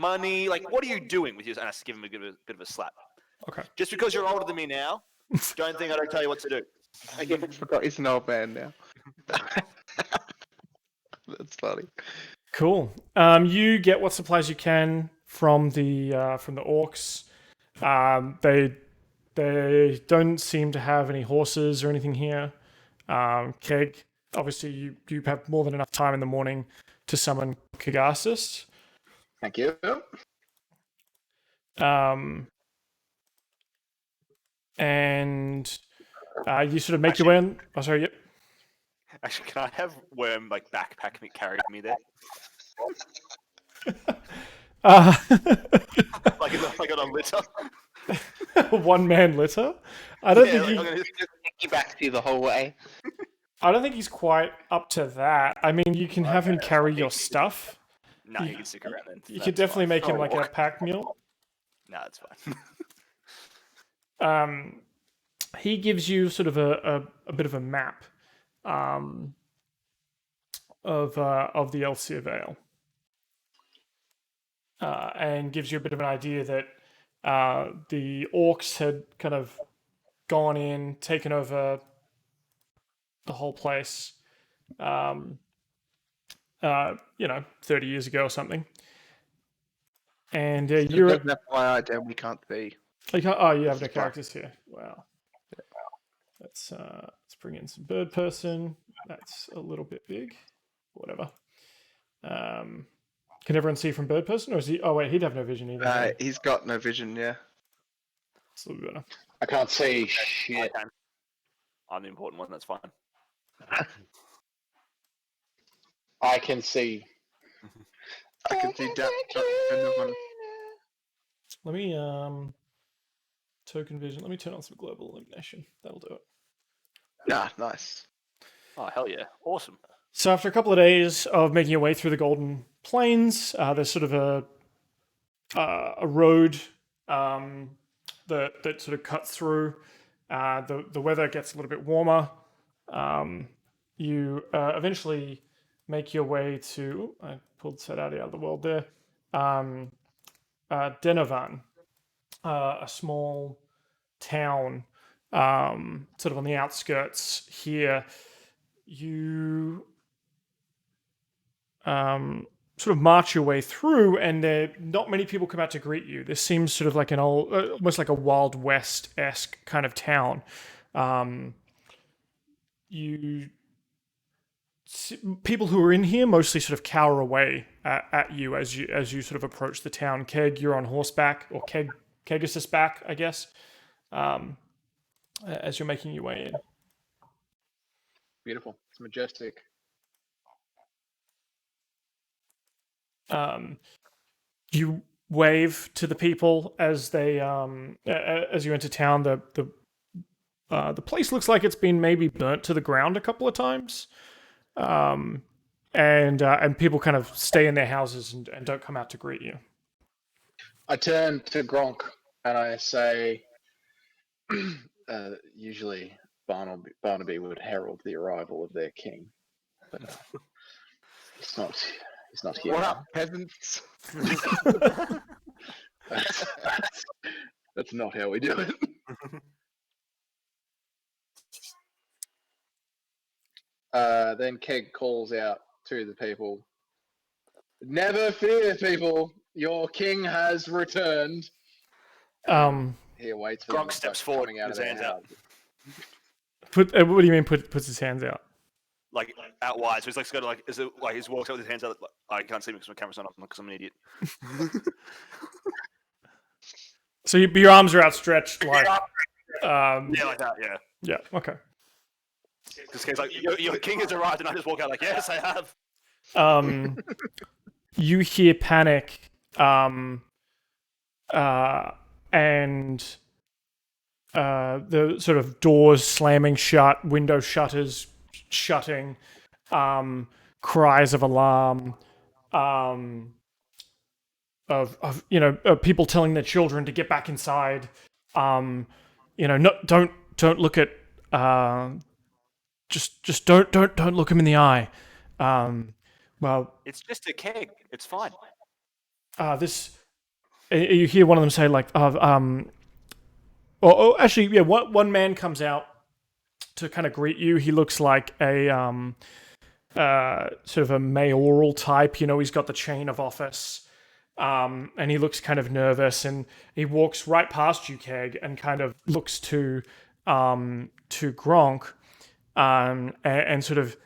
money? Like, what are you doing with yours? And I give him a bit of a slap. Okay. Just because you're older than me now, don't think I don't tell you what to do. I forgot he's an old man now. That's funny. Cool. You get what supplies you can from the orcs. They don't seem to have any horses or anything here. Keg, obviously you have more than enough time in the morning to summon Kagasis. Thank you. And you sort of make your way in. Oh, sorry. Yep. Actually, can I have Worm backpack me, carry me there? Like on a litter. One man litter. I don't think I'm gonna take you back to you the whole way. I don't think he's quite up to that. I mean, you can have him carry your stuff. No, you can stick around then. You could definitely make him like a pack mule. No, that's fine. He gives you sort of a bit of a map of the Elsir Vale, and gives you a bit of an idea that the orcs had kind of gone in, taken over the whole place, 30 years ago or something. And you're Doesn't FYI, Dan, we can't see. you have no characters here. Wow. Let's bring in some Birdperson. That's a little bit big. Whatever. Can everyone see from Birdperson, or is he? Oh wait, he'd have no vision either. He's got no vision. Yeah. It's a little bit better. I can't see shit. I'm the important one. That's fine. I can see. I can see that. Let me token vision. Let me turn on some global illumination. That'll do it. Yeah, nice. Oh hell yeah! Awesome. So after a couple of days of making your way through the Golden Plains, there's sort of a road that sort of cuts through. The weather gets a little bit warmer. You eventually make your way to. I pulled Saudade out of the world there. Denovan, a small town, sort of on the outskirts here. You sort of march your way through, and not many people come out to greet you. This seems sort of like an old, almost like a Wild West-esque kind of town. People who are in here mostly sort of cower away at you as you sort of approach the town. Keg, you're on horseback, or Kegasis back, I guess, as you're making your way in. Beautiful. It's majestic. You wave to the people as they as you enter town. The place looks like it's been maybe burnt to the ground a couple of times, and people kind of stay in their houses and don't come out to greet you. I turn to Gronk and I say, usually Barnaby would herald the arrival of their king, but he's not here. What up, peasants? That's not how we do it. Then Keg calls out to the people, "Never fear, people. Your king has returned." He waits for Gronk steps forward, coming out his of their hands out. What do you mean? Puts his hands out? Like out wide, so he's like sort of like, is it like he's walks out with his hands out? Like, I can't see because my camera's not on because I'm an idiot. So your arms are outstretched, like Yeah, like that. Yeah. yeah. Okay. Because he's like, your king has arrived, and I just walk out like, yes, I have. You hear panic, and the sort of doors slamming shut, window shutters shutting, cries of alarm, of people telling their children to get back inside. Don't look at just don't look him in the eye. Well, It's just a keg. It's fine. You hear one of them say like, actually, yeah, one man comes out to kind of greet you. He looks like a sort of a mayoral type. He's got the chain of office, and he looks kind of nervous. And he walks right past you, Keg, and kind of looks to Gronk, and sort of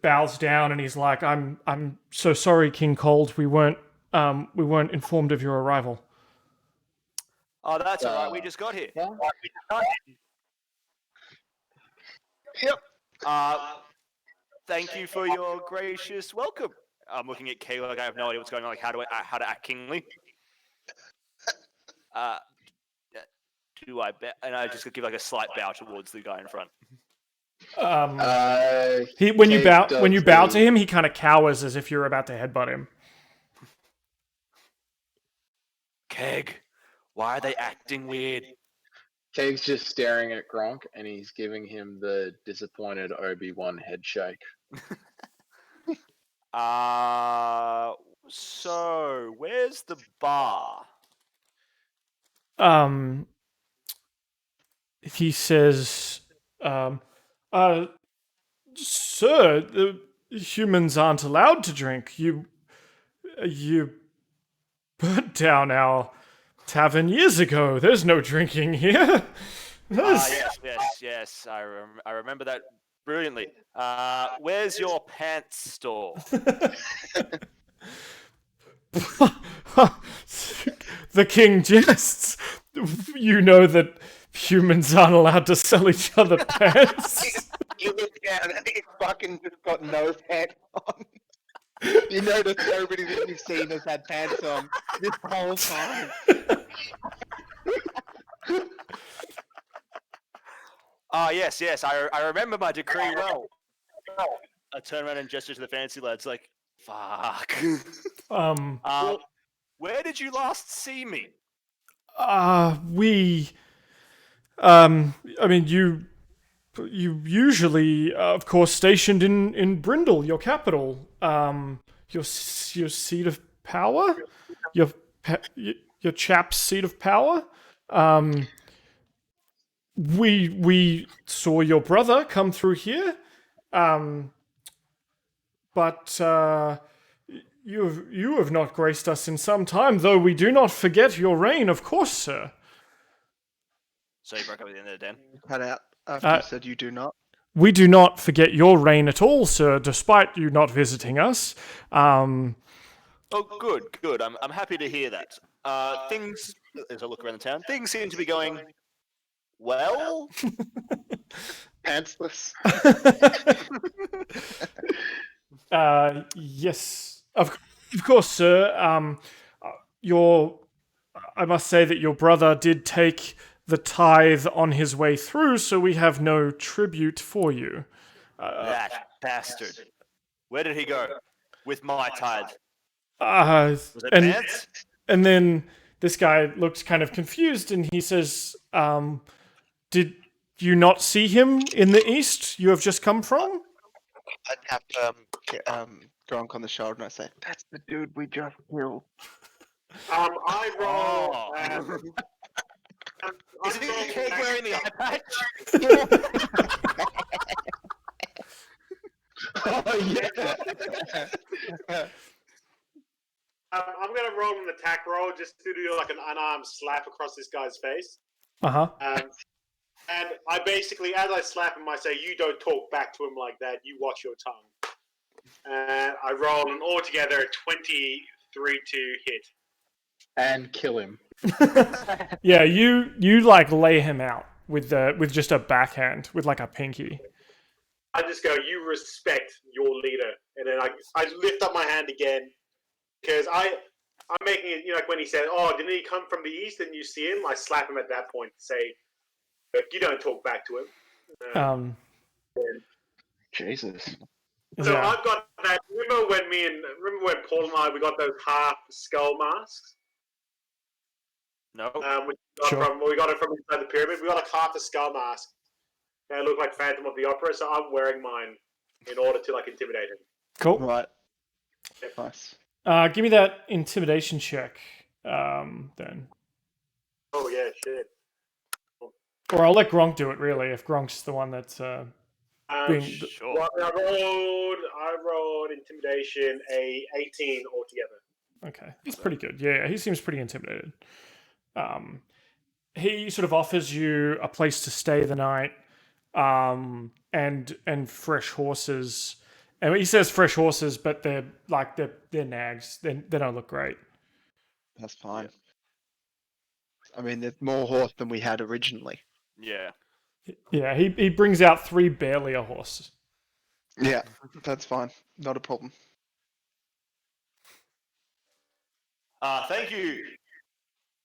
bows down. And he's like, "I'm so sorry, King Cold. We weren't informed of your arrival." Oh, that's all right. We just got here. Yeah. Yep. Thank you for your gracious welcome. I'm looking at Kay like I have no idea what's going on, like how to act kingly. Do I bet? And I just give like a slight bow towards the guy in front. When you bow to him, he kind of cowers as if you're about to headbutt him. Keg, why are they acting weird? Keg's just staring at Gronk, and he's giving him the disappointed Obi-Wan head shake. So where's the bar? He says, "Sir, the humans aren't allowed to drink. You burnt down our tavern years ago. There's no drinking here." Yes. I remember that brilliantly. Where's your pants store? The king jests. You know that humans aren't allowed to sell each other pants. You look down and he's fucking just got no pants on. You notice nobody that you've seen has had pants on this whole time. Yes. I remember my decree well. I turn around and gesture to the fancy lads like, fuck. Where did you last see me? You usually, of course, stationed in Brindle, your capital. Your seat of power? Your chap's seat of power? We saw your brother come through here, but you have not graced us in some time, though we do not forget your reign, of course, sir. So you broke up at the end of the den? Cut out after you said you do not. We do not forget your reign at all, sir, despite you not visiting us. Oh, good. I'm happy to hear that. Things, as I look around the town, things seem to be going well. Pantsless. Yes, of course, sir. I must say that your brother did take the tithe on his way through, so we have no tribute for you. That bastard. Where did he go with my tithe? Was it pants? And then this guy looks kind of confused, and he says, "Did you not see him in the east you have just come from?" I tap Gronk on the shoulder and I say, "That's the dude we just killed." I roll. Isn't he the kid wearing the eye patch? Oh yeah. I'm gonna roll an attack roll just to do like an unarmed slap across this guy's face. Uh-huh. And I basically, as I slap him, I say, "You don't talk back to him like that. You watch your tongue." And I roll an altogether 23 to hit. And kill him. Yeah, you like lay him out with just a backhand with like a pinky. I just go, "You respect your leader," and then I lift up my hand again because I'm making it. Like when he said, "Oh, didn't he come from the east?" and you see him, I slap him at that point to say, "But you don't talk back to him." Jesus. So Yeah. I've got that. Remember when Paul and I we got those half skull masks? No. We Sure. got it from inside the pyramid. We got like half a skull mask. They look like Phantom of the Opera, so I'm wearing mine in order to like intimidate him. Cool. Right. Yep. Nice. Give me that intimidation check, then. Oh yeah, shit. Or I'll let Gronk do it, really, if Gronk's the one that's being... Sure. Well, I rolled intimidation a 18 altogether. Okay, that's pretty good. Yeah, he seems pretty intimidated. He sort of offers you a place to stay the night, and fresh horses. And he says fresh horses, but they're nags. They don't look great. That's fine. I mean, there's more horse than we had originally. Yeah. Yeah, he brings out 3 barely a horse. Yeah, that's fine. Not a problem. Thank you,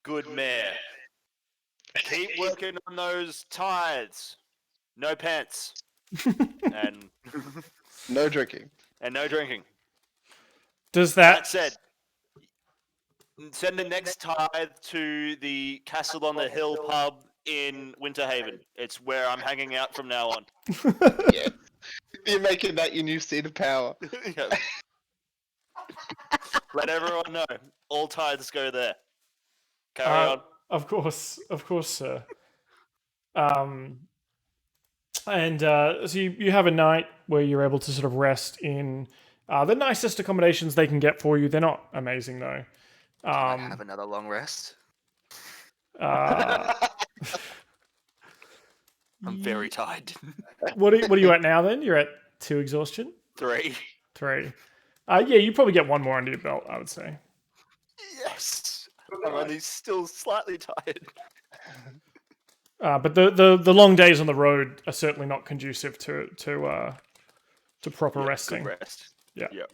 good mayor. Keep working on those tithes. No pants. and No drinking. and no drinking. Does That that... said, send the next tithe to the Castle on the Hill pub in Winterhaven. It's where I'm hanging out from now on. Yeah. You're making that your new seat of power. Yeah. Let everyone know. All tithes go there. Carry on. Of course, sir. And so you have a night where you're able to sort of rest in the nicest accommodations they can get for you. They're not amazing, though. I have another long rest. Uh, I'm very tired. what are you at now, then? You're at 2 exhaustion? 3. 3. Yeah, you probably get 1 more under your belt, I would say. Yes. I'm only still slightly tired. But the long days on the road are certainly not conducive to proper resting. Good rest. Yeah. Yep.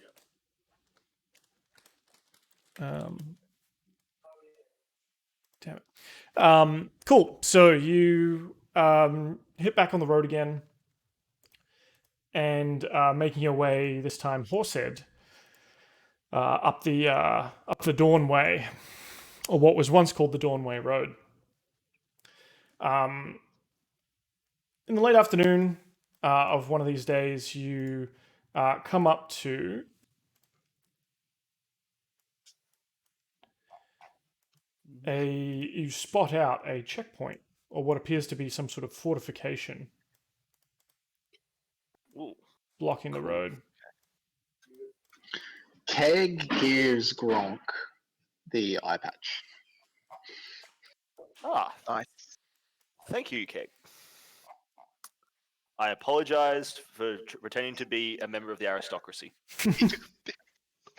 Damn it. Cool. So you hit back on the road again, and making your way this time horsehead up the Dawn Way, or what was once called the Dawn Way Road. In the late afternoon of one of these days, you come up to you spot out a checkpoint, or what appears to be some sort of fortification Ooh. blocking the road. Keg gives Gronk the eye patch. Nice. Thank you, Keg. I apologize for pretending to be a member of the aristocracy.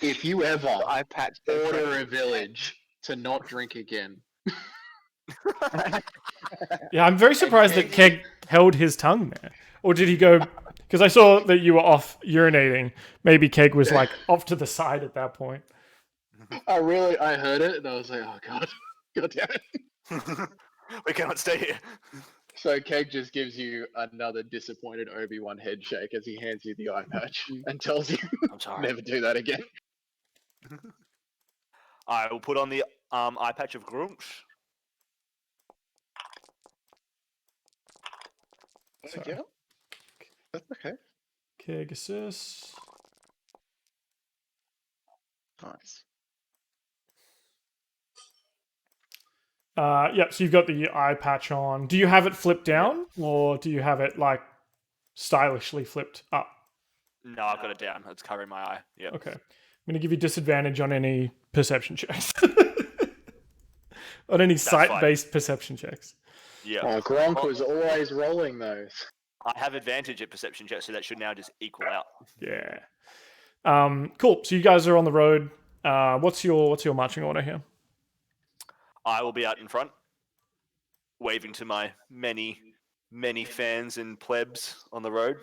If you ever Eye patch. order a village to not drink again, Yeah, I'm very surprised that Keg held his tongue there. Or did he go... Because I saw that you were off urinating. Maybe Keg was like off to the side at that point. I heard it and I was like, oh god, god damn it. We cannot stay here. So Keg just gives you another disappointed Obi-Wan head shake as he hands you the eye patch and tells you I'm sorry. never do that again. I will put on the eye patch of Gronk. Yeah. That's okay. Keg assists. Nice. Yeah, so you've got the eye patch on. Do you have it flipped down, or do you have it like stylishly flipped up? No, I've got it down. It's covering my eye. Yeah. Okay. I'm going to give you disadvantage on any perception checks. On any sight-based perception checks. Yeah. Oh, Gronk was always rolling those. I have advantage at perception checks, so that should now just equal out. Yeah. Cool. So you guys are on the road. What's your marching order here? I will be out in front, waving to my many fans and plebs on the road.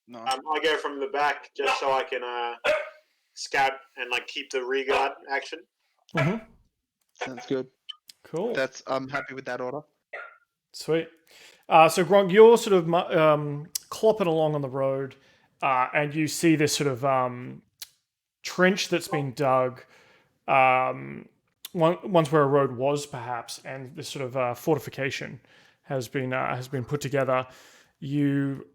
Nice. I go from the back just so I can scout and like keep the rear guard action. Mm-hmm. Sounds good. Cool. I'm happy with that order. Sweet. So Gronk, you're sort of clopping along on the road, and you see this sort of trench that's been dug. Once where a road was, perhaps, and this sort of fortification has been put together. You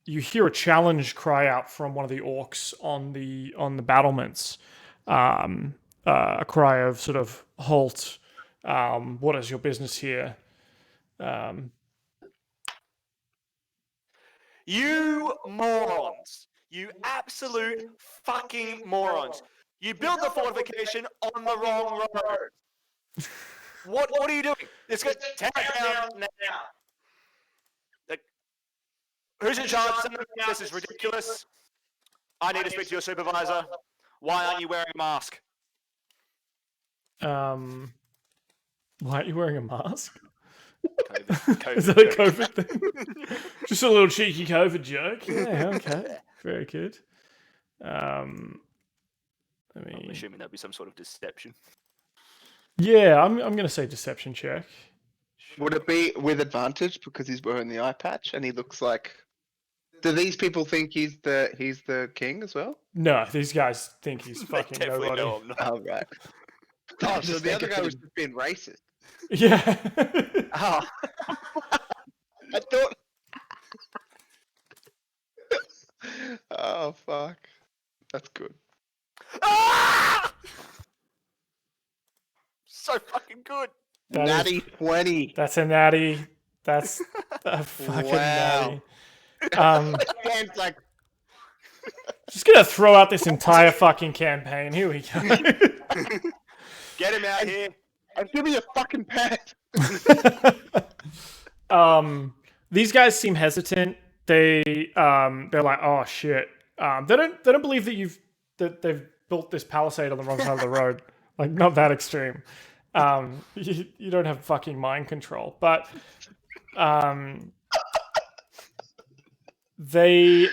you hear a challenge cry out from one of the orcs on the battlements. A cry of sort of halt. What is your business here? You morons! You absolute fucking morons! You built the fortification on the wrong road. What are you doing? Let's go tear it down now. Like, who's in charge? This is ridiculous. I need to speak to your supervisor. Why aren't you wearing a mask? Why aren't you wearing a mask? COVID Is that a joke. COVID thing? Just a little cheeky COVID joke. Yeah, okay. Very good. I'm assuming that'd be some sort of deception. Yeah, I'm gonna say deception check. Would it be with advantage because he's wearing the eye patch and he looks like? Do these people think he's the king as well? No, these guys think he's They fucking definitely nobody. know I'm not. Oh right. Oh, so the other guy was just being racist. Yeah. Oh. I thought. Oh fuck. That's good. Ah! So fucking good. That is- Natty 20. That's a natty. That's a fucking Wow. natty. Dan's like, Just gonna throw out this entire fucking campaign. Here we go. Get him out here. give me a fucking pad. These guys seem hesitant. They're like, oh shit. They don't believe that they've built this palisade on the wrong side of the road. Like, not that extreme. You don't have fucking mind control, but they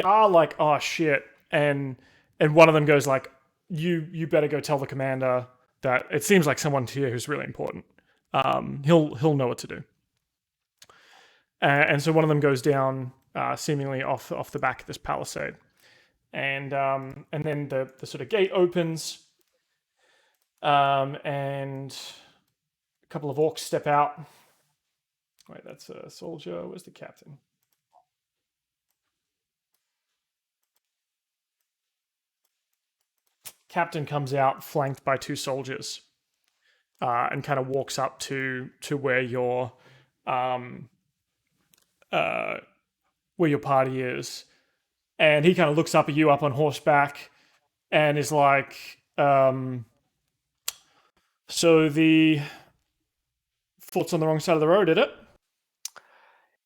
are like, oh shit, and one of them goes like, you better go tell the commander that it seems like someone to you who's really important. He'll know what to do. And so one of them goes down, seemingly off the back of this palisade, and then the sort of gate opens, and a couple of orcs step out. Wait, that's a soldier. Where's the captain? Captain comes out, flanked by two soldiers, and kind of walks up to where your party is, and he kind of looks up at you up on horseback, and is like, "So the fort's on the wrong side of the road, did it?"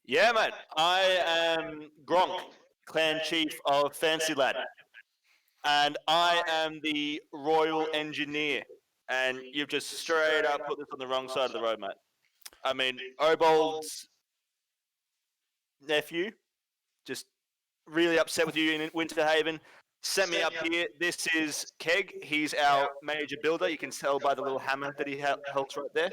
Yeah, mate. I am Gronk, clan chief of Fancy Lad. And I am the royal engineer. And you've just straight up put this on the wrong side of the road, mate. I mean, Obould's nephew, just really upset with you in Winterhaven, sent me up here. This is Keg. He's our major builder. You can tell by the little hammer that he holds right there.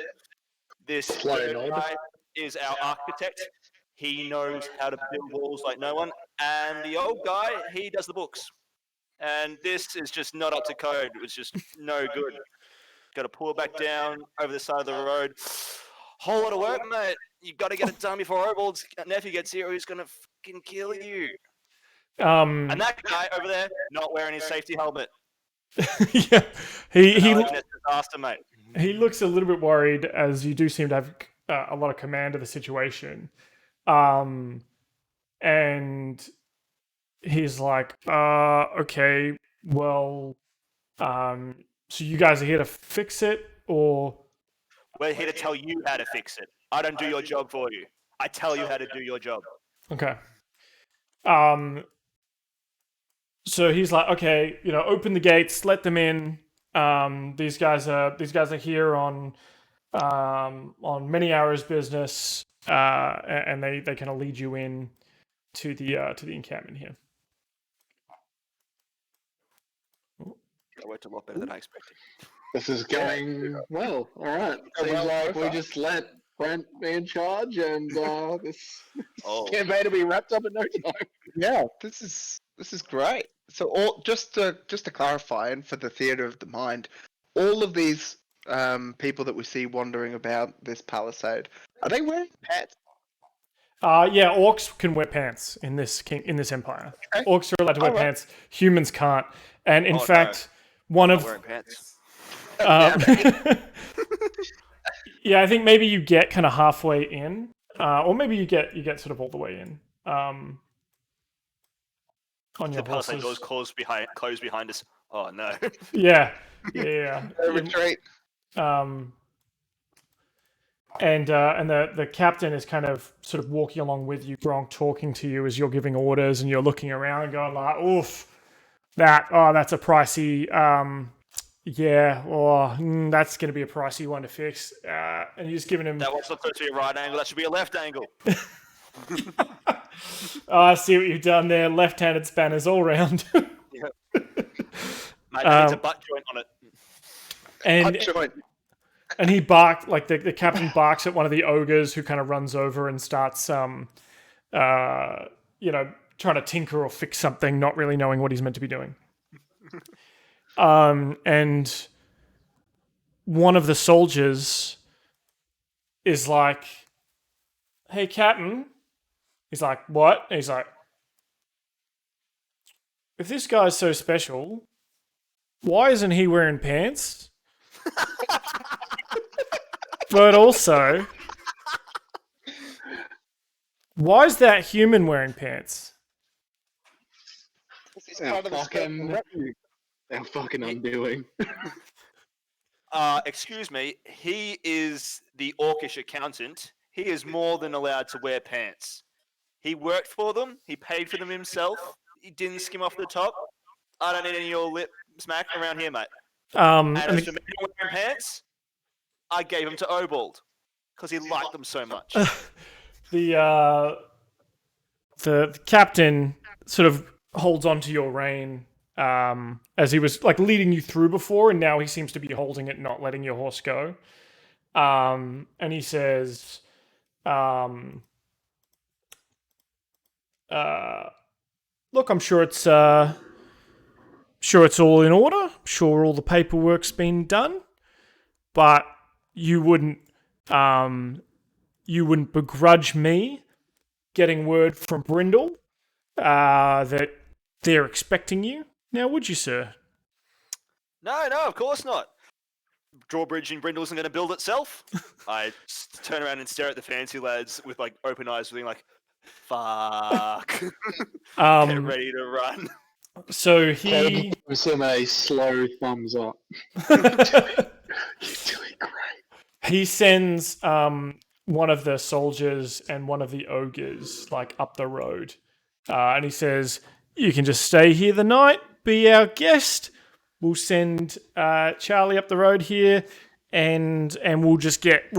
This guy is our architect. He knows how to build walls like no one. And the old guy, he does the books. And this is just not up to code. It was just no good. Got to pull back down over the side of the road. Whole lot of work, mate. You got to get it done before Obould's nephew gets here, or he's gonna fucking kill you. And that guy over there, not wearing his safety helmet. Yeah, he disaster, mate. He looks a little bit worried, as you do seem to have a lot of command of the situation. And he's like, okay, well, so you guys are here to fix it, or? We're here to tell you how to fix it. I don't do your job for you. I tell you how to do your job. Okay. So he's like, okay, open the gates, let them in. These guys are here on many hours business, and they kind of lead you in to the encampment here. That worked a lot better than I expected. This is going well. All right. Seems like we just let Brent be in charge, and this campaign will be wrapped up in no time. Yeah, this is great. So, just to clarify, and for the theater of the mind, all of these people that we see wandering about this palisade, are they wearing pants? Yeah, orcs can wear pants in this empire. Okay. Orcs are allowed to wear Alright. pants. Humans can't. And in Oh, no. fact, one Not of wearing pants. yeah, I think maybe you get kind of halfway in, or maybe you get sort of all the way in. On your The palisade doors horses. close behind us. Oh no. Yeah. No You- retreat. And the captain is kind of sort of walking along with you, Gronk, talking to you as you're giving orders, and you're looking around and going like, "Oof, that's a pricey, yeah, or that's going to be a pricey one to fix." And you're just giving him, That one's not supposed to be a right angle. That should be a left angle. I see what you've done there. Left-handed spanners all round. Mate, that needs a butt joint on it. and Joint. And he barked, like the captain barks at one of the ogres who kind of runs over and starts, trying to tinker or fix something, not really knowing what he's meant to be doing. And one of the soldiers is like, "Hey, Captain." He's like, "What?" And he's like, "If this guy's so special, why isn't he wearing pants? But also, why is that human wearing pants?" This is part of the fucking- revenue. Our fucking undoing. Excuse me. He is the orcish accountant. He is more than allowed to wear pants. He worked for them. He paid for them himself. He didn't skim off the top. I don't need any of your lip smack around here, mate. And And as for me wearing pants, I gave them to Obould because he liked them so much. the captain sort of holds onto your rein, as he was like leading you through before, and now he seems to be holding it, not letting your horse go. And he says, "Look, I'm sure it's all in order. I'm sure all the paperwork's been done, but you wouldn't begrudge me getting word from Brindle that they're expecting you, now would you, sir?" No, of course not. Drawbridge in Brindle isn't going to build itself. I turn around and stare at the fancy lads with like open eyes, being like, "Fuck, get ready to run." So he Gives him a slow thumbs up. You're doing great. he sends one of the soldiers and one of the ogres like up the road, and he says, "You can just stay here the night, be our guest. We'll send Charlie up the road here, and we'll just get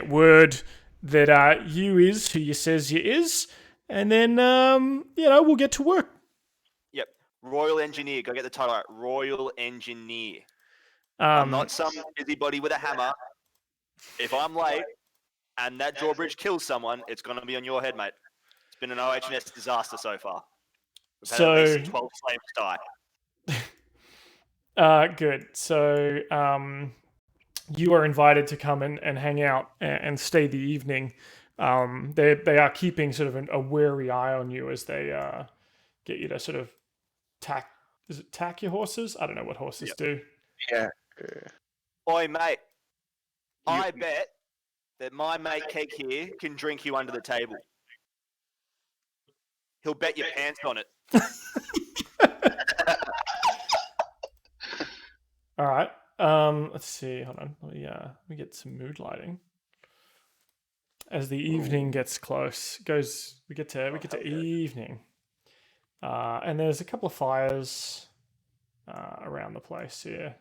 word that you is who you says you is, and then we'll get to work." Yep, Royal Engineer. Go get the title right. Royal Engineer. I'm not some busybody with a hammer. If I'm late and that drawbridge kills someone, it's going to be on your head, mate. It's been an OH&S disaster so far. We've had at least 12 slaves die. Good. So you are invited to come and hang out and stay the evening. They are keeping sort of a wary eye on you as they get you to sort of tack. Is it tack your horses? I don't know what horses do. Yeah. Oi, mate. I bet that my mate Keg here can drink you under the table. He'll bet your pants on it. All right. Let's see. Hold on. Let me get some mood lighting. As the evening gets close, we get to evening, and there's a couple of fires around the place here.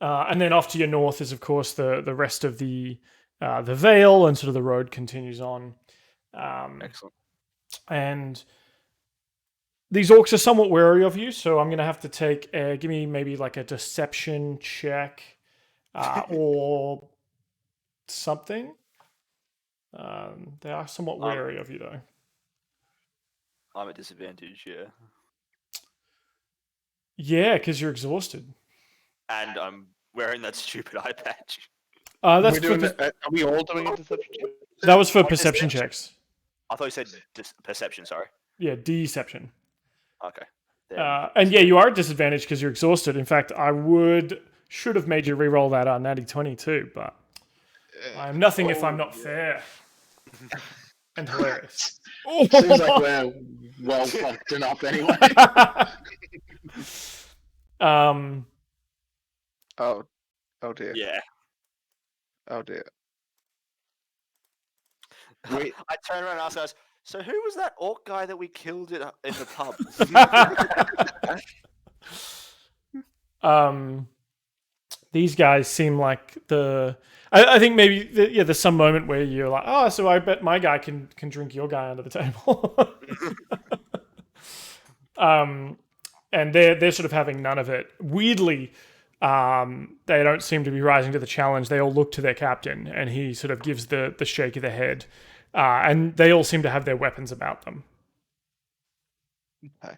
And then off to your north is, of course, the rest of the Vale, and sort of the road continues on. Excellent. And these orcs are somewhat wary of you, so I'm going to have to give me maybe like a deception check or something. They are somewhat wary of you, though. I'm at disadvantage, yeah. Yeah, because you're exhausted. And I'm wearing that stupid eye patch. That's We're doing for, it, are we all doing a deception check? that was for What is perception deception? checks. I thought you said perception. Sorry. Yeah, deception. Okay. Then And yeah, you are at disadvantage because you're exhausted. In fact, I should have made you re-roll that natty 20 too, but I am nothing if I'm not fair. And hilarious. Seems like we're well fucked enough anyway. Oh dear. yeah. Oh dear. I turned around and asked us, so who was that orc guy that we killed in the pub? These guys seem like I think maybe there's some moment where you're like, oh, so I bet my guy can drink your guy under the table. And they're sort of having none of it. Weirdly, they don't seem to be rising to the challenge. They all look to their captain, and he sort of gives the shake of the head. And they all seem to have their weapons about them. Okay.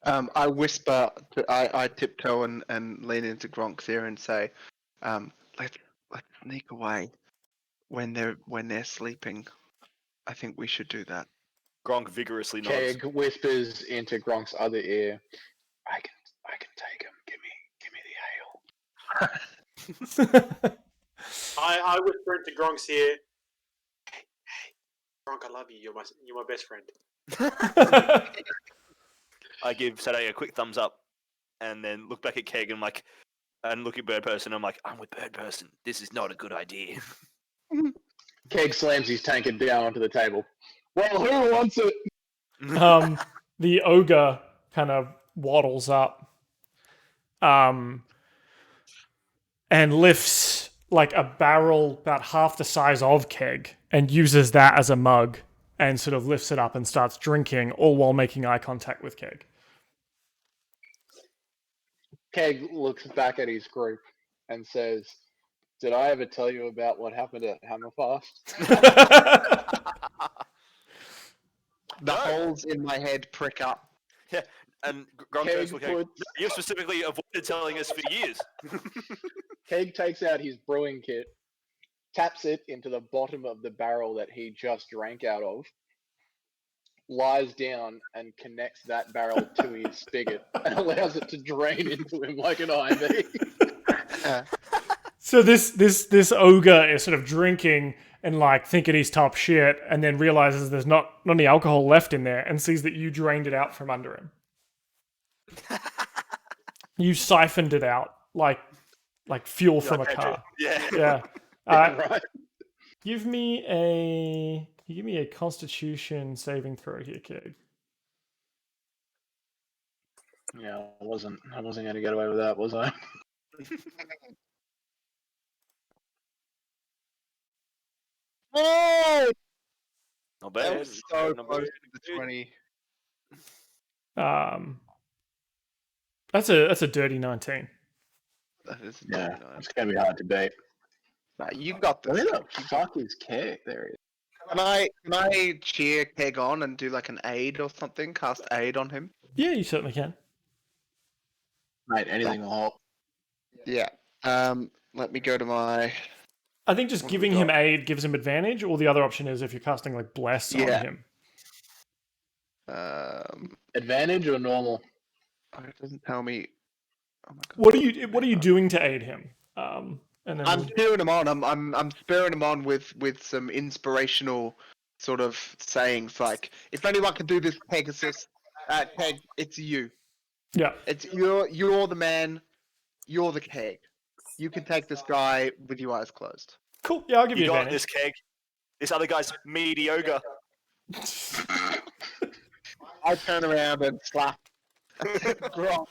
I whisper, I tiptoe and lean into Gronk's ear and say, let's sneak away when they're sleeping. I think we should do that. Gronk vigorously nods. Keg whispers into Gronk's other ear. I can take him. Give me the ale. I whisper into Gronk's ear. Hey, Gronk, I love you. You're my best friend. I give Saudade a quick thumbs up, and then look back at Keg and look at Birdperson. I'm like, I'm with Birdperson. This is not a good idea. Keg slams his tankard down onto the table. Well, who wants it? The ogre kind of waddles up, and lifts like a barrel about half the size of Keg, and uses that as a mug, and sort of lifts it up and starts drinking, all while making eye contact with Keg. Keg looks back at his group and says, "Did I ever tell you about what happened at Hammerfast?" The holes in my head prick up. Yeah, and Gronk Keg goes, okay, puts- you specifically avoided telling us for years. Keg takes out his brewing kit, taps it into the bottom of the barrel that he just drank out of, lies down and connects that barrel to his spigot and allows it to drain into him like an IV. So this ogre is sort of drinking and like thinking he's top shit, and then realizes there's not any alcohol left in there, and sees that you drained it out from under him. You siphoned it out like fuel from a car. Yeah. Yeah. Right. Give me a Constitution saving throw here, Keg. Yeah, I wasn't going to get away with that, was I? Oh, Not that bad. was so Not close bad. to the 20. That's a dirty 19. That is Yeah, 99. it's going to be hard to beat. Nah, you got this. Where the fuck is Keg? There he is. Can I cheer Keg on and do like an aid or something? Cast aid on him? Yeah, you certainly can. Mate, anything will help. Yeah. Let me go to my. I think just What have giving we him got? aid gives him advantage, or the other option is if you're casting like bless on Yeah. him. Advantage or normal? Oh, it doesn't tell me. Oh my God. What are you doing to aid him? And then I'm cheering him on. I'm spurring him on with some inspirational sort of sayings like, if anyone can do this, Pegasus, Keg, it's you. yeah. It's you're the man. You're the Keg. You can take this guy with your eyes closed. Cool. Yeah, I'll give you, You got advantage. this, Keg. This other guy's mediocre. I turn around and slap Gronk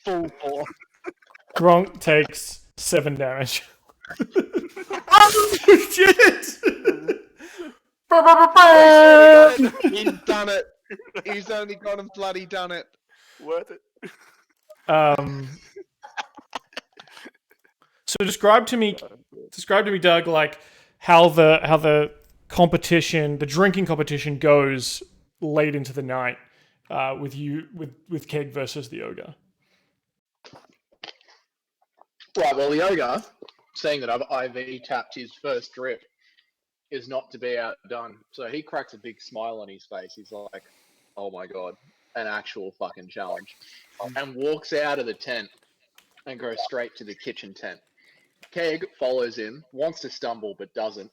full force. Gronk takes 7 damage. Oh shit! He's done it. He's only gone and bloody done it. Worth it. So describe to me, Doug, like how the competition, the drinking competition, goes late into the night with Keg versus the ogre. Right, well, the ogre, seeing that I've IV tapped his first drip, is not to be outdone. So he cracks a big smile on his face. He's like, oh my god, an actual fucking challenge. And walks out of the tent and goes straight to the kitchen tent. Keg follows him, wants to stumble but doesn't.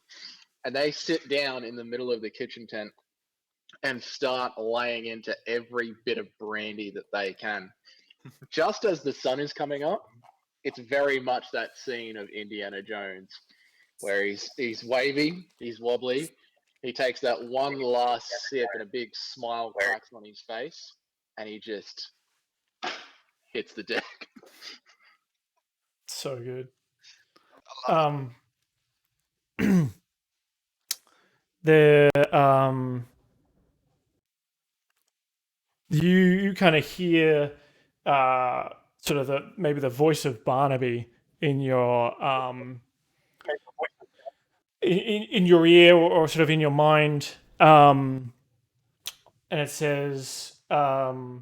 And they sit down in the middle of the kitchen tent and start laying into every bit of brandy that they can. Just as the sun is coming up, it's very much that scene of Indiana Jones where he's wavy, he's wobbly, he takes that one last sip and a big smile cracks on his face, and he just hits the deck. So good. You kind of hear sort of maybe the voice of Barnaby in your in your ear or sort of in your mind, and it says, for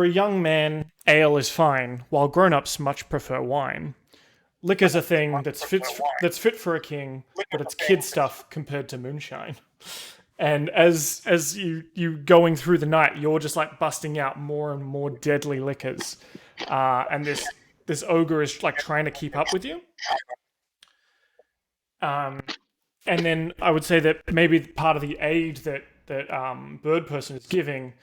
a young man, ale is fine, while grown-ups much prefer wine. Liquor's a thing that's fit for a king, but it's kid stuff compared to moonshine. And as you going through the night, you're just like busting out more and more deadly liquors, and this ogre is like trying to keep up with you. And then I would say that maybe part of the aid that Birdperson is giving,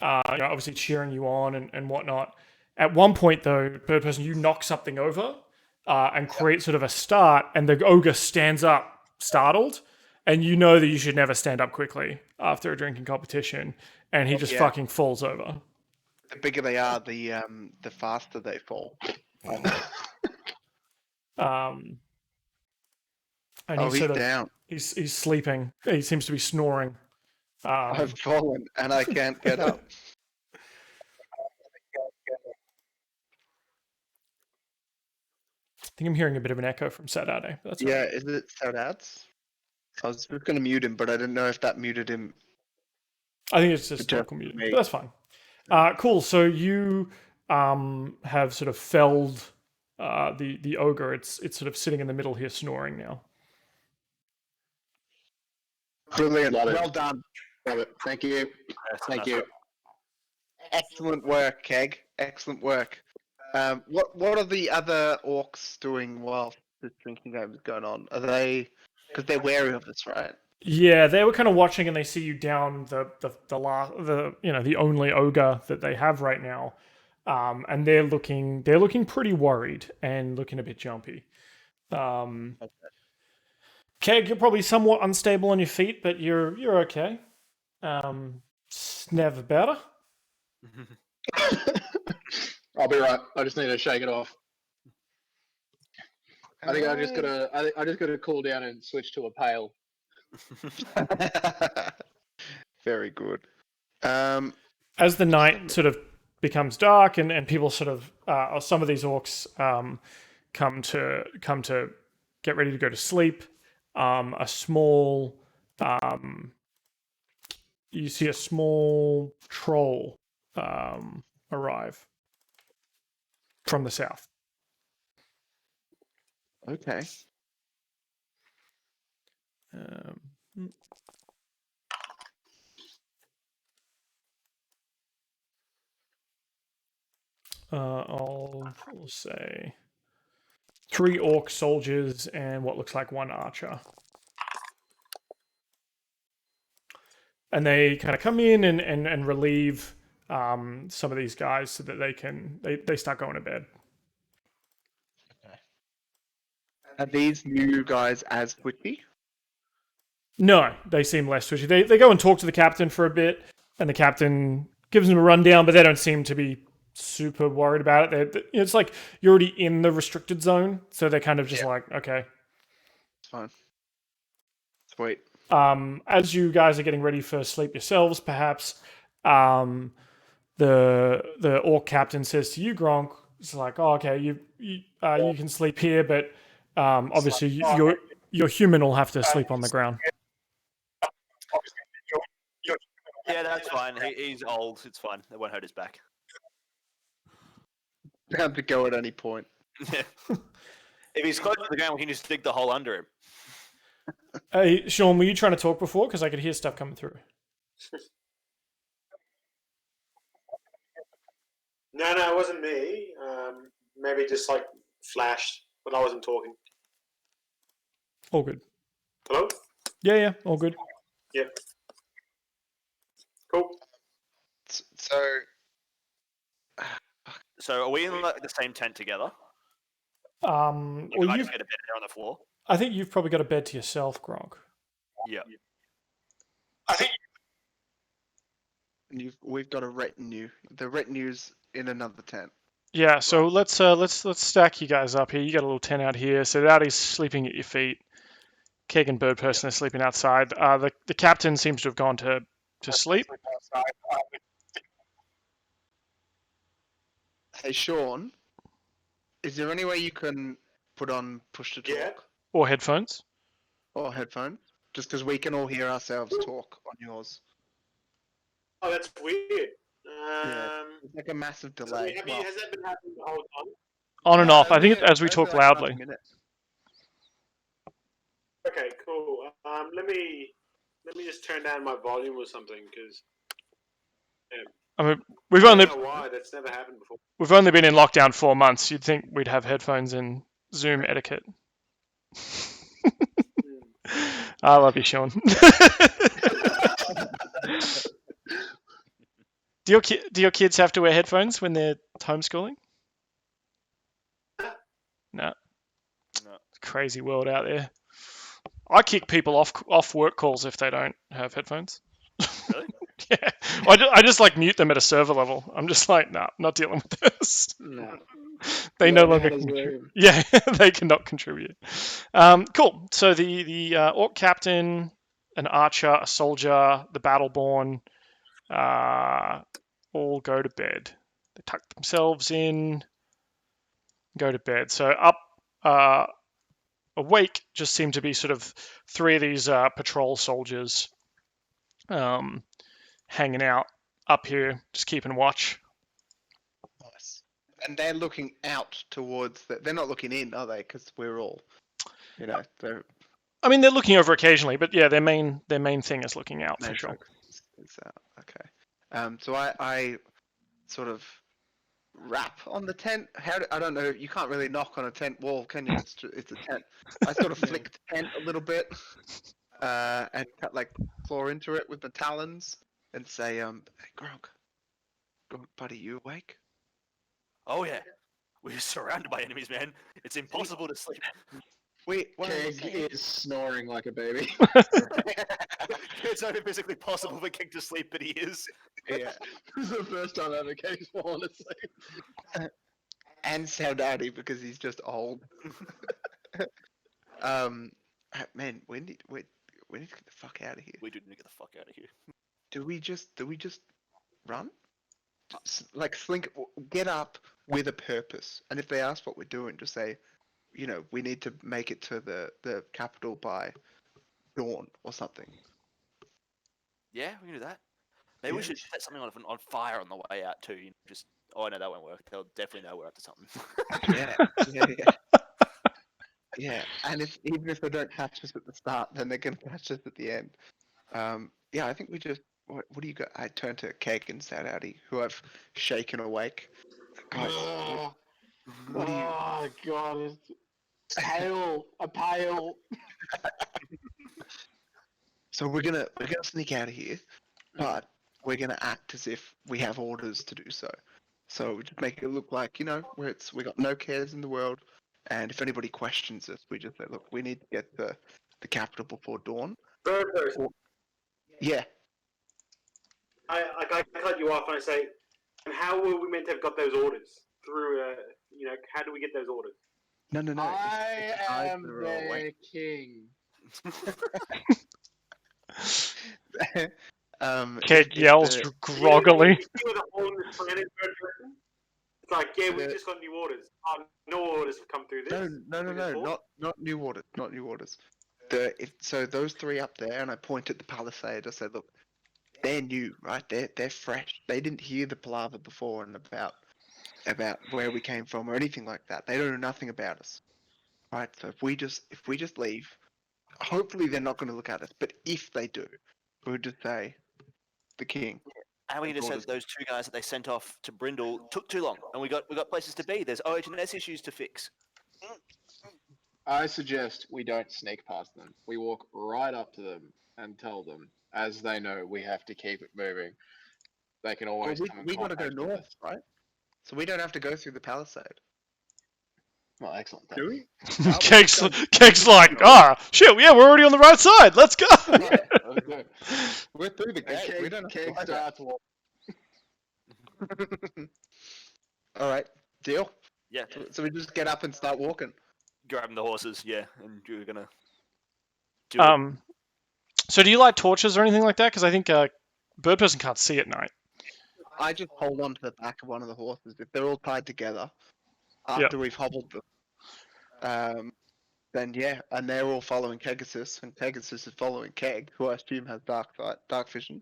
obviously cheering you on and whatnot. At one point, though, Birdperson, you knock something over and create sort of a start, and the ogre stands up, startled, and you know that you should never stand up quickly after a drinking competition, and he just fucking falls over. The bigger they are, the faster they fall. And he's down. He's sleeping. He seems to be snoring. I've fallen and I can't get up. I think I'm hearing a bit of an echo from Saudade. That's yeah, right. Is it Saudade's? I was just going to mute him, but I didn't know if that muted him. I think it's just local muting. But that's fine. Cool. So you have sort of felled the ogre. It's sort of sitting in the middle here, snoring now. Brilliant. Love it. Well done. Love it. Thank you. Thank you. Excellent work, Keg. Excellent work. What are the other orcs doing while this drinking game is going on? Are they, because they're wary of this, right? Yeah, they were kind of watching, and they see you down the only ogre that they have right now, and they're looking pretty worried and looking a bit jumpy. Okay. Keg, you're probably somewhat unstable on your feet, but you're okay. It's never better. I'll be right. I just need to shake it off. I think I just gotta cool down and switch to a pail. Very good. As the night sort of becomes dark and people sort of, or some of these orcs come to get ready to go to sleep, you see a small troll arrive from the south. Okay. I'll say 3 orc soldiers and what looks like 1 archer. And they kind of come in and relieve some of these guys so that they start going to bed. Okay. Are these new guys as twitchy? No, they seem less twitchy. They go and talk to the captain for a bit, and the captain gives them a rundown, but they don't seem to be super worried about it. It's like you're already in the restricted zone, so they're kind of just like, okay. It's fine. Sweet. As you guys are getting ready for sleep yourselves, perhaps, the orc captain says to you, Gronk, it's like, oh, okay, you can sleep here, but obviously your human will have to sleep on the ground. Yeah, that's fine. He's old. It's fine. It won't hurt his back. Bound to go at any point. If he's close to the ground, we can just dig the hole under him. Hey, Sean, were you trying to talk before? Because I could hear stuff coming through. No, it wasn't me. Maybe it just like flashed, but I wasn't talking. All good. Hello? Yeah, all good. Yep. Cool. So, So are we in like the same tent together? Well, Or I you've, just get a bed there on the floor? I think you've probably got a bed to yourself, Gronk. Yeah. I think we've got a retinue. The retinue's in another tent. Yeah, so let's stack you guys up here. You got a little tent out here. Saudade's sleeping at your feet. Keg and Birdperson are sleeping outside. The captain seems to have gone to sleep. Hey, Sean, is there any way you can put on push to talk Yeah. Or headphones. or headphones? Just because we can all hear ourselves talk on yours. Oh, that's weird. It's like a massive So delay. has that been happening the whole time? On and off. I think only- as we only talk like 5 loudly. minutes. Okay, cool. Let me just turn down my volume or something because I mean, I we've don't only know why that's never happened before. been in lockdown 4 months. You'd think we'd have headphones and Zoom etiquette. I love you, Sean. Do your kids have to wear headphones when they're homeschooling? No. Crazy world out there. I kick people off work calls if they don't have headphones. Really? Yeah. I just like mute them at a server level. I'm just like, nah, not dealing with this. No. They You no don't know longer how to contribute. Zoom. Yeah, they cannot contribute. Cool. So the orc captain, an archer, a soldier, the battleborn, all go to bed. They tuck themselves in, go to bed. So up, awake, just seem to be sort of 3 of these patrol soldiers hanging out up here, just keeping watch. Nice. And they're looking out towards they're not looking in, are they? Because we're all, they're I mean, they're looking over occasionally, but yeah, their main thing is looking out for sure. It's out. Okay. So I sort of rap on the tent. I don't know. You can't really knock on a tent wall, can you? It's a tent. I sort of flick the tent a little bit, and claw into it with the talons, and say, "Hey, Gronk, buddy, you awake?" Oh yeah. We're surrounded by enemies, man. It's impossible to sleep. Keg is snoring like a baby. It's not even physically possible for King to sleep, but he is. Yeah. This is the first time ever Keg's fallen asleep. And Saudade because he's just old. Man, we need to get the fuck out of here. We do need to get the fuck out of here. Do we just run? Slink, get up with a purpose. And if they ask what we're doing, just say, we need to make it to the capital by dawn or something. Yeah, we can do that. Maybe we should set something on fire on the way out too. Oh no, that won't work. They'll definitely know we're up to something. Yeah. Yeah, and even if they don't catch us at the start, then they're gonna catch us at the end. I think we just. What do you got? I turn to Keg and Saudade, who I've shaken awake. Guys, what do you? Oh god, it's a pail. So we're gonna sneak out of here, but we're gonna act as if we have orders to do so. So we just make it look like we got no cares in the world, and if anybody questions us, we just say, look, we need to get the capital before dawn. Birdperson. Yeah. I cut you off and I say, and how were we meant to have got those orders? Through, how do we get those orders? No. I it's guys am that are all awake. their king. Keg yells groggily. You were the hole in this planet, Birdperson? It's like, yeah, we just got new orders. No orders have come through this. No, not new orders, not new orders. So those 3 up there, and I point at the palisade. I said, look, they're new, right? They're fresh. They didn't hear the palaver before and about about where we came from or anything like that. They don't know nothing about us. Right? So if we just leave, hopefully they're not going to look at us. But if they do, we'll just say the king. And we just said that those 2 guys that they sent off to Brindle took too long, and we got places to be. There's OHS issues to fix. I suggest we don't sneak past them. We walk right up to them and tell them, as they know we have to keep it moving. They can always come and we got to go contact us. north, right? So we don't have to go through the palisade. Well, excellent. Do we? Keg's like, shit, yeah, we're already on the right side. Let's go. Yeah, let's go. We're through the gate. We don't Keg have to starts walking. All right, deal. Yeah, So we just get up and start walking. grabbing the horses, yeah, and you're gonna do it. So do you light torches or anything like that? Because I think Birdperson can't see at night. I just hold on to the back of one of the horses. If they're all tied together, after we've hobbled them, then yeah, and they're all following Pegasus, and Pegasus is following Keg, who I assume has dark vision.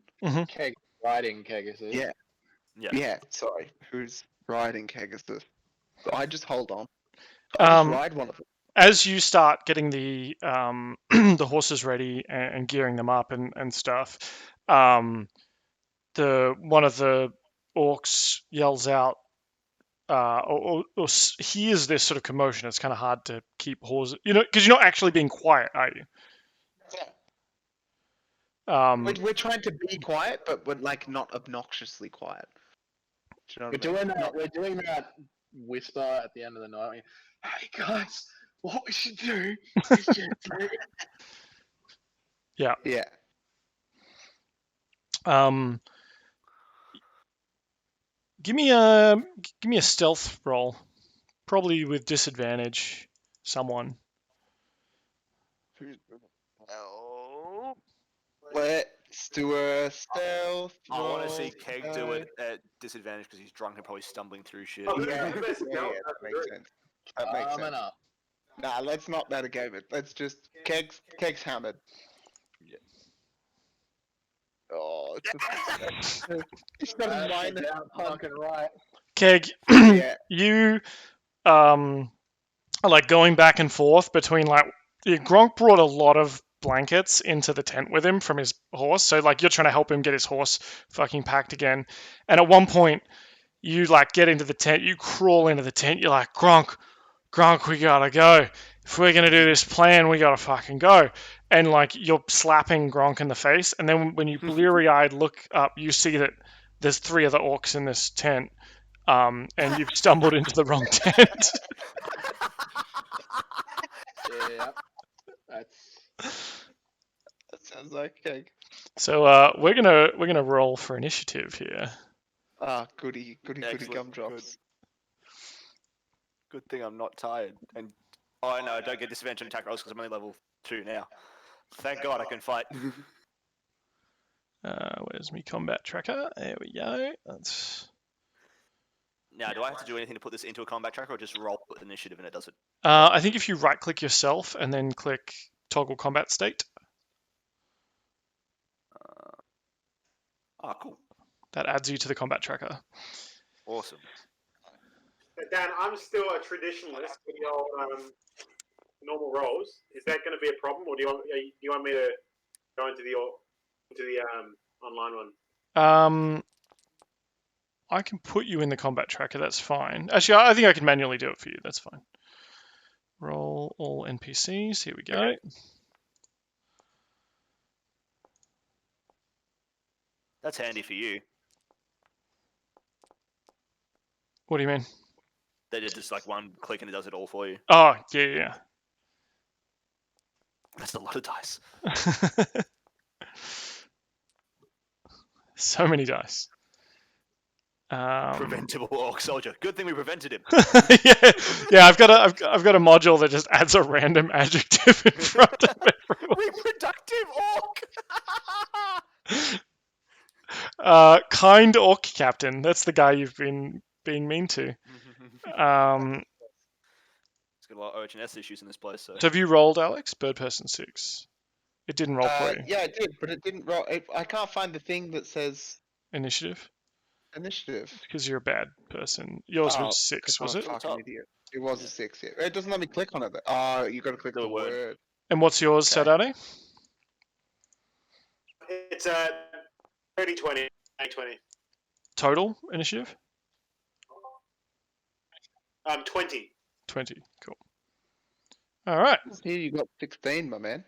Keg riding Pegasus. Yeah. Yeah. Yeah, sorry. Who's riding Pegasus? So I just hold on. I just ride one of them. As you start getting the the horses ready and gearing them up and stuff, one of the orcs yells out, or hears this sort of commotion. It's kind of hard to keep horses, because you're not actually being quiet, are you? Yeah. We're trying to be quiet, but we're like not obnoxiously quiet. Do you know what I mean? We're doing that whisper at the end of the night. Hey guys, what we should do is just Yeah. Yeah. Give me a stealth roll, probably with disadvantage. Someone. Let's do a stealth. I want to roll. see Keg do it at disadvantage because he's drunk and probably stumbling through shit. Oh, Yeah, That's the best yeah, count. that That's makes good. sense. That makes sense. up. Nah, let's not metagame it. Let's just Keg's hammered. Yeah. Oh, it's just he's got a minus Fucking right. Keg, Yeah. you are like going back and forth between Gronk brought a lot of blankets into the tent with him from his horse, so like you're trying to help him get his horse fucking packed again. And at one point, you like get into the tent, you crawl into the tent, you're like, Gronk, we gotta go. If we're gonna do this plan, we gotta fucking go. And like you're slapping Gronk in the face, and then when you bleary-eyed look up, you see that there's 3 other orcs in this tent, and you've stumbled into the wrong tent. Yeah. That sounds like Keg. So we're gonna roll for initiative here. Ah, goody Excellent, gumdrops. Good thing I'm not tired. And oh no, I don't get disadvantage on attack rolls because I'm only level 2 now. Thank God I can fight. Where's my combat tracker? There we go. Now, do I have to do anything to put this into a combat tracker, or just roll initiative and it does it? I think if you right-click yourself and then click toggle combat state. Cool. That adds you to the combat tracker. Awesome. Dan, I'm still a traditionalist with the old normal roles. Is that going to be a problem, or do you want me to go into the online one? I can put you in the combat tracker. That's fine. Actually, I think I can manually do it for you. That's fine. Roll all NPCs. Here we go. Okay. That's handy for you. What do you mean? That it's just like one click and it does it all for you. Oh, yeah. That's a lot of dice. So many dice. Preventable orc soldier. Good thing we prevented him. yeah. I've got a module that just adds a random adjective in front of everyone. Reproductive orc. Kind orc captain. That's the guy you've been being mean to. It's got a lot of OHS issues in this place. So have you rolled, Alex? Birdperson 6. It didn't roll for you. Yeah, it did, but it didn't roll. I can't find the thing that says Initiative. Initiative. because you're a bad person. Yours Oh, was 6, 'cause I'm was a it? fucking Top. idiot. It was a 6. Yeah. It doesn't let me click on it. Oh, you got to click The the word. word. And what's yours, Okay. Saudade? It's 30, 20, 20. Total initiative? 20. 20. Cool. All right. Here you got 16, my man.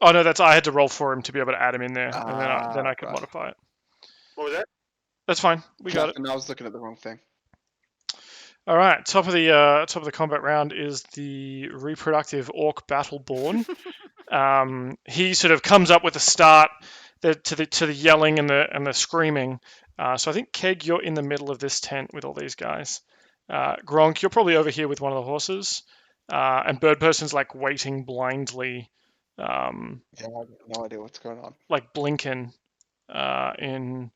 Oh no, I had to roll for him to be able to add him in there, and then I could right. modify it. What was that? That's fine. We got it. And I was looking at the wrong thing. All right. Top of the combat round is the reproductive orc battleborn. He sort of comes up with a start to the yelling and the screaming. So I think Keg, you're in the middle of this tent with all these guys. Gronk, you're probably over here with one of the horses. And Birdperson's like waiting blindly, Yeah, I have no idea what's going on. like blinking in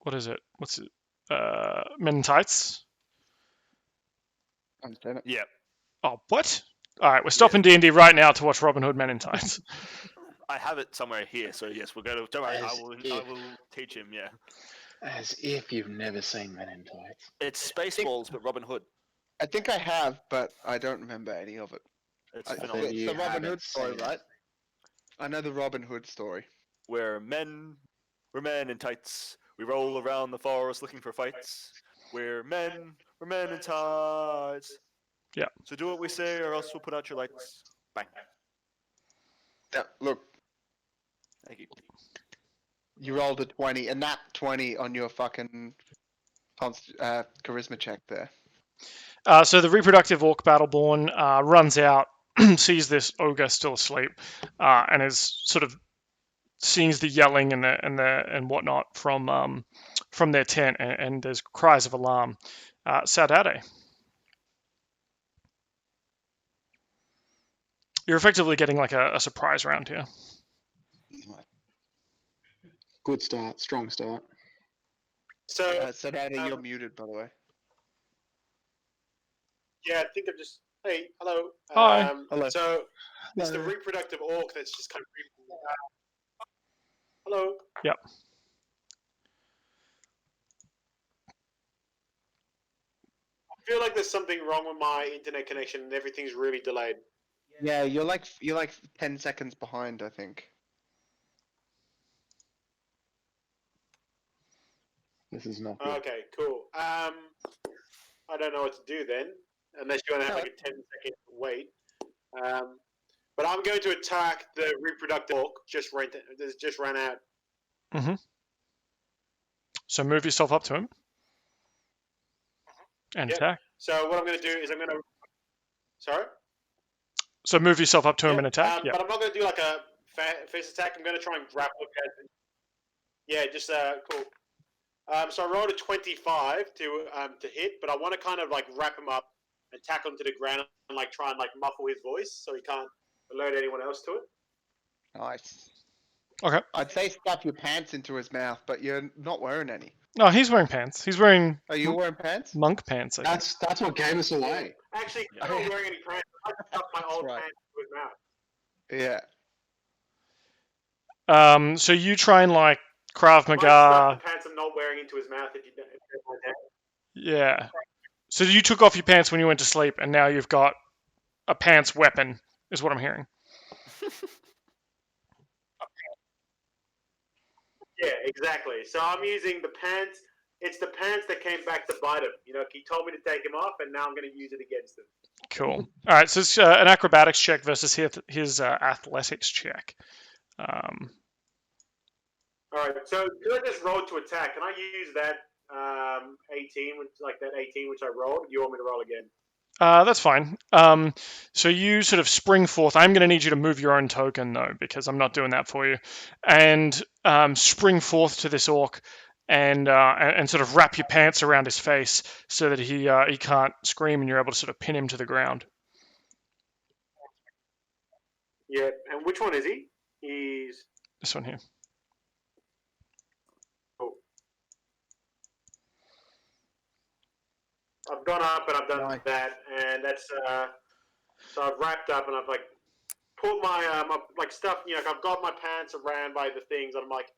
what is it? What's it? Men in Tights. Understand it? Yeah. Oh, what? All right, we're stopping D&D right now to watch Robin Hood Men in Tights. I have it somewhere here, so yes, we're going to. Don't worry, I As will if. teach him. Yeah, As if you've never seen Men in Tights. it's Spaceballs, but Robin Hood. I think I have, but I don't remember any of it. It's It's phenomenal. you the Robin haven't Hood story, seen it. right? I know the Robin Hood story. We're men in tights. We roll around the forest looking for fights. We're men in tights. Yeah. So do what we say, or else we'll put out your lights. Bang. Yeah, look, Thank you. you rolled a 20, and that 20 on your fucking charisma check there. So the reproductive orc battleborn runs out, sees this ogre still asleep, and is sort of sees the yelling and whatnot from their tent, and there's cries of alarm. Saudade. You're effectively getting like a surprise round here. Good start. Strong start. So, Saudade, you're muted, by the way. yeah, I think I'm just. Hey, hello. Hi. Hello. So, it's the reproductive orc that's just kind of. Hello. Yep. I feel like there's something wrong with my internet connection and everything's really delayed. Yeah, you're like 10 seconds behind, I think. This is not good. Okay, cool. I don't know what to do then, unless you want to have like a 10-second wait. But I'm going to attack the reproductive orc. Just ran out. Mm-hmm. So move yourself up to him and Yep. attack. So what I'm going to do is I'm going to. Sorry. So move yourself up to him and attack. Yeah. But I'm not going to do like a face attack. I'm going to try and grapple him. Yeah, just cool. So I rolled a 25 to hit, but I want to kind of like wrap him up and tackle him to the ground and like try and like muffle his voice so he can't alert anyone else to it. Nice. Okay. I'd say stuff your pants into his mouth, but you're not wearing any. No, he's wearing pants. He's wearing Are you wearing pants? monk pants. I think. That's what gave us away. Actually, I'm not wearing any pants. I just stuffed my old right. pants into his mouth. Yeah. So you try and like Krav I Maga. stuff the pants I'm not wearing into his mouth if you don't mind that. Yeah. So you took off your pants when you went to sleep, and now you've got a pants weapon, is what I'm hearing. Yeah, exactly. So I'm using the pants. It's the pants that came back to bite him. You know, he told me to take him off, and now I'm going to use it against him. Cool. All right, so it's an acrobatics check versus his athletics check. All right. So could I just roll to attack? Can I use that 18, which I rolled? Do you want me to roll again? That's fine. So you sort of spring forth. I'm going to need you to move your own token, though, because I'm not doing that for you. And spring forth to this orc and sort of wrap your pants around his face so that he can't scream, and you're able to sort of pin him to the ground. Yeah. And which one is he? He's... This one here. I've gone up and I've done that, and that's so I've wrapped up and I've like pull my like stuff. You know, I've got my pants around by the things, and I'm like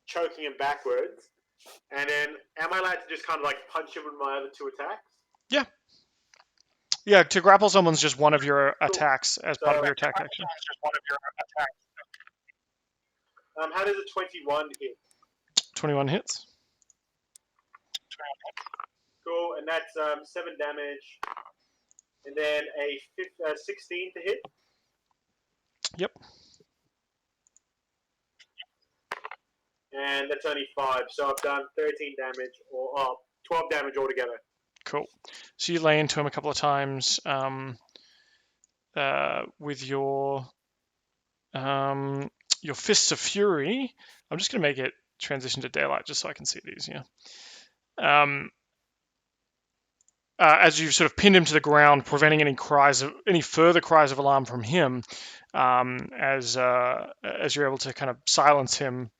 choking him backwards. And then, am I allowed to just kind of like punch him with my other 2 attacks? Yeah. Yeah, to grapple someone's just one of your attacks as part of your attack action. How does a 21 hit? 21 hits. Cool, and that's 7 damage. And then a 16 to hit. Yep. And that's only 5, so I've done 13 damage, or 12 damage altogether. Cool. So you lay into him a couple of times with your Fists of Fury. I'm just going to make it transition to daylight just so I can see it easier. As you've sort of pinned him to the ground, preventing any further cries of alarm from him, as you're able to kind of silence him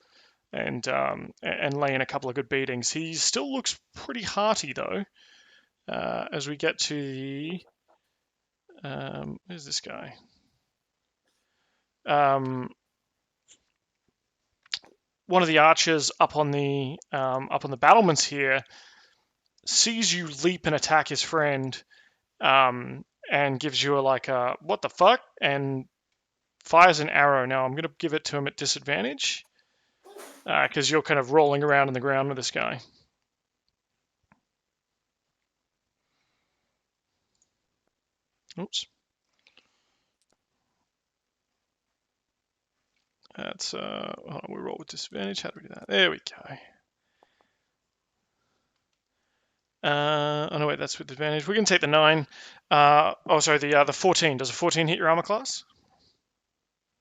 and lay in a couple of good beatings. He still looks pretty hearty though. As we get to the where's this guy? One of the archers up on the battlements here sees you leap and attack his friend, and gives you a what the fuck, and fires an arrow. Now I'm going to give it to him at disadvantage because you're kind of rolling around on the ground with this guy. Oops. That's hold on, we roll with disadvantage. How do we do that? There we go. Oh no, wait, that's with advantage. We can take the 9. The 14. Does a 14 hit your armor class?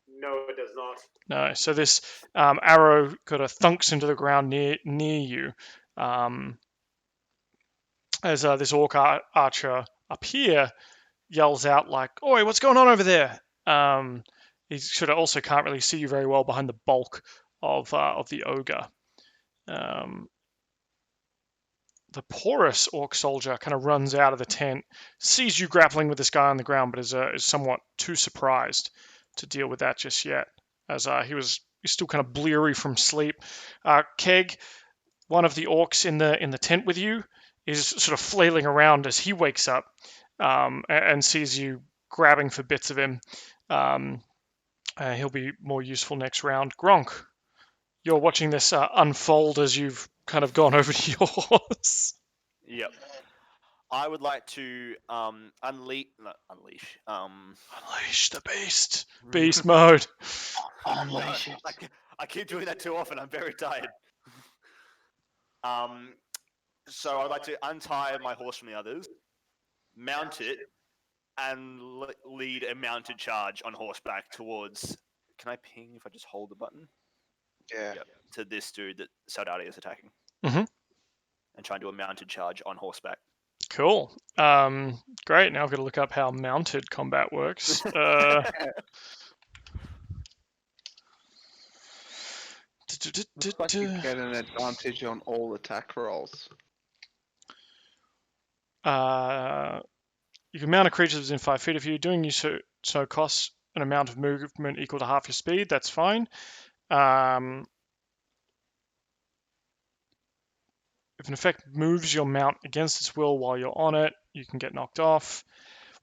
No, it does not. No. So this arrow kind of thunks into the ground near you, as this orc archer up here yells out like, "Oi, what's going on over there?" He sort of also can't really see you very well behind the bulk of the ogre. The porous orc soldier kind of runs out of the tent, sees you grappling with this guy on the ground, but is somewhat too surprised to deal with that just yet, as he's still kind of bleary from sleep. Keg, one of the orcs in the tent with you, is sort of flailing around as he wakes up and sees you grabbing for bits of him. He'll be more useful next round. Gronk, you're watching this unfold as you've kind of gone over to your horse. Yep. I would like to unleash the beast. Beast mode. Unleash it. I keep doing that too often. I'm very tired. So I'd like to untie my horse from the others, mount it, and lead a mounted charge on horseback towards. Can I ping if I just hold the button? Yeah. Yep, to this dude that Saudade is attacking. Mm-hmm. And try and do a mounted charge on horseback. Cool. Great. Now I've got to look up how mounted combat works. Looks like you get an advantage on all attack rolls. You can mount a creature within 5 feet of you. Doing so costs an amount of movement equal to half your speed. That's fine. If an effect moves your mount against its will while you're on it, you can get knocked off.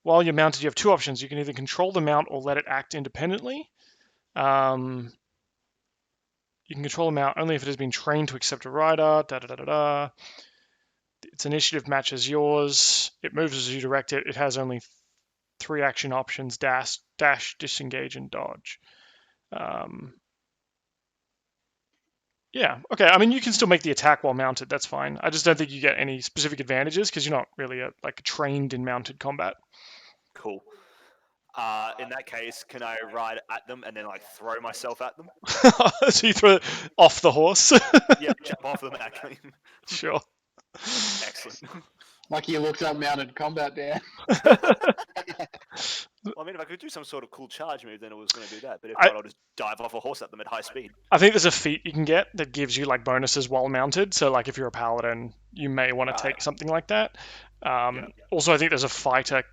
While you're mounted, you have 2 options. You can either control the mount or let it act independently. You can control the mount only if it has been trained to accept a rider. Its initiative matches yours. It moves as you direct it. It has only 3 action options: dash, disengage, and dodge. Yeah, okay. I mean, you can still make the attack while mounted. That's fine. I just don't think you get any specific advantages because you're not really trained in mounted combat. Cool. In that case, can I ride at them and then throw myself at them? So you throw it off the horse? Yeah, jump off them actually. Sure. Excellent. Like you looked up mounted combat there. Well, I mean, if I could do some sort of cool charge move, then I was going to do that. But if not, I'll just dive off a horse at them at high speed. I think there's a feat you can get that gives you bonuses while mounted. So if you're a paladin, you may want to take something like that. Also, I think there's a fighter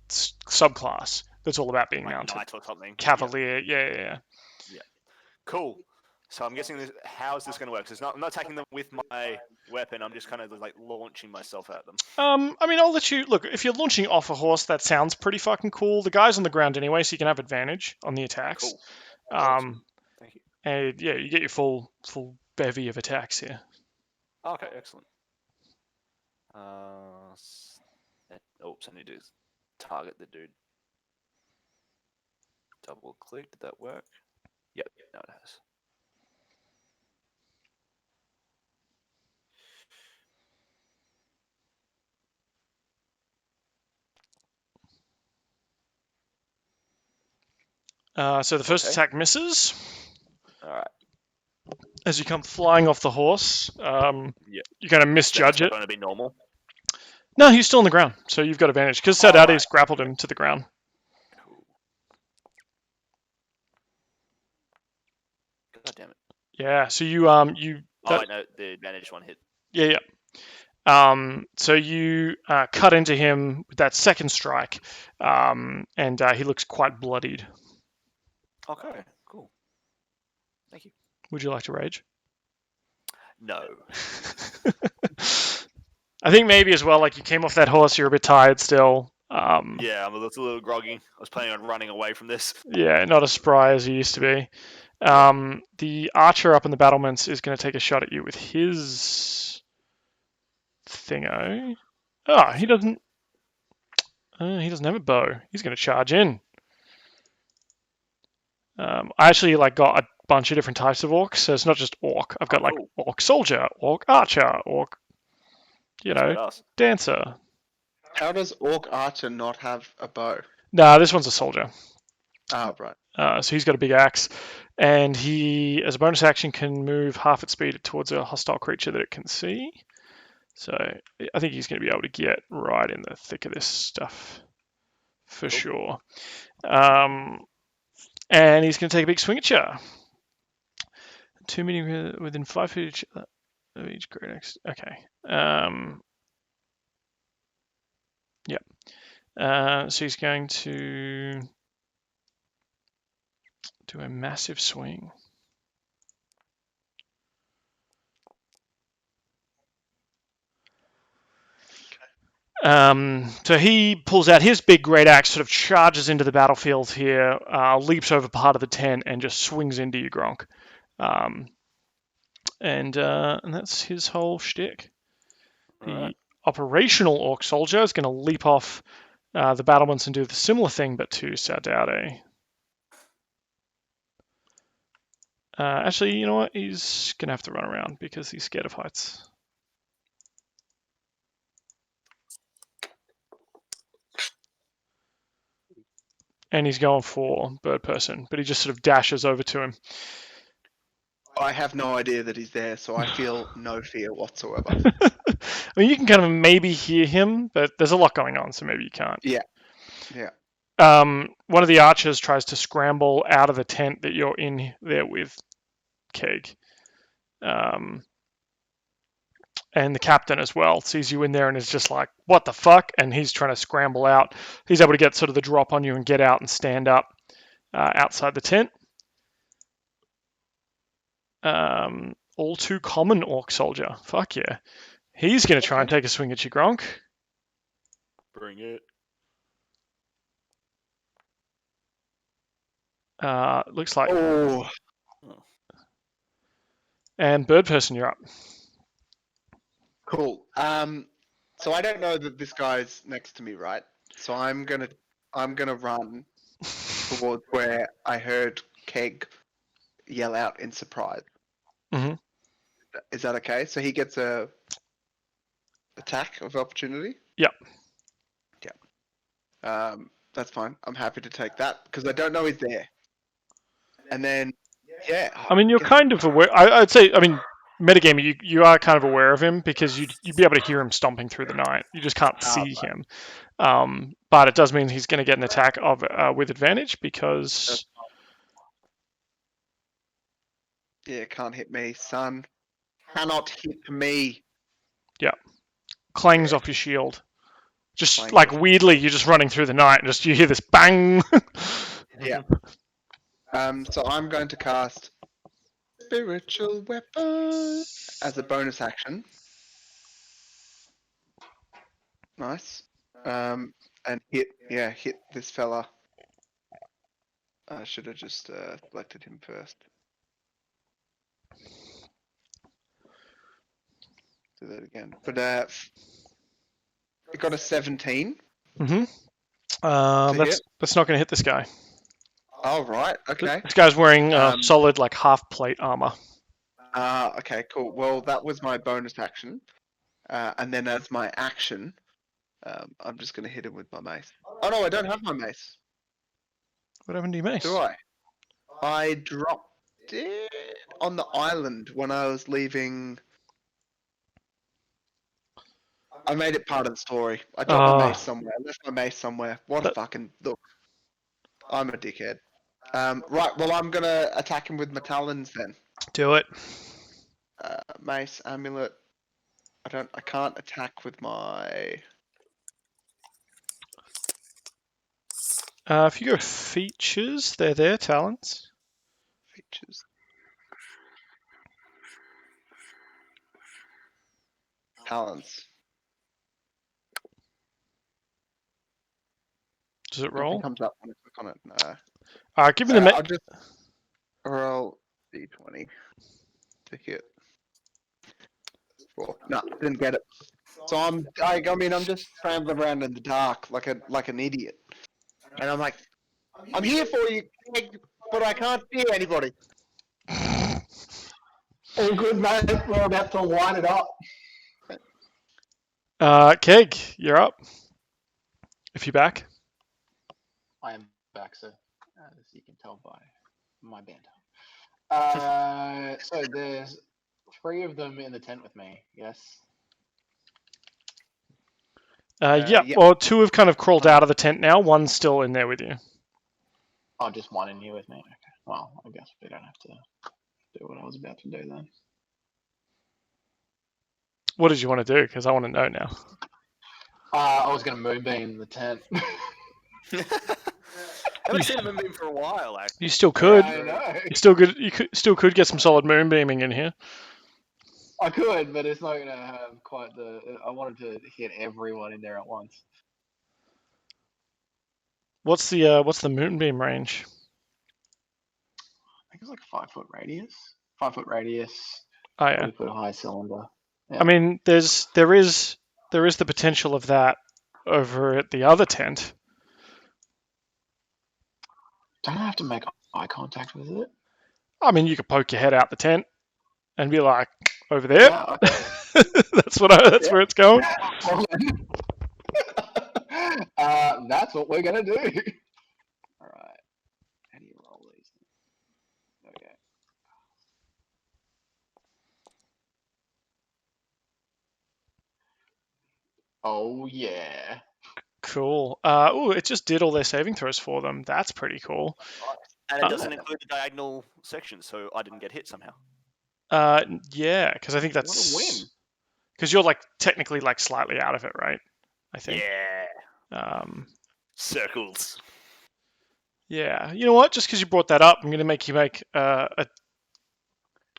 subclass that's all about being like mounted. knight or something. Cavalier, yeah. Cool. So I'm guessing how's this going to work? So I'm not attacking them with my weapon. I'm just kind of like launching myself at them. I mean, I'll let you look. If you're launching off a horse, that sounds pretty fucking cool. The guy's on the ground anyway, so you can have advantage on the attacks. Cool. Awesome. Thank you. And yeah, you get your full bevy of attacks here. Okay, excellent. Oops, I need to target the dude. Double click. Did that work? Yep. No, it has. So the first attack misses. All right. As you come flying off the horse, you're going to misjudge it. Going to be normal. No, he's still on the ground, so you've got advantage because Saudade's grappled him to the ground. Cool. God damn it. Yeah. So you no, the advantage one hit. Yeah. So you cut into him with that second strike, and he looks quite bloodied. Okay, cool. Thank you. Would you like to rage? No. I think maybe as well, like you came off that horse, you're a bit tired still. Yeah, I'm a little groggy. I was planning on running away from this. Yeah, not as spry as you used to be. The archer up in the battlements is going to take a shot at you with his thingo. Oh, he doesn't have a bow. He's going to charge in. I actually got a bunch of different types of orcs, so it's not just orc. I've got orc soldier, orc archer, orc, dancer. How does orc archer not have a bow? Nah, this one's a soldier. Oh, right. So he's got a big axe, and he, as a bonus action, can move half its speed towards a hostile creature that it can see. So I think he's going to be able to get right in the thick of this stuff for sure. And he's going to take a big swing at you. 2 meeting within 5 feet of each great axe. Okay. Yep. So he's going to do a massive swing. So he pulls out his big great axe, sort of charges into the battlefield here, leaps over part of the tent, and just swings into you, Gronk. And that's his whole shtick. The operational orc soldier is going to leap off the battlements and do the similar thing, but to Saudade. Actually, you know what? He's going to have to run around because he's scared of heights. And he's going for Birdperson, but he just sort of dashes over to him. I have no idea that he's there, so I feel no fear whatsoever. I mean, you can kind of maybe hear him, but there's a lot going on, so maybe you can't. Yeah. One of the archers tries to scramble out of the tent that you're in there with, Keg. And the captain as well sees you in there and is just like, what the fuck? And he's trying to scramble out. He's able to get sort of the drop on you and get out and stand up outside the tent. All too common orc soldier. Fuck yeah. He's going to try and take a swing at you, Gronk. Bring it. Looks like... Oh. And Birdperson, you're up. Cool. So I don't know that this guy's next to me, right? So I'm gonna run towards where I heard Keg yell out in surprise. Mm-hmm. Is that okay? So he gets a attack of opportunity? Yep. Yeah. That's fine. I'm happy to take that because I don't know he's there. And then, yeah. I mean, you're kind of aware. I'd say, I mean, metagamer, you are kind of aware of him because you'd be able to hear him stomping through the night. You just can't see him. But it does mean he's going to get an attack with advantage because... Yeah, can't hit me, son. Cannot hit me. Yeah. Clangs off your shield. Just Blanket. like weirdly, you're just running through the night, and just you hear this bang. Yeah. So I'm going to cast Spiritual Weapon as a bonus action. Nice. And hit this fella. I should have just selected him first. Do that again. But it got a 17. Mm-hmm. hit? That's not going to hit this guy. Oh, right. Okay. This guy's wearing Um, solid like half plate armor. Okay, cool. Well, that was my bonus action. And then as my action, I'm just going to hit him with my mace. Oh, no, I don't have my mace. What happened to your mace? Do I? I dropped it on the island when I was leaving. I made it part of the story. I dropped my mace somewhere. I left my mace somewhere. What a fucking look. I'm a dickhead. Right, well, I'm going to attack him with my talons then. Do it. Mace, amulet. I can't attack with my... If you go features, they're there, talents. features. Talents. Does it Nothing roll? comes up when I click on it. No. Give me the I'll just roll d20 to hit. No, didn't get it. So I'm just scrambling around in the dark like an idiot. And I'm like, I'm here for you, but I can't see anybody. All good, mate. We're about to line it up. Keg, you're up. If you're back. I am back, sir. As you can tell by my banter. So there's 3 of them in the tent with me, yes? Yeah. yeah. Well, 2 have kind of crawled out of the tent now. One's still in there with you. Oh, just 1 in here with me. Okay. Well, I guess we don't have to do what I was about to do then. What did you want to do? Because I want to know now. I was going to moonbeam the tent. I haven't seen a moonbeam for a while, actually. You still could. I know. You still could. You still could get some solid moonbeaming in here. I could, but it's not going to have quite the... I wanted to hit everyone in there at once. What's the moonbeam range? I think it's like a 5-foot radius. 5-foot radius. Oh yeah. 20-foot high cylinder. Yeah. I mean, there is the potential of that over at the other tent. Don't I have to make eye contact with it? I mean, you could poke your head out the tent and be like, over there. Yeah, okay. That's where it's going. That's what we're gonna do. All right. How do you roll these? Okay. Oh yeah. Cool. It just did all their saving throws for them. That's pretty cool. And it doesn't include the diagonal section, so I didn't get hit somehow. Yeah, because I think What a that's win. because you're like technically like slightly out of it, right? I think. Yeah. Circles. Yeah. You know what? Just because you brought that up, I'm going to make you make a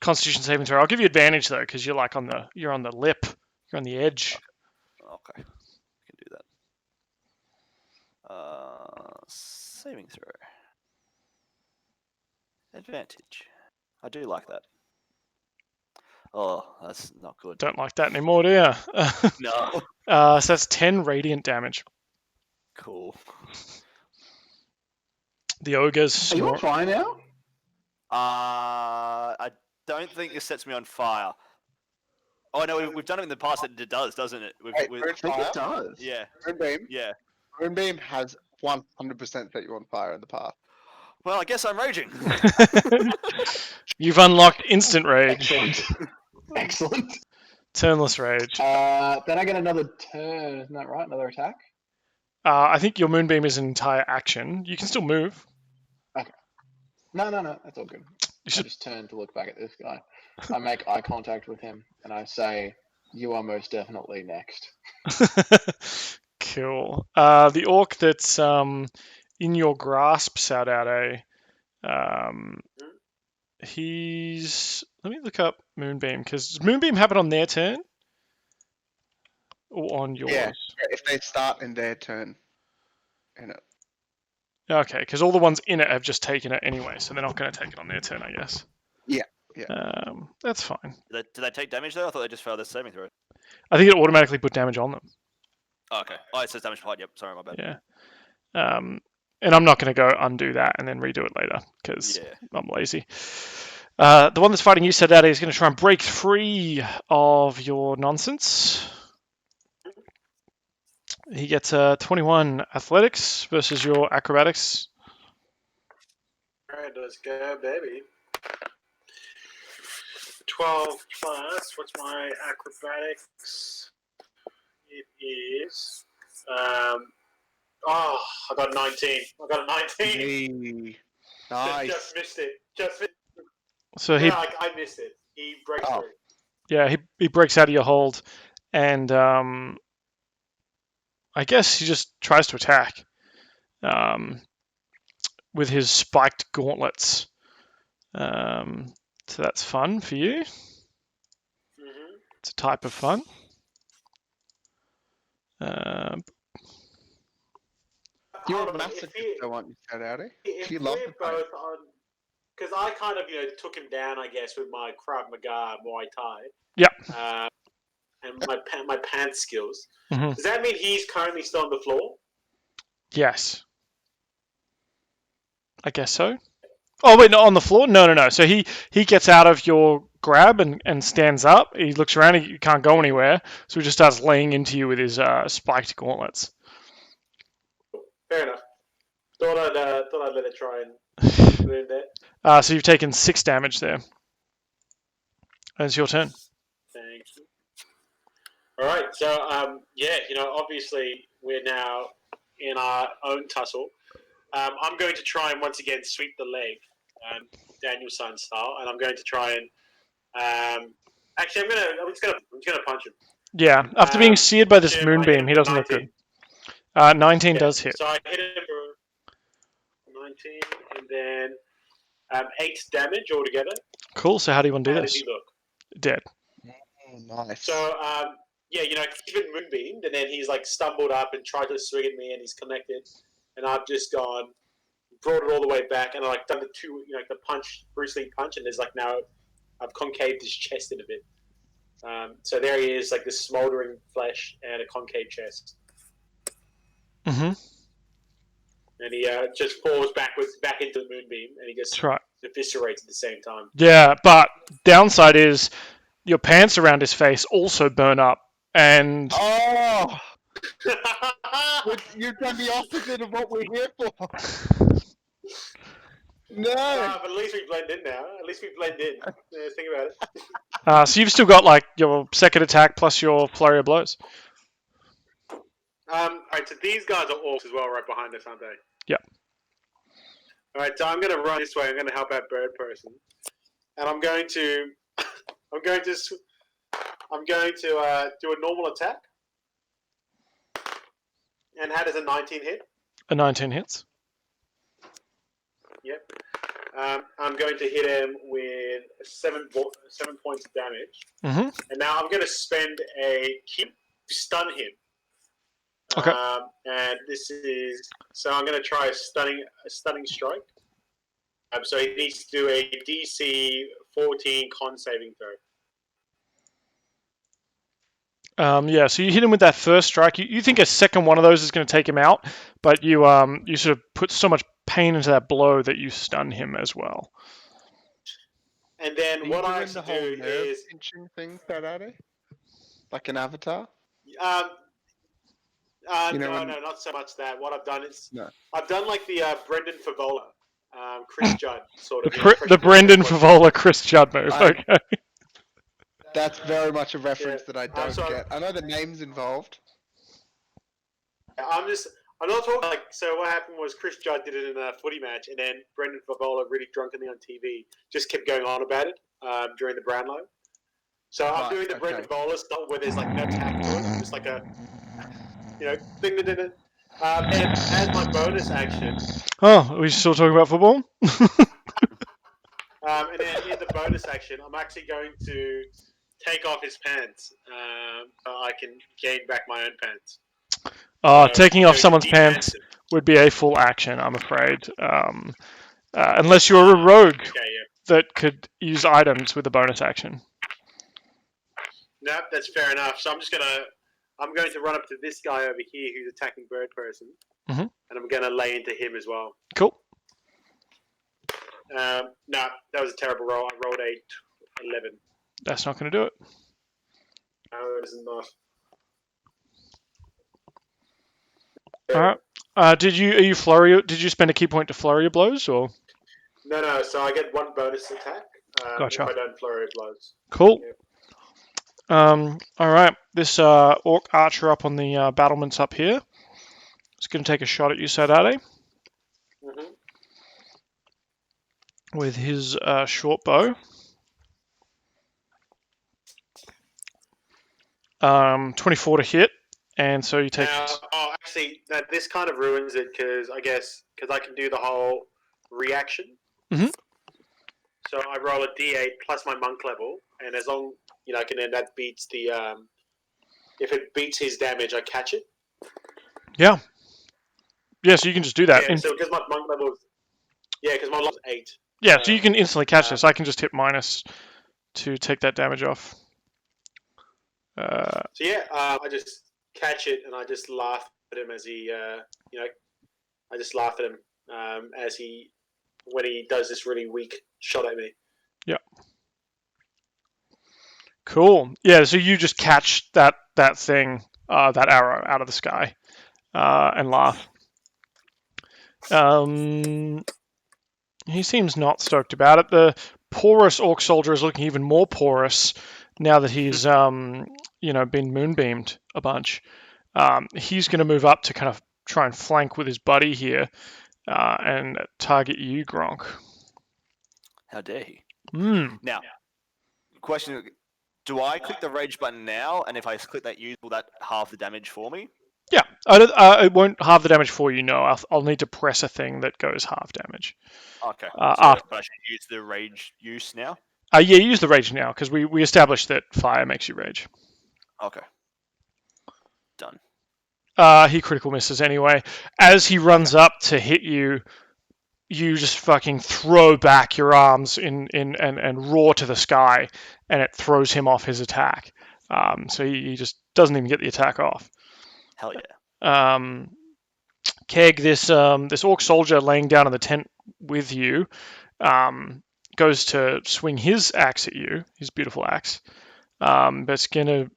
Constitution saving throw. I'll give you advantage though, because you're like on the lip, you're on the edge. Okay. I can do that. Saving throw. Advantage. I do like that. Oh, that's not good. Don't like that anymore, do you? No. So that's 10 radiant damage. Cool. The ogres. Are you on fire now? I don't think this sets me on fire. Oh no, we've done it in the past. It does, doesn't it? Wait, I think it does. Yeah. Moonbeam. Yeah. Moonbeam has 100% set you on fire in the past. Well, I guess I'm raging. You've unlocked instant rage. Excellent. Excellent. Turnless rage. Then I get another turn, isn't that right? Another attack? I think your moonbeam is an entire action. You can still move. No, that's all good. You I should... just turn to look back at this guy. I make eye contact with him, and I say, "You are most definitely next." Cool. The orc that's in your grasp, Saudade, he's... Let me look up Moonbeam, because does Moonbeam happen on their turn? Or on yours? Yeah, if they start in their turn. In it. Okay, because all the ones in it have just taken it anyway, so they're not going to take it on their turn, I guess. Yeah. That's fine. Do they take damage though? I thought they just failed their saving throw. I think it automatically put damage on them. Oh, okay. Oh, it says damage applied. Yep. Sorry, my bad. Yeah. And I'm not going to go undo that and then redo it later, because I'm lazy. The one that's fighting you, Saudade, is going to try and break free of your nonsense. He gets a 21 athletics versus your acrobatics. Alright, let's go, baby. 12 plus, what's my acrobatics? It is... I got 19. I got a 19. Hey. Nice. Just missed it. Just missed it. So I missed it. He breaks through. Yeah, he breaks out of your hold, and I guess he just tries to attack with his spiked gauntlets. So that's fun for you. Mm-hmm. It's a type of fun. You're a massive aren't you, Saudade? If You love we're the fight. both on... Because I kind of, took him down, I guess, with my Krav Maga Muay Thai. Yep. And my pants skills. Mm-hmm. Does that mean he's currently still on the floor? Yes. I guess so. Oh, wait, no, on the floor? No. So he gets out of your grab and stands up. He looks around. He can't go anywhere. So he just starts laying into you with his spiked gauntlets. Fair enough. Thought I'd let it try and put it in there. So you've taken 6 damage there. And it's your turn. Thank you. All right. So, obviously we're now in our own tussle. I'm going to try and once again sweep the leg, Danielson style, and I'm going to try and actually I'm just gonna punch him. Yeah. After being seared by this moonbeam, he doesn't 19. look good. 19 does hit. So I hit him for 19, and then 8 damage altogether. Cool. So how do you want to do How this? does he look? Dead. Oh, nice. So he's been moonbeamed, and then he's like stumbled up and tried to swing at me, and he's connected, and I've just gone, brought it all the way back, and I done the two, the punch, Bruce Lee punch, and there's like now I've concaved his chest in a bit. So there he is, like this smoldering flesh and a concave chest. Mm-hmm. And he just falls backwards back into the moonbeam, and he just That's right. eviscerates at the same time. Yeah, but downside is your pants around his face also burn up, and Oh! You've done the opposite of what we're here for. No. But at least we blend in now. At least we blend in. Yeah, think about it. so you've still got like your second attack plus your flurry of blows. Alright, so these guys are orcs as well, right behind us, aren't they? Yep. Alright, so I'm going to run this way. I'm going to help out Birdperson, and I'm going to do a normal attack. And how does a 19 hit? A 19 hits. Yep. I'm going to hit him with 7 points of damage. Mm-hmm. And now I'm going to spend a key to stun him. Okay. And this is... So I'm going to try a stunning strike. So he needs to do a DC 14 con saving throw. Yeah, so you hit him with that first strike. You think a second one of those is going to take him out, but you sort of put so much pain into that blow that you stun him as well. And then what I the actually do is pinching thing, Saudade? Like an avatar? No, not so much that. What I've done is I've done like the Brendan Favola, Chris Judd sort of. The Brendan Favola Chris Judd move. Okay. That's very much a reference that I don't get. I know the name's involved. I'm not talking like, so what happened was Chris Judd did it in a footy match, and then Brendan Favola, really drunkenly on TV, just kept going on about it during the Brownlow. So I'm doing the Brendan Favola stuff where there's like no tap to it, just like thing that did it. And as my bonus action, Oh, are we still talking about football? and then in the bonus action, I'm actually going to take off his pants, so I can gain back my own pants. Taking off so someone's de-pants pants him. would be a full action, I'm afraid. Unless you're a rogue Okay, yeah. that could use items with a bonus action. No, that's fair enough. So I'm going to run up to this guy over here who's attacking Birdperson, Mhm. and I'm going to lay into him as well. Cool. No, that was a terrible roll. I rolled a 11. That's not going to do it. No, it is not. All right. Did you spend a key point to flurry of blows or? No. So I get one bonus attack Gotcha. if I don't flurry of blows. Cool. Yeah. All right. This orc archer up on the battlements up here is going to take a shot at you, Saudade, Mm-hmm. with his short bow. 24 to hit, and so you take. Actually, this kind of ruins it because I can do the whole reaction. Mhm. So I roll a d8 plus my monk level, and as long that beats the if it beats his damage, I catch it. Yeah. Yeah, so you can just do that. Yeah, so because my monk level is because my level is 8. Yeah, so you can instantly catch this. I can just hit minus to take that damage off. I just catch it and I just laugh at him as he, I just laugh at him when he does this really weak shot at me. Yeah. Cool. Yeah, so you just catch that thing, that arrow out of the sky, and laugh. He seems not stoked about it. The porous orc soldier is looking even more porous now that he's been moonbeamed a bunch. He's going to move up to kind of try and flank with his buddy here and target you, Gronk. How dare he? Mm. Now, question: do I click the rage button now? And if I click that use, will that halve the damage for me? Yeah, it won't halve the damage for you. No, I'll need to press a thing that goes half damage. Okay. But I should use the rage use now. Yeah, use the rage now because we established that fire makes you rage. Okay. Done. He critical misses anyway. As he runs up to hit you, you just fucking throw back your arms and roar to the sky, and it throws him off his attack. So he just doesn't even get the attack off. Hell yeah. Keg, this orc soldier laying down in the tent with you, goes to swing his axe at you, his beautiful axe. But it's gonna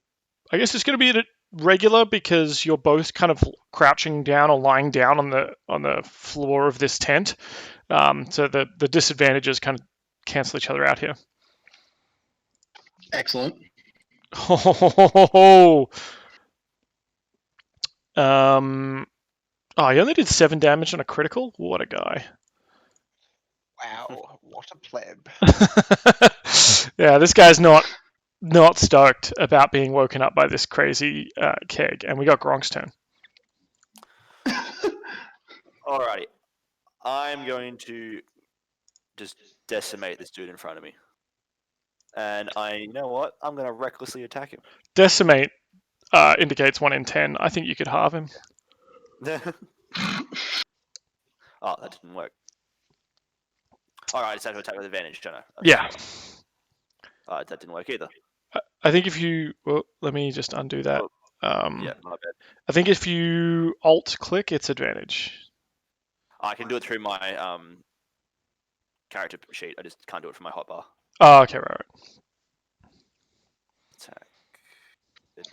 be a regular because you're both kind of crouching down or lying down on the floor of this tent. So the disadvantages kind of cancel each other out here. Excellent. He only did 7 damage on a critical? What a guy. Wow, what a pleb. Yeah, this guy's not stoked about being woken up by this crazy Keg. And we got Gronk's turn. Alrighty. I'm going to just decimate this dude in front of me. And you know what? I'm going to recklessly attack him. Decimate indicates 1 in 10. I think you could halve him. Oh, that didn't work. Alright, I just have to attack with advantage, don't I? Yeah. Alright, that didn't work either. I think if you... Well, let me just undo that. Yeah, my bad. I think if you alt-click, it's advantage. I can do it through my character sheet. I just can't do it from my hotbar. Oh, okay, right. Attack.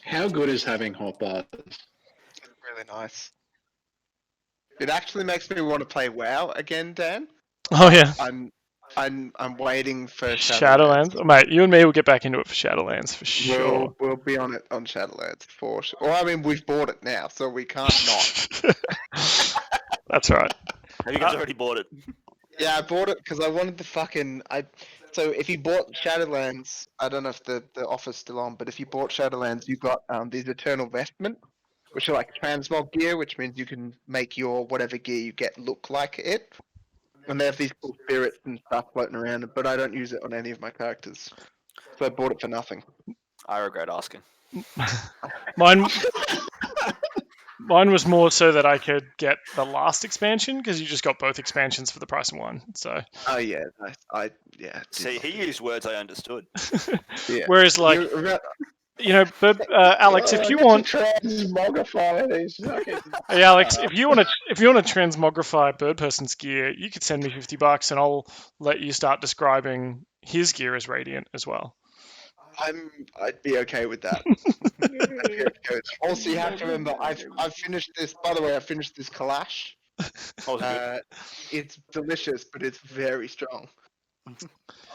How good is having hotbars? Really nice. It actually makes me want to play WoW again, Dan. Oh, yeah. I'm waiting for Shadowlands. Oh, mate, you and me will get back into it for Shadowlands for sure. We'll be on it on Shadowlands for sure. Well, I mean, we've bought it now, so we can't not. That's right. Have you guys already bought it? Yeah, I bought it because I wanted the fucking. So if you bought Shadowlands, I don't know if the offer's still on, but if you bought Shadowlands, you got these Eternal Vestment, which are like transmog gear, which means you can make your whatever gear you get look like it. And they have these cool spirits and stuff floating around, but I don't use it on any of my characters. So I bought it for nothing. I regret asking. Mine was more so that I could get the last expansion, because you just got both expansions for the price of one. So Oh yeah, I yeah. did See, not he do that. used words I understood. Yeah. whereas, like, but Alex, if you want, transmogrify these fucking. hey, Alex, if you want to transmogrify Birdperson's gear, you could send me $50, and I'll let you start describing his gear as radiant as well. I'd be okay with that. I'd be okay with that. Also, you have to remember, I've finished this. By the way, I finished this Kalash. Oh, was it good? It's delicious, but it's very strong.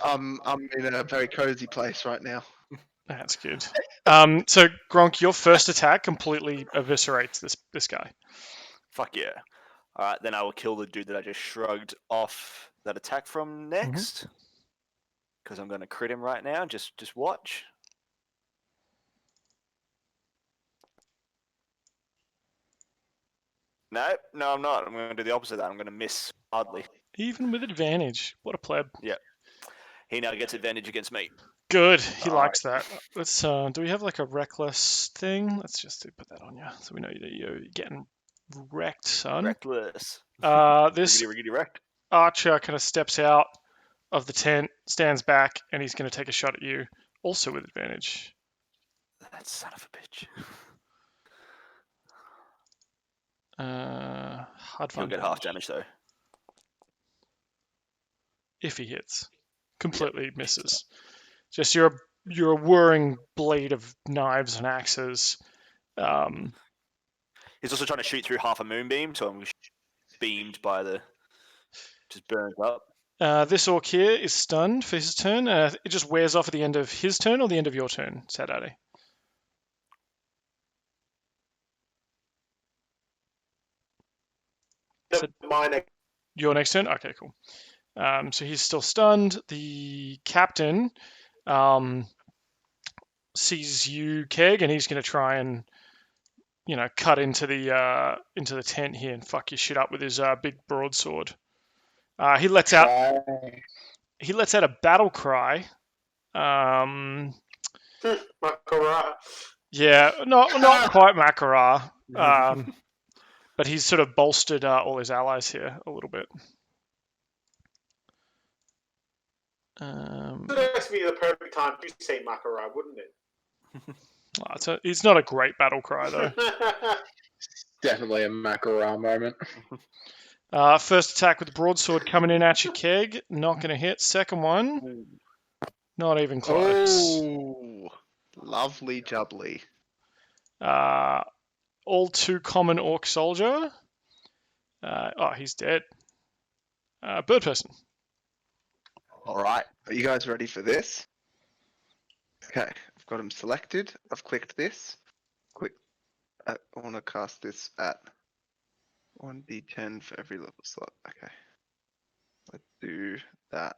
I'm in a very cozy place right now. That's good. So Gronk, your first attack completely eviscerates this guy. Fuck yeah. Alright, then I will kill the dude that I just shrugged off that attack from next. Because I'm going to crit him right now. Just watch. No, I'm not. I'm going to do the opposite of that. I'm going to miss hardly. Even with advantage. What a pleb. He now gets advantage against me. Good. He All likes that. Let's. Do we have like a reckless thing? Let's just put that on you, so we know that you're getting wrecked, son. Reckless. This Riggedy wrecked. archer kind of steps out of the tent, stands back, and he's going to take a shot at you, also with advantage. That son of a bitch. Hard He'll fun get half damage though. if he hits. Completely misses. Just you're a whirring blade of knives and axes. He's also trying to shoot through half a moonbeam, so I'm beamed by the. Just burns up. This orc here is stunned for his turn. It just wears off at the end of his turn or the end of your turn, Saudade. Mine. Your next turn? Okay, cool. So he's still stunned. The captain sees you, Keg, and he's going to try and, cut into the tent here and fuck your shit up with his big broadsword. He lets out a battle cry. Makara. Yeah, not quite Makara. But he's sort of bolstered all his allies here a little bit. This would be the perfect time to say Makara, wouldn't it? It's not a great battle cry, though. Definitely a Makara moment. First attack with the broadsword coming in at you, Keg. Not going to hit. Second one, not even close. Oh, lovely jubbly. All too common orc soldier. He's dead. Birdperson. All right, are you guys ready for this? Okay, I've got him selected. I've clicked this. I want to cast this at 1d10 for every level slot. Okay, let's do that.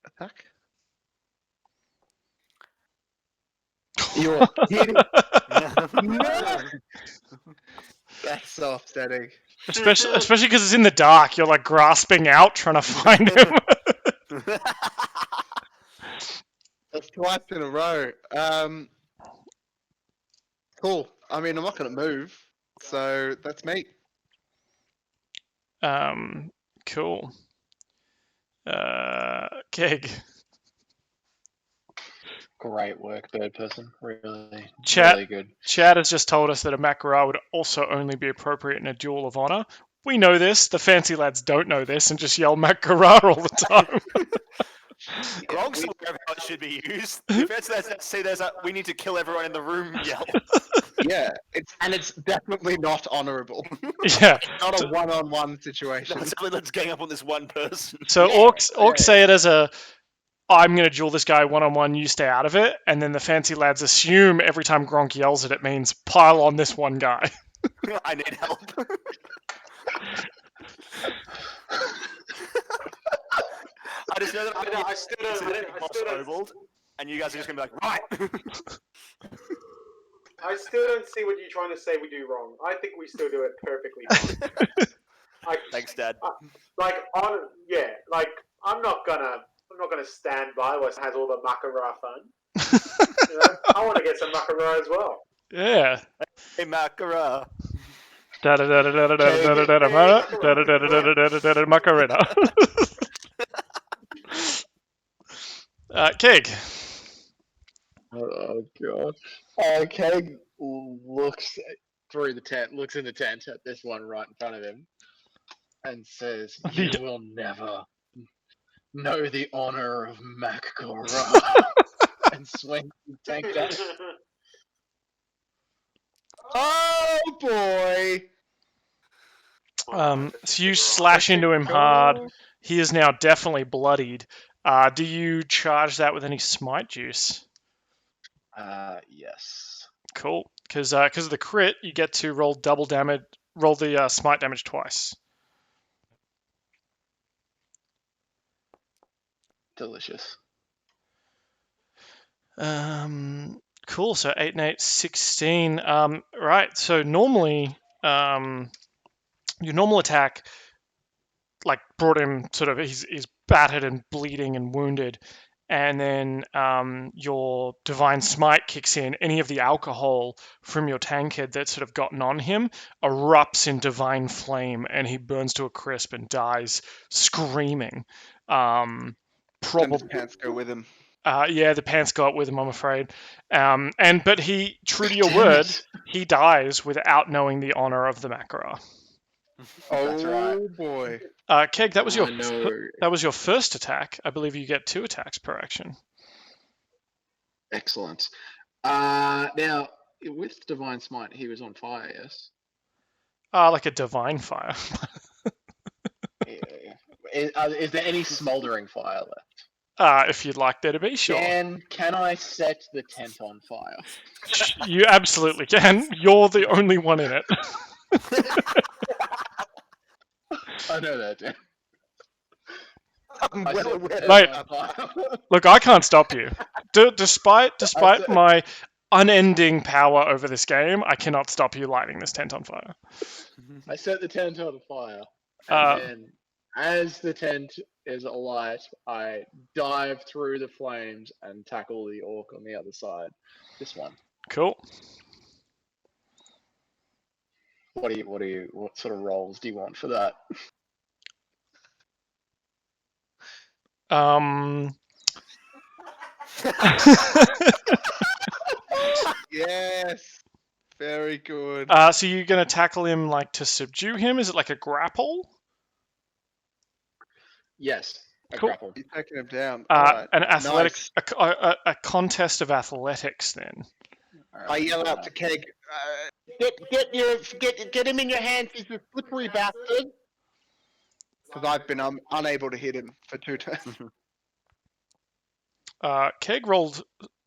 Attack. You're kidding. No! That's so upsetting. Especially because it's in the dark. You're like grasping out, trying to find him. That's twice in a row. Cool. I mean, I'm not going to move, so that's me. Cool. Keg. Great work, Birdperson. Really, Chat. really good. Chad has just told us that a Makara would also only be appropriate in a duel of honor. We know this. The fancy lads don't know this and just yell Makara all the time. Gronk's aware of how it should be used. The fancy lads say we need to kill everyone in the room yell. Yeah, it's definitely not honourable. Yeah. It's not a one-on-one situation. Let's gang up on this one person. So orcs say it as I'm going to duel this guy one-on-one, you stay out of it, and then the fancy lads assume every time Gronk yells it means pile on this one guy. I need help. I just know that I stood on Obould, and you guys are just going to be like, right. I still don't see what you're trying to say we do wrong. I think we still do it perfectly fine. Thanks, Dad. Like I'm not gonna stand by what has all the Makara fun. You know? I want to get some Makara as well. Yeah. Hey, Makara. Macarena. Keg. Oh god. Keg looks through the tent, looks in the tent at this one right in front of him, and says, "You will never know the honor of Makara." And swings the tank down. Oh boy! So you slash into him hard. He is now definitely bloodied. Do you charge that with any smite juice? Yes. Cool. Because of the crit, you get to roll double damage. Roll the smite damage twice. Delicious. Cool. So 8 and 8, 16. Right. So normally, your normal attack, like, brought him sort of. He's battered and bleeding and wounded, and then your divine smite kicks in. Any of the alcohol from your tankard that's sort of gotten on him erupts in divine flame, and he burns to a crisp and dies screaming. Probably pants go with him. Yeah, the pants go up with him, I'm afraid. But he, true to your word, he dies without knowing the honor of the Makara. That's right. Oh boy! Keg, that was your no. that was your first attack. I believe you get 2 attacks per action. Excellent. Now, with Divine Smite, he was on fire, yes? Like a divine fire. Is there any smoldering fire left? If you'd like there to be, sure. Can I set the tent on fire? You absolutely can. You're the only one in it. I know that, Dan. I'm well aware of Mate, that. look, I can't stop you. Despite my unending power over this game, I cannot stop you lighting this tent on fire. I set the tent on fire, and then as the tent is alight, I dive through the flames and tackle the orc on the other side. This one. Cool. What sort of rolls do you want for that? Yes, very good. So you're going to tackle him like to subdue him? Is it like a grapple? Yes, a Cool. grapple. You're taking him down. Alright, An athletics, nice. a contest of athletics then. I yell out to Keg, get him in your hands, he's a slippery bastard. Because I've been unable to hit him for 2 turns. Keg rolled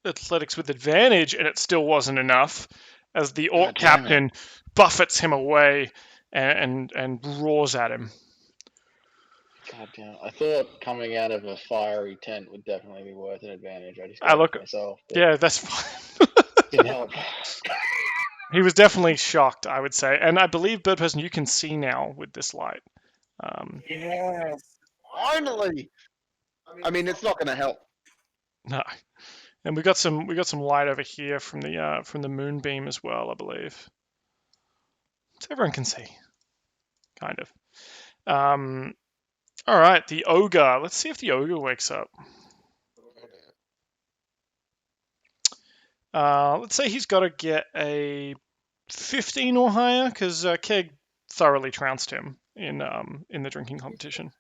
athletics with advantage, and it still wasn't enough, as the orc captain buffets him away and roars at him. God damn! I thought coming out of a fiery tent would definitely be worth an advantage. I just Look, myself. Yeah, that's fine. Didn't help. He was definitely shocked, I would say, and I believe Birdperson, you can see now with this light. Yes, finally. I mean, it's not going to help. No, and we got some light over here from the moonbeam as well, I believe. So everyone can see, kind of. All right, the ogre. Let's see if the ogre wakes up. Let's say he's got to get a 15 or higher, because Keg thoroughly trounced him in the drinking competition.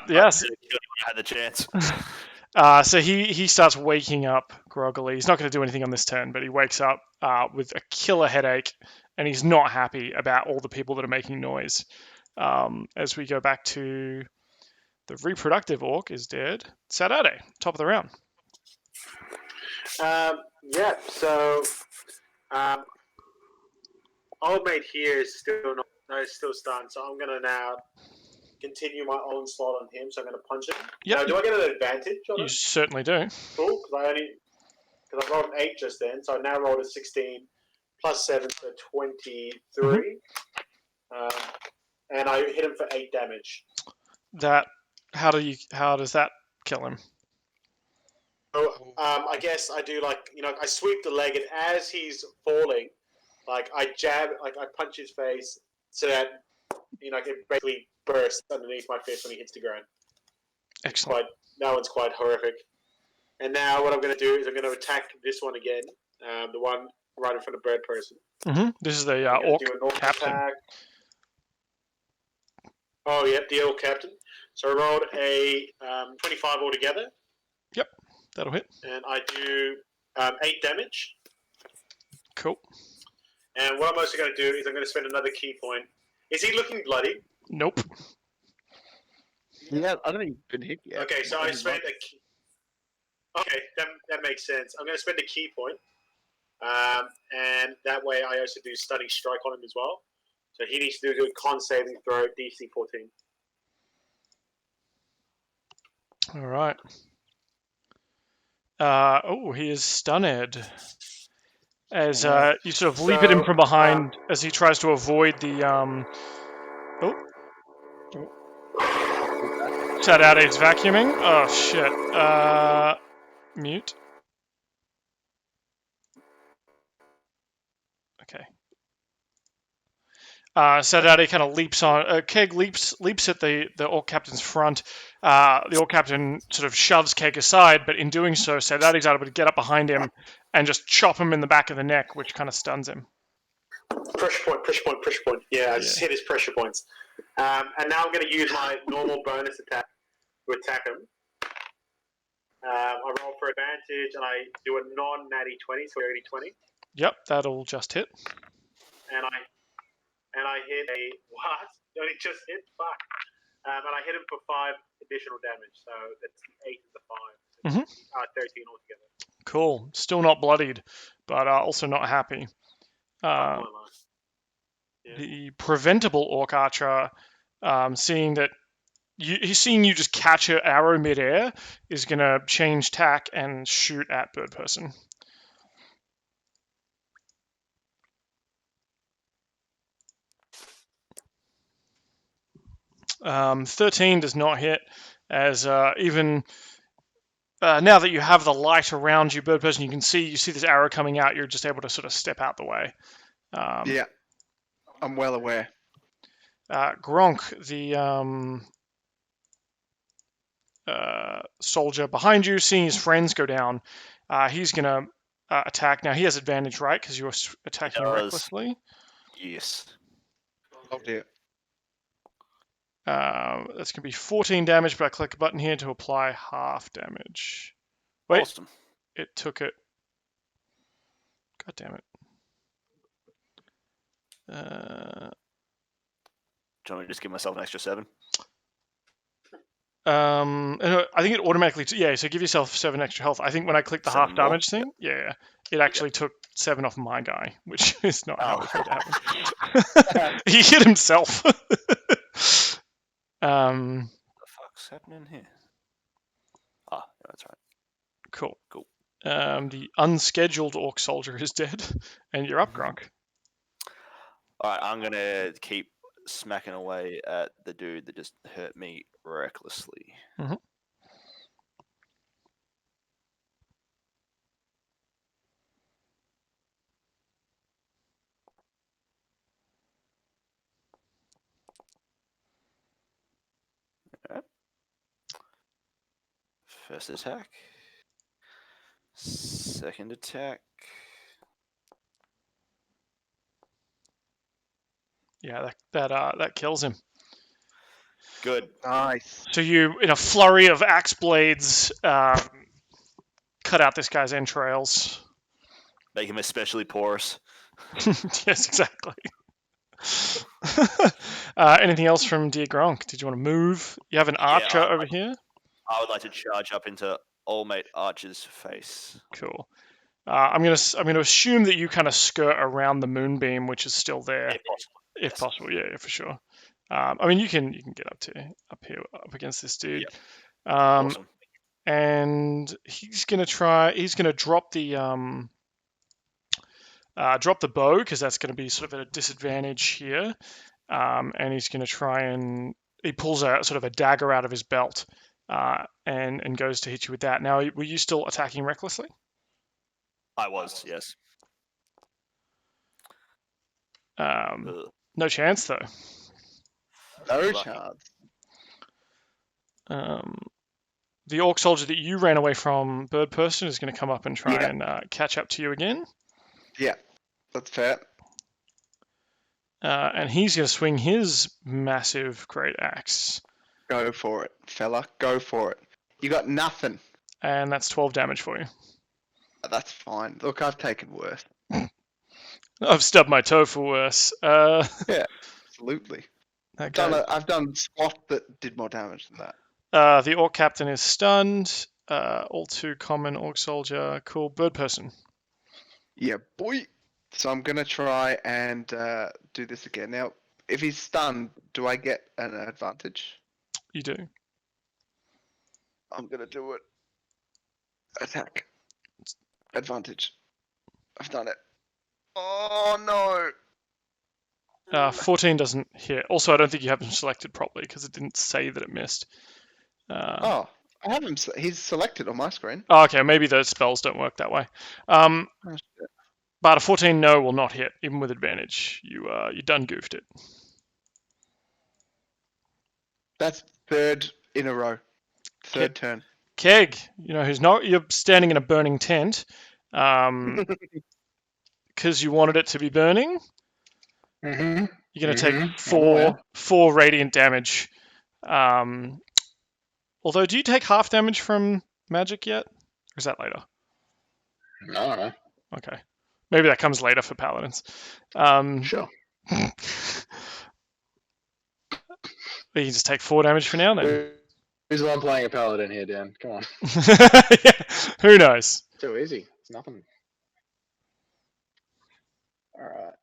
Yes. I had the chance. So he starts waking up groggily. He's not going to do anything on this turn, but he wakes up with a killer headache, and he's not happy about all the people that are making noise. As we go back to the reproductive orc is dead. Saudade, top of the round. Yeah, so old mate here is still stunned, so I'm gonna now continue my onslaught on him, so I'm going to punch him. Yep. Now, do I get an advantage on You it? certainly do. Cool, because I rolled an 8 just then, so I now rolled a 16 plus 7, so 23. And I hit him for 8 damage. How does that kill him? So I guess I do I sweep the leg, and as he's falling, I jab, I punch his face so that it basically bursts underneath my fist when he hits the ground. Excellent. That one's quite horrific. And now what I'm going to do is I'm going to attack this one again, the one right in front of Birdperson. This is the orc captain. Attack. Oh, yeah, the orc captain. So I rolled a 25 altogether. Yep, that'll hit. And I do 8 damage. Cool. And what I'm also going to do is I'm going to spend another key point. Is he looking bloody? Nope. Yeah, I don't think he's been hit yet. Okay, so I spent a key... Okay, that makes sense. I'm going to spend a key point. And that way I also do Stunning Strike on him as well. So he needs to do a con saving throw, DC 14. All right. He is stunned. As you sort of leap at him from behind as he tries to avoid the Saudade's vacuuming. Oh shit. Mute. Okay. Saudade kind of leaps on. Keg leaps at the orc captain's front. The orc captain sort of shoves Keg aside, but in doing so, Saudade's able to get up behind him and just chop him in the back of the neck, which kind of stuns him. Pressure point. Yeah, I just hit his pressure points. And now I'm going to use my normal bonus attack to attack him. I roll for advantage, and I do a non-natty 20, so 80-20. Yep, that'll just hit. And I hit a... What? Only just hit? Fuck. And I hit him for 5 additional damage, so that's 8 and the 5. So 13 altogether. Cool. Still not bloodied, but also not happy. The preventable orc archer, seeing that he's seeing you just catch an arrow midair, is going to change tack and shoot at Birdperson. Um, 13 does not hit, as even now that you have the light around you, Birdperson, you see this arrow coming out. You're just able to sort of step out the way. Yeah, I'm well aware. Gronk, the soldier behind you, seeing his friends go down, he's going to attack. Now, he has advantage, right? Because you're attacking recklessly. Yes. Oh dear. That's going to be 14 damage, but I click a button here to apply half damage. Wait, Awesome. it took it. God damn it. Do you want me to just give myself an extra 7? I think it automatically... so give yourself 7 extra health. I think when I clicked the 7 half damage thing, it actually took 7 off my guy, which is not how it's going to happen. He hit himself. What the fuck's happening here? Ah, yeah, that's right. Cool. Cool. The unscheduled orc soldier is dead, and you're up, Gronk. Alright, I'm going to keep smacking away at the dude that just hurt me recklessly. Alright. First attack. Second attack. Yeah, that kills him. Good. Nice. So you, in a flurry of axe blades, cut out this guy's entrails. Make him especially porous. Yes, exactly. Anything else from Dear Gronk? Did you want to move? You have an archer over here? I would like to charge up into Old Mate Archer's face. Cool. I'm gonna assume that you kind of skirt around the moonbeam, which is still there. If possible. If possible, yeah, for sure. I mean, you can get up here up against this dude. Yep. Um, Awesome. and he's gonna drop the bow, because that's going to be sort of at a disadvantage here. And he's going to try and he pulls out sort of a dagger out of his belt and goes to hit you with that. Now, were you still attacking recklessly? I was, yes. Ugh. No chance though. No Lucky. chance. The orc soldier that you ran away from, Birdperson, is going to come up and try Yeah. and catch up to you again. Yeah, that's fair. And he's going to swing his massive great axe. Go for it, fella. Go for it. You got nothing. And that's 12 damage for you. That's fine. Look, I've taken worse. I've stubbed my toe for worse. Absolutely. Okay. I've done SWAT that did more damage than that. The orc captain is stunned. All too common orc soldier. Cool. Birdperson. Yeah, boy. So I'm gonna try and do this again. Now, if he's stunned, do I get an advantage? You do. I'm gonna do it. Attack. Advantage. I've done it. Oh no. 14 doesn't hit. Also, I don't think you have him selected properly because it didn't say that it missed. Oh, I have him. He's selected on my screen. Okay, maybe those spells don't work that way. Oh, shit. But a 14 no will not hit, even with advantage. You done goofed it. That's third in a row. Third turn. Keg, who's not? You're standing in a burning tent, because you wanted it to be burning. Mm-hmm. You're going to take Oh, four radiant damage. Although, do you take half damage from magic yet? Or is that later? I don't know. Okay. Maybe that comes later for paladins. Sure. You can just take 4 damage for now then. Who's the one playing a paladin here, Dan? Come on. Yeah, who knows? Too easy. It's nothing. All right.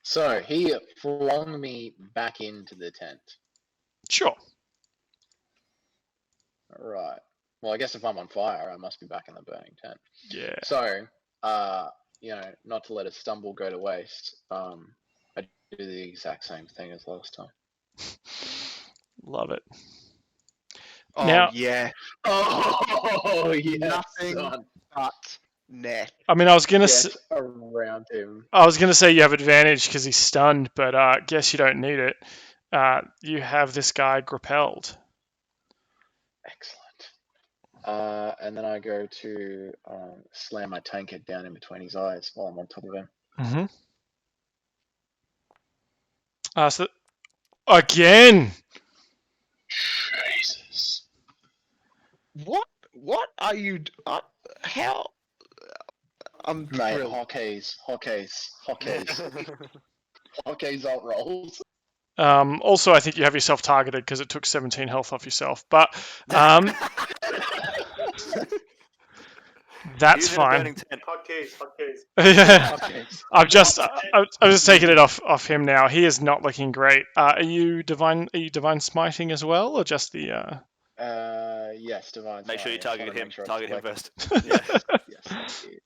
So he flung me back into the tent. Sure. All right. Well, I guess if I'm on fire, I must be back in the burning tent. Yeah. So, not to let a stumble go to waste, I do the exact same thing as last time. Love it. Oh Now- yeah. Oh, yes, Nothing son. but net. I mean, I was gonna Get around him. say you have advantage because he's stunned, but guess you don't need it. You have this guy grappled. Excellent. And then I go to slam my tankard down in between his eyes while I'm on top of him. Mm-hmm. So again. Jesus. What are you? How? I'm Mate, thrilled. hotkeys. Hotkeys alt rolls. Also, I think you have yourself targeted because it took 17 health off yourself, but that's Using a fine. burning tent. Hotkeys. Yeah. Hotkeys. I'm just taking it off him now. He is not looking great. Are you divine smiting as well, or just the? Yes, divine. Make sure you Smite. target Just wanna him. make sure it's Target him selected. first. Yeah. Yes, thank you.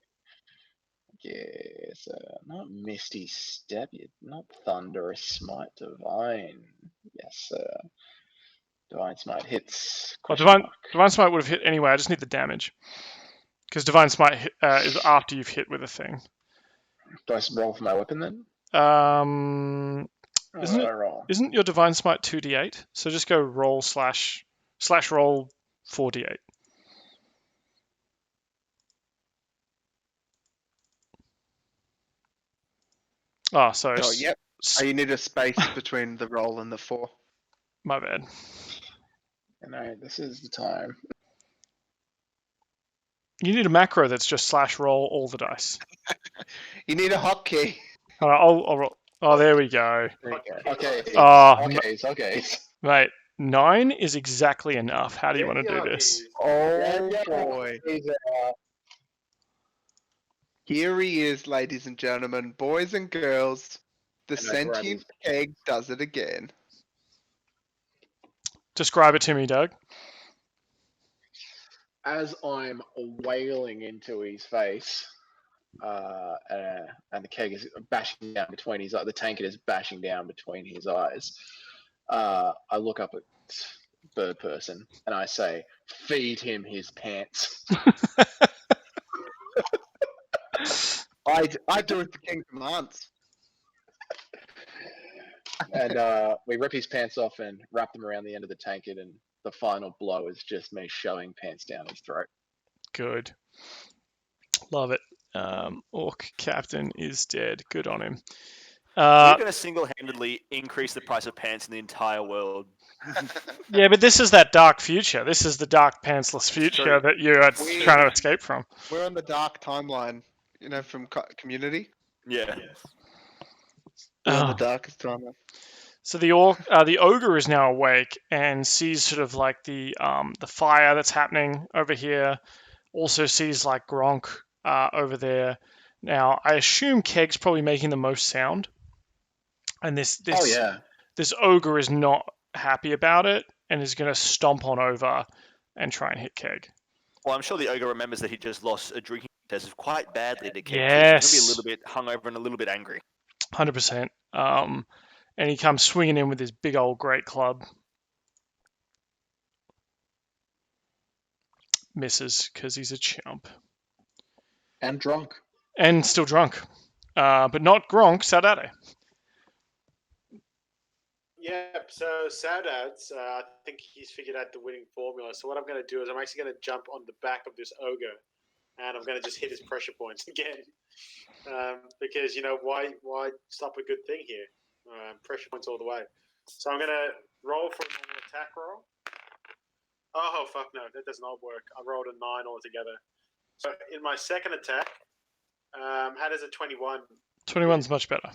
Yes, not Misty Step, not Thunderous Smite, Divine. Yes, sir. Divine Smite hits. Well, question divine smite would have hit anyway. I just need the damage because divine smite is after you've hit with a thing. mark. Do I roll for my weapon then? Isn't Or it- I roll? Isn't your divine smite 2d8? So just go roll slash roll 4d8. Oh, sorry. Oh, yep. Oh, you need a space between the roll and the 4. My bad. No, this is the time. You need a macro that's just slash roll all the dice. You need a hotkey. All right, I'll roll. Oh, there we go. Okay. Oh, Okay. Mate, 9 is exactly enough. How do you want to do this? Oh Yeah, boy. Here he is, ladies and gentlemen, boys and girls. The And I grab sentient keg does it again. Describe it to me, Doug. As I'm wailing into his face, and the keg is bashing down between his eyes, the tankard is bashing down between his eyes. I look up at Birdperson and I say, "Feed him his pants." I do it the king commands. And we rip his pants off and wrap them around the end of the tankard, and the final blow is just me shoving pants down his throat. Good. Love it. Orc captain is dead. Good on him. We're going to single-handedly increase the price of pants in the entire world. Yeah, but this is that dark future. This is the dark pantsless true. future that you're trying to escape from. We're on the dark timeline, from Community. Yeah. We're on Oh. the darkest timeline. So the ogre is now awake and sees sort of like the fire that's happening over here. Also sees like Gronk over there. Now I assume Keg's probably making the most sound, and this ogre is not happy about it and is going to stomp on over and try and hit Keg. Well, I'm sure the ogre remembers that he just lost a drinking contest quite badly to Keg. Yes. He's going to be a little bit hungover and a little bit angry. 100%. And he comes swinging in with his big old great club. Misses because he's a chump. And drunk. And still drunk. But not Gronk, Saudade. Yep, so Saudade, I think he's figured out the winning formula. So what I'm going to do is I'm actually going to jump on the back of this ogre, and I'm going to just hit his pressure points again. Because, why stop a good thing here? Pressure points all the way. So I'm going to roll for a normal attack roll. Oh, fuck no, that does not work. I rolled a 9 altogether. So in my second attack, how does a 21? 21's much better.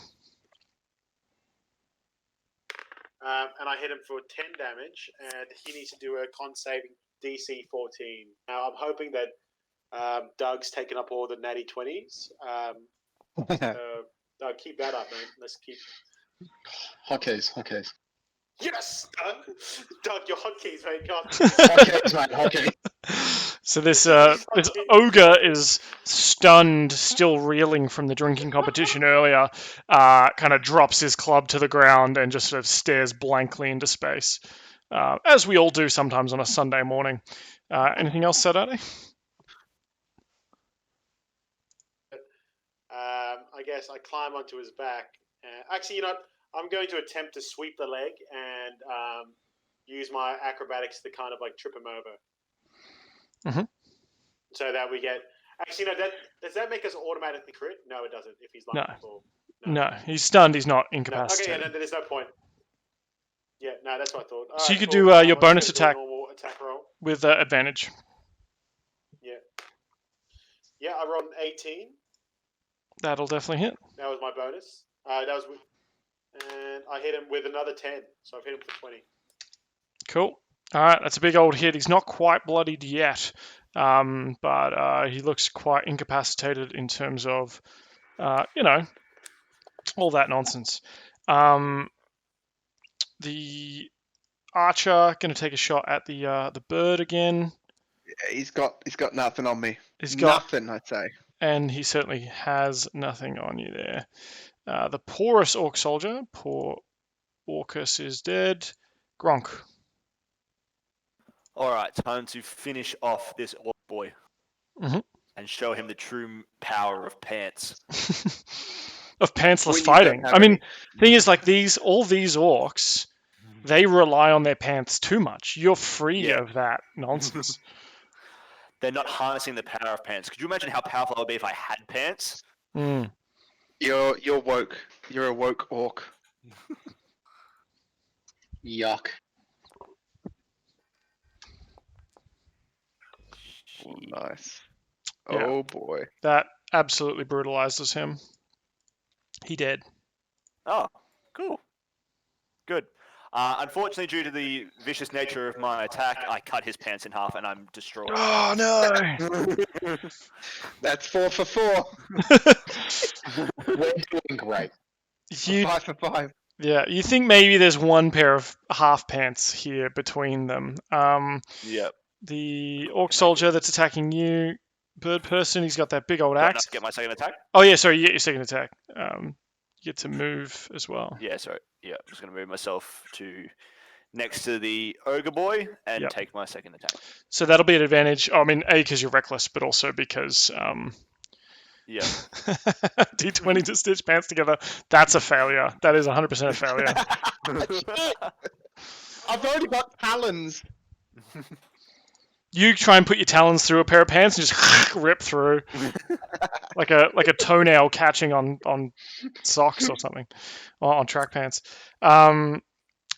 And I hit him for 10 damage, and he needs to do a con saving DC 14. Now, I'm hoping that Doug's taken up all the natty 20s. Doug, keep that up, man. Let's keep... Hotkeys. Yes, Doug, your hotkeys, mate. God. Hotkeys, mate, hotkeys. So this ogre is stunned, still reeling from the drinking competition earlier, kind of drops his club to the ground and just sort of stares blankly into space, as we all do sometimes on a Sunday morning. Anything else, Saudade? I guess I climb onto his back. Actually, I'm going to attempt to sweep the leg and use my acrobatics to kind of like trip him over. Mm-hmm. So that we get... Actually, does that make us automatically crit? No, it doesn't. If he's like... No, he's stunned. He's not incapacitated. Okay, there's no point. Yeah, no, that's what I thought. So you could do your bonus attack roll with advantage. Yeah. Yeah, I rolled an 18. That'll definitely hit. That was my bonus. And I hit him with another 10, so I've hit him for 20. Cool. All right, that's a big old hit. He's not quite bloodied yet, but he looks quite incapacitated in terms of, all that nonsense. The archer going to take a shot at the bird again. Yeah, he's got nothing on me. He's got nothing, I'd say. And he certainly has nothing on you there. The porous orc soldier, poor Orcus, is dead. Gronk. All right, time to finish off this orc boy and show him the true power of pants. Of pantsless fighting. I mean, thing is, like all these orcs, they rely on their pants too much. You're free of that nonsense. They're not harnessing the power of pants. Could you imagine how powerful I would be if I had pants? Mm. You're woke. You're a woke orc. Yuck. Oh, nice. Yeah. Oh boy. That absolutely brutalizes him. He dead. Oh, cool. Good. Unfortunately, due to the vicious nature of my attack, I cut his pants in half and I'm destroyed. Oh no! That's 4 for 4. We're doing great. You 5 for 5. Yeah, you think maybe there's one pair of half pants here between them. Yep. The orc soldier that's attacking you, Birdperson, he's got that big old Don't I axe. get my second attack? Oh yeah, sorry, you get your second attack. You get to move as well. Yeah, sorry. Yeah, I'm just going to move myself to next to the ogre boy and Yep. take my second attack. So that'll be an advantage. I mean, A, because you're reckless, but also because Yeah. D20 to stitch pants together. That's a failure. That is 100% a failure. I've already got talons. You try and put your talons through a pair of pants and just rip through, like a toenail catching on socks or something, or on track pants.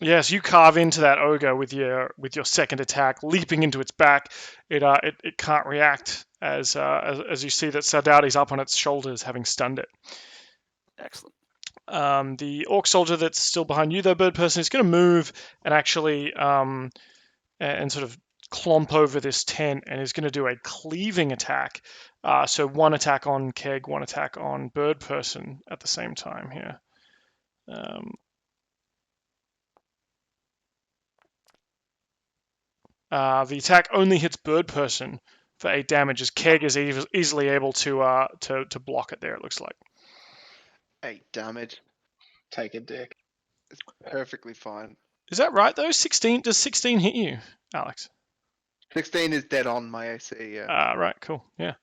Yes, you carve into that ogre with your second attack, leaping into its back. It can't react as you see that Saudade's up on its shoulders, having stunned it. Excellent. The orc soldier that's still behind you, though, Birdperson, is going to move and actually and sort of clomp over this tent and is going to do a cleaving attack. So one attack on Keg, one attack on Birdperson at the same time here. The attack only hits Birdperson for 8 damage, as Keg is easily able to block it there, it looks like. 8 damage. Take a dick. It's perfectly fine. Is that right, though? 16? Does 16 hit you, Alex? 16 is dead on my AC, yeah. Right, cool, yeah.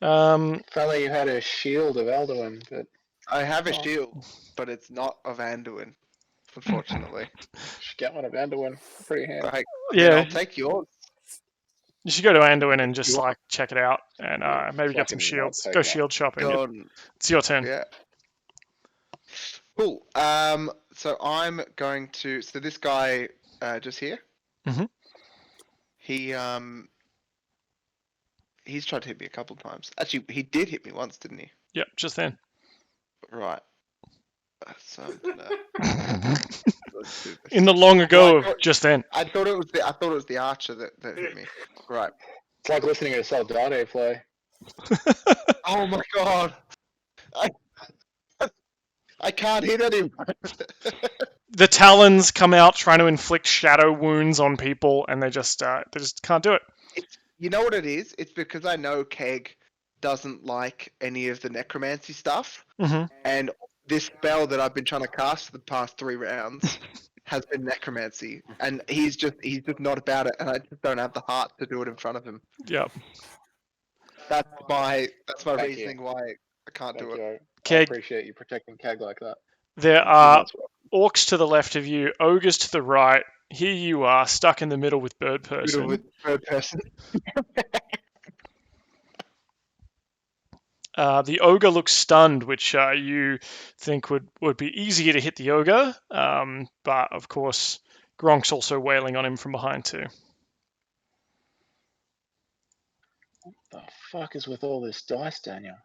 Fella, you had a shield of Alduin, but I have a shield, but it's not of Anduin, unfortunately. should get one of Alduin. Pretty handy. Right. Yeah. Then I'll take yours. You should go to Anduin and just like check it out and maybe get some Fucking shields. take Go that. shield shopping. Go on. It's your turn. Yeah. Cool. So I'm going to. So this guy, just here. Mhm. He's tried to hit me a couple times. Actually, he did hit me once, didn't he? Yep, just then. Right. So I'm gonna. Let's do this. In the long ago, Well, just then. I thought it was the archer that hit me. Right. It's like listening to Saudade play. Oh my god. I can't hit anyone. The talons come out trying to inflict shadow wounds on people, and they just can't do it. You know what it is? It's because I know Keg doesn't like any of the necromancy stuff, hmm and this spell that I've been trying to cast for the past 3 rounds has been necromancy, and he's just not about it, and I just don't have the heart to do it in front of him. Yep. That's my Thank you. reasoning why I can't do Thank it. you. I Keg, appreciate you protecting Keg like that. there are orcs to the left of you, ogres to the right. Here you are, stuck in the middle with Birdperson. With Birdperson. The ogre looks stunned, which you think would be easier to hit the ogre, but of course Gronk's also wailing on him from behind too. What the fuck is with all this dice, Daniel?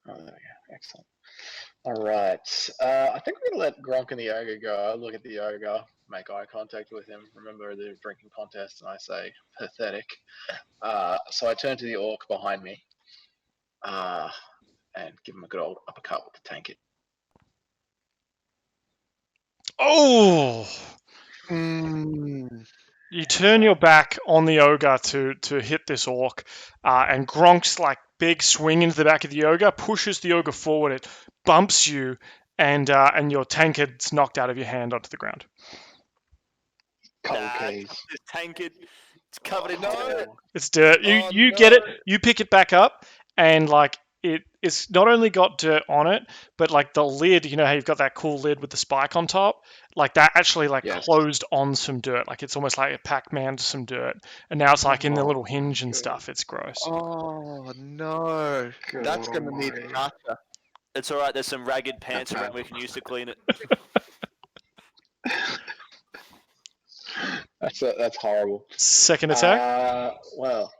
Oh, there we go. Excellent. All right. I think we're going to let Gronk and the ogre go. I look at the ogre, make eye contact with him. Remember the drinking contest, and I say, pathetic. So I turn to the orc behind me and give him a good old uppercut with the tank it. Oh! Mm. You turn your back on the ogre to hit this orc, and Gronk's like big swing into the back of the ogre pushes the ogre forward. It bumps you, and your tankard's knocked out of your hand onto the ground. Cold keys. It's tankard. It's covered in No. dirt. It's dirt. You Oh, you get it. no. You pick it back up, and like it's not only got dirt on it, but like the lid. You know how you've got that cool lid with the spike on top. Like that actually like Yes. closed on some dirt. Like it's almost like a Pac-Man to some dirt, and now it's like in the little hinge and stuff. It's gross. Oh no. That's gonna need a gotcha. It's all right. There's some ragged pants around we can use to clean it. That's horrible. Second attack. Well,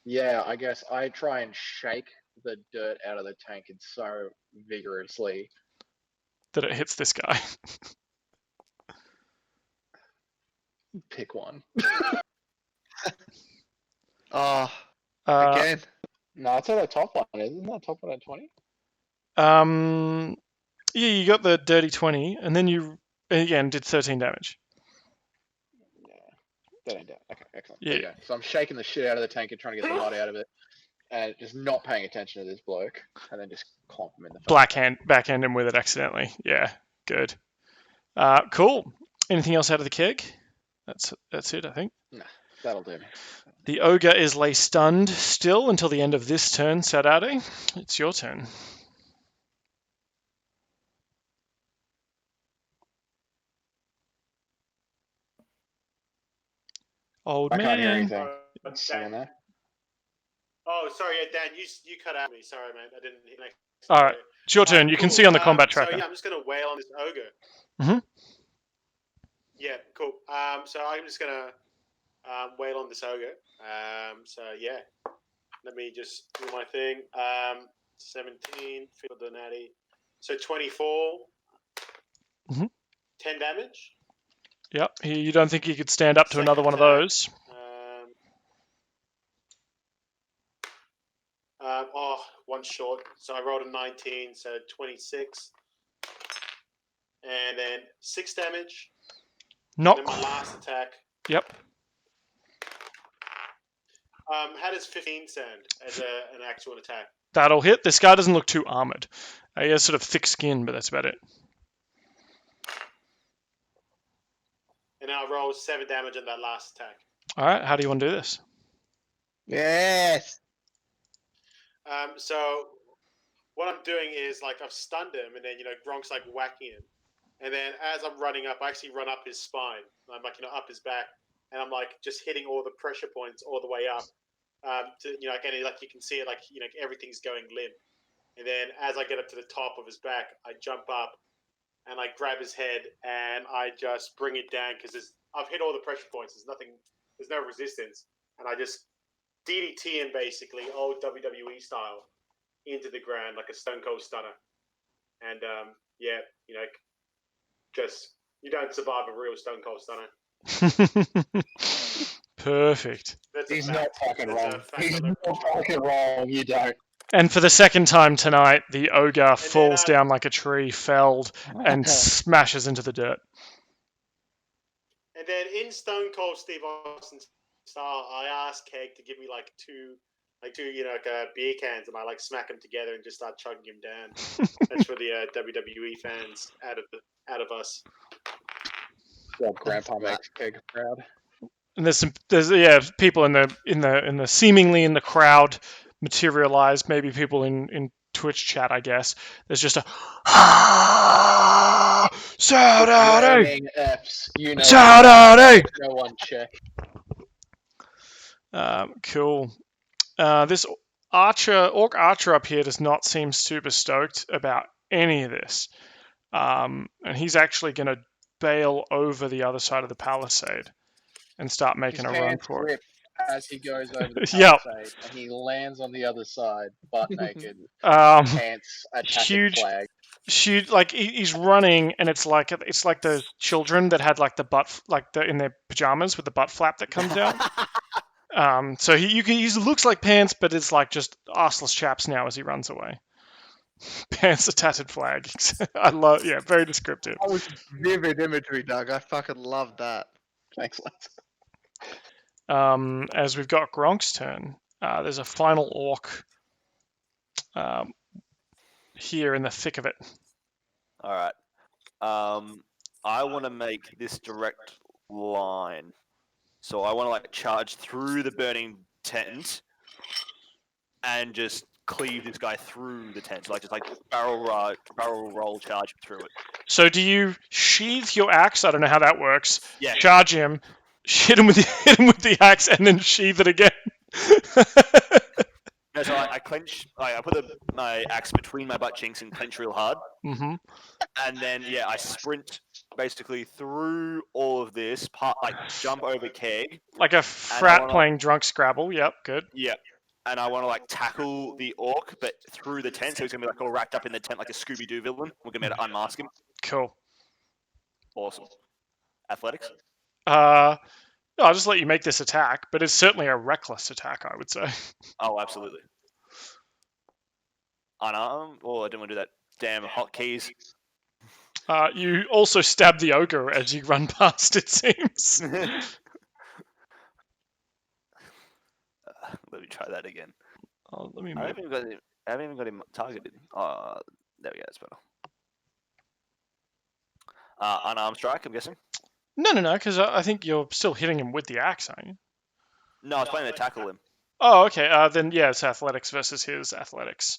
yeah, I guess I try and shake the dirt out of the tankard so vigorously. That it hits this guy. Pick one. Oh, Uh, again. No, it's at the top one. Isn't that top one at 20? yeah, you got the dirty 20, and then you again did 13 damage. Yeah. That ain't down. Okay, excellent. Yeah. There you go. So I'm shaking the shit out of the tank and trying to get the hot out of it. And just not paying attention to this bloke. And then just clomp him in the face. Backhand him with it accidentally. Yeah, good. Cool. Anything else out of the keg? That's it, I think. Nah, that'll do me. The ogre is lay stunned still until the end of this turn, Saudade. It's your turn. Old I can't hear man. anything. Dan, Someone there? oh, sorry, yeah, Dan, you cut out me. Sorry, mate. I didn't hear next. All right, it's your turn. You can see on the combat tracker. So yeah, I'm just gonna wail on this ogre. Mhm. Yeah, cool. So I'm just gonna wail on this ogre. So yeah, let me just do my thing. 17, field the natty. So 24. Mhm. 10 damage. Yep. You don't think he could stand up to Second another one of attack. those? One short. So I rolled a 19, so 26. And then 6 damage. Nope. And then my last attack. Yep. How does 15 sound as an actual attack? That'll hit. This guy doesn't look too armored. He has sort of thick skin, but that's about it. And then I roll 7 damage on that last attack. All right. How do you want to do this? Yes. So what I'm doing is like I've stunned him, and then Gronk's like whacking him, and then as I'm running up, I actually run up his spine. I'm like up his back, and I'm like just hitting all the pressure points all the way up. To again, like you can see it, like everything's going limp. And then as I get up to the top of his back, I jump up and I grab his head and I just bring it down because I've hit all the pressure points. There's no resistance, and I just DDT him basically, old WWE style, into the ground like a Stone Cold Stunner. And yeah, just you don't survive a real Stone Cold Stunner. Perfect. He's not fucking wrong. He's not fucking wrong. You don't. And for the second time tonight, the ogre falls down like a tree, felled, and smashes into the dirt. And then in Stone Cold Steve Austin style, I asked Keg to give me two beer cans, and I smack them together and just start chugging him down. That's for the WWE fans out of us. Yeah, Grandpa makes Keg proud. And there's people in the seemingly in the crowd materialized, maybe people in Twitch chat, I guess. There's just a Saudade! Saudade! No one check. Cool. This orc archer up here does not seem super stoked about any of this. And he's actually going to bail over the other side of the palisade and start making a run for it. As he goes over the Yep. palisade, and he lands on the other side, butt naked, pants a tattered flag. He's running, and it's like those children that had like the butt, in their pajamas with the butt flap that comes down. So he looks like pants, but it's like just arseless chaps now as he runs away. Pants a tattered flag. Very descriptive. That was vivid imagery, Doug. I fucking love that. Thanks, As we've got Gronk's turn, there's a final orc here in the thick of it. All right. I want to make this direct line. So I want to charge through the burning tent and just cleave this guy through the tent. So barrel roll charge through it. So do you sheath your axe? I don't know how that works. Yeah. Charge him, hit him with the axe, and then sheath it again. No, so I clench. I put my axe between my butt chinks and clench real hard. Mm-hmm. And then I sprint basically through all of this part, jump over Keg. Like a frat playing drunk Scrabble. Yep, good. Yeah. And I want to tackle the orc, but through the tent, so he's gonna be all wrapped up in the tent like a Scooby-Doo villain. We're gonna be able to unmask him. Cool. Awesome. Athletics. No, I'll just let you make this attack, but it's certainly a reckless attack, I would say. Oh, absolutely. Unarmed? Oh, I didn't want to do that. Damn hotkeys. You also stab the ogre as you run past, it seems. Let me try that again. Oh, let me I move. haven't even got him targeted. Oh, there we go. That's better. Unarmed strike, I'm guessing. No, because I think you're still hitting him with the axe, aren't you? No, I was planning to tackle him. Oh, okay. Then yeah, it's athletics versus his athletics.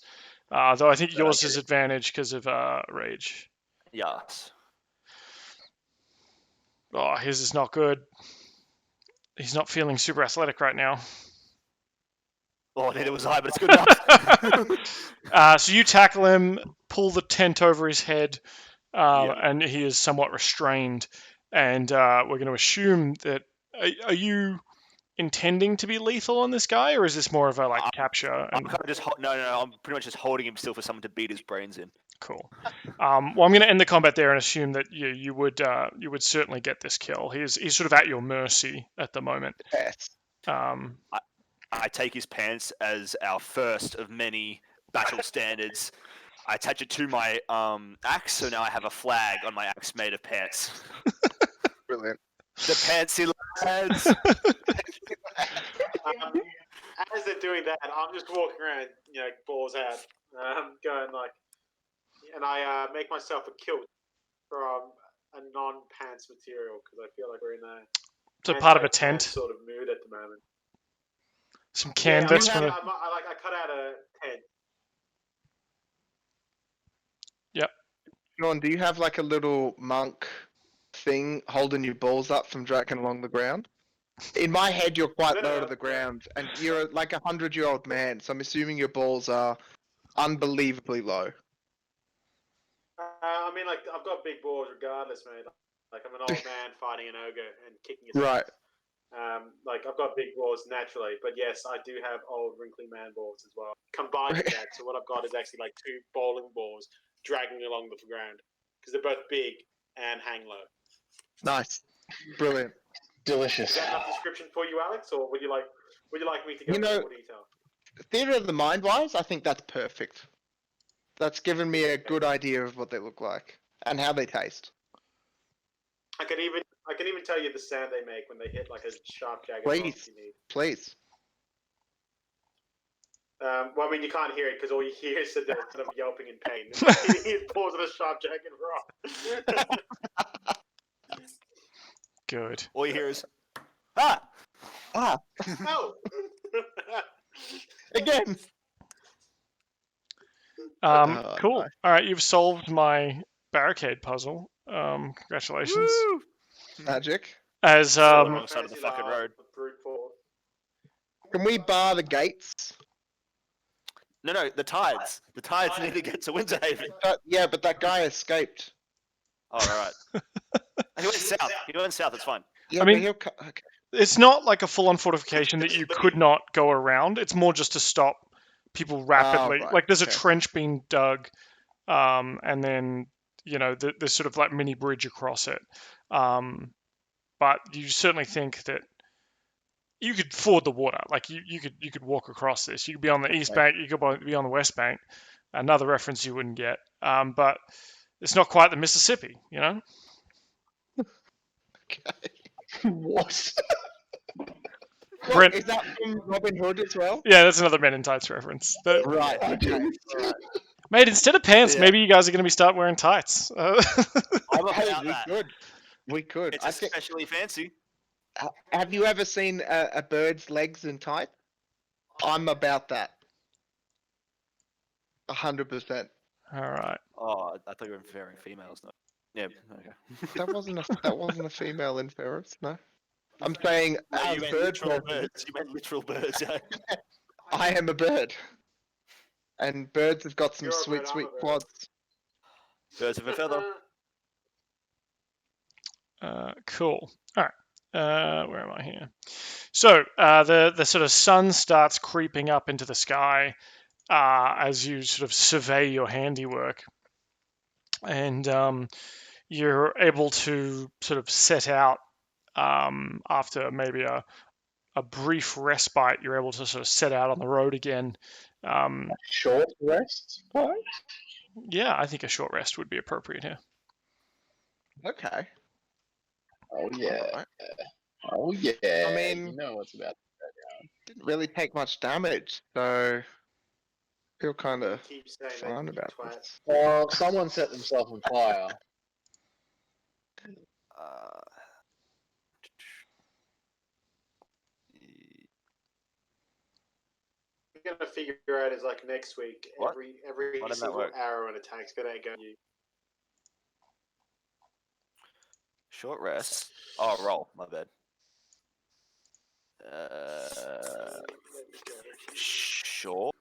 Though I think Then I yours get is it. advantage because of rage. Yes. Oh, his is not good. He's not feeling super athletic right now. Oh, neither was I, but it's good enough. So you tackle him, pull the tent over his head, and he is somewhat restrained. And we're going to assume that. Are you intending to be lethal on this guy, or is this more of a capture? I'm kind of just no. I'm pretty much just holding him still for someone to beat his brains in. Cool. Well, I'm going to end the combat there and assume that you would certainly get this kill. He's sort of at your mercy at the moment. Yes. I take his pants as our first of many battle standards. I attach it to my axe, so now I have a flag on my axe made of pants. Brilliant. The pantsy lads. As they're doing that, I'm just walking around, balls out, going like, and I make myself a kilt from a non-pants material because I feel like we're in a So part of a tent sort of mood at the moment. Some canvas. I cut out a tent. Yep. Sean, do you have like a little monk thing holding your balls up from dragging along the ground? In my head, you're quite low to the ground, and you're like 100-year-old man, so I'm assuming your balls are unbelievably low. I mean, like, I've got big balls regardless, mate. Like, I'm an old man fighting an ogre and kicking his Right. Like, I've got big balls naturally, but yes, I do have old wrinkly man balls as well. Combined with that, so what I've got is actually like 2 bowling balls dragging along the ground because they're both big and hang low. Nice. Brilliant. Delicious. Is that enough description for you, Alex, or would you like me to go into more detail? Theater of the mind wise, I think that's perfect. That's given me a good idea of what they look like and how they taste. I can even tell you the sound they make when they hit like a sharp, jagged rock Please. you need. Please. Well, I mean, you can't hear it because all you hear is that they're kind of yelping in pain. It pulls on a sharp, jagged rock. Good. All you hear is, ah! Ah, No! again. Cool. Nice. All right, you've solved my barricade puzzle. Congratulations. Woo! Magic. As On the wrong side of the fucking road. Brute force. Can we bar the gates? No, the tides. The tides need to get to Winterhaven. Yeah, but that guy escaped. Oh, all right. He went south. He went south. It's fine. Yeah, I mean- but he'll okay. it's not like a full-on fortification that you could not go around. It's more just to stop people rapidly. right, Like there's a okay. trench being dug, and then there's sort of like mini bridge across it. But you certainly think that you could ford the water. Like you could walk across this. You could be on the east bank. You could be on the west bank. Another reference you wouldn't get. But it's not quite the Mississippi, Okay. What? Brent, Is that from Robin Hood as well? yeah, that's another Men in Tights reference. Right. Okay. Right. Mate, instead of pants, Yeah. maybe you guys are going to be start wearing tights. I'm Hey, about we that. could. We could. It's I think. especially fancy. Have you ever seen a bird's legs in tight? I'm about that. 100%. All right. Oh, I thought you were referring females. No. Yeah. Okay. That wasn't a female in ferrets, no. I'm saying No, as you meant bird literal person, birds. You meant literal birds. Yeah. I am a bird. And birds have got some You're a sweet, bird, I'm sweet a bird. quads. Birds of a feather. Cool. All right. Where am I here? So the sort of sun starts creeping up into the sky as you sort of survey your handiwork, and you're able to sort of set out after maybe a brief respite, you're able to sort of set out on the road again. Short rest, perhaps? Yeah, I think a short rest would be appropriate here. Okay. Oh yeah. Alright. Oh yeah. I mean- you know what's about. Didn't really take much damage, so feel kind of Keep saying that, fine you about twat. this. Well, someone set themselves on fire. Uh, We're gonna figure out is like next week. What? Every Why didn't that single work? arrow and attacks that ain't going you. short rest. Oh, roll. My bad. Sure.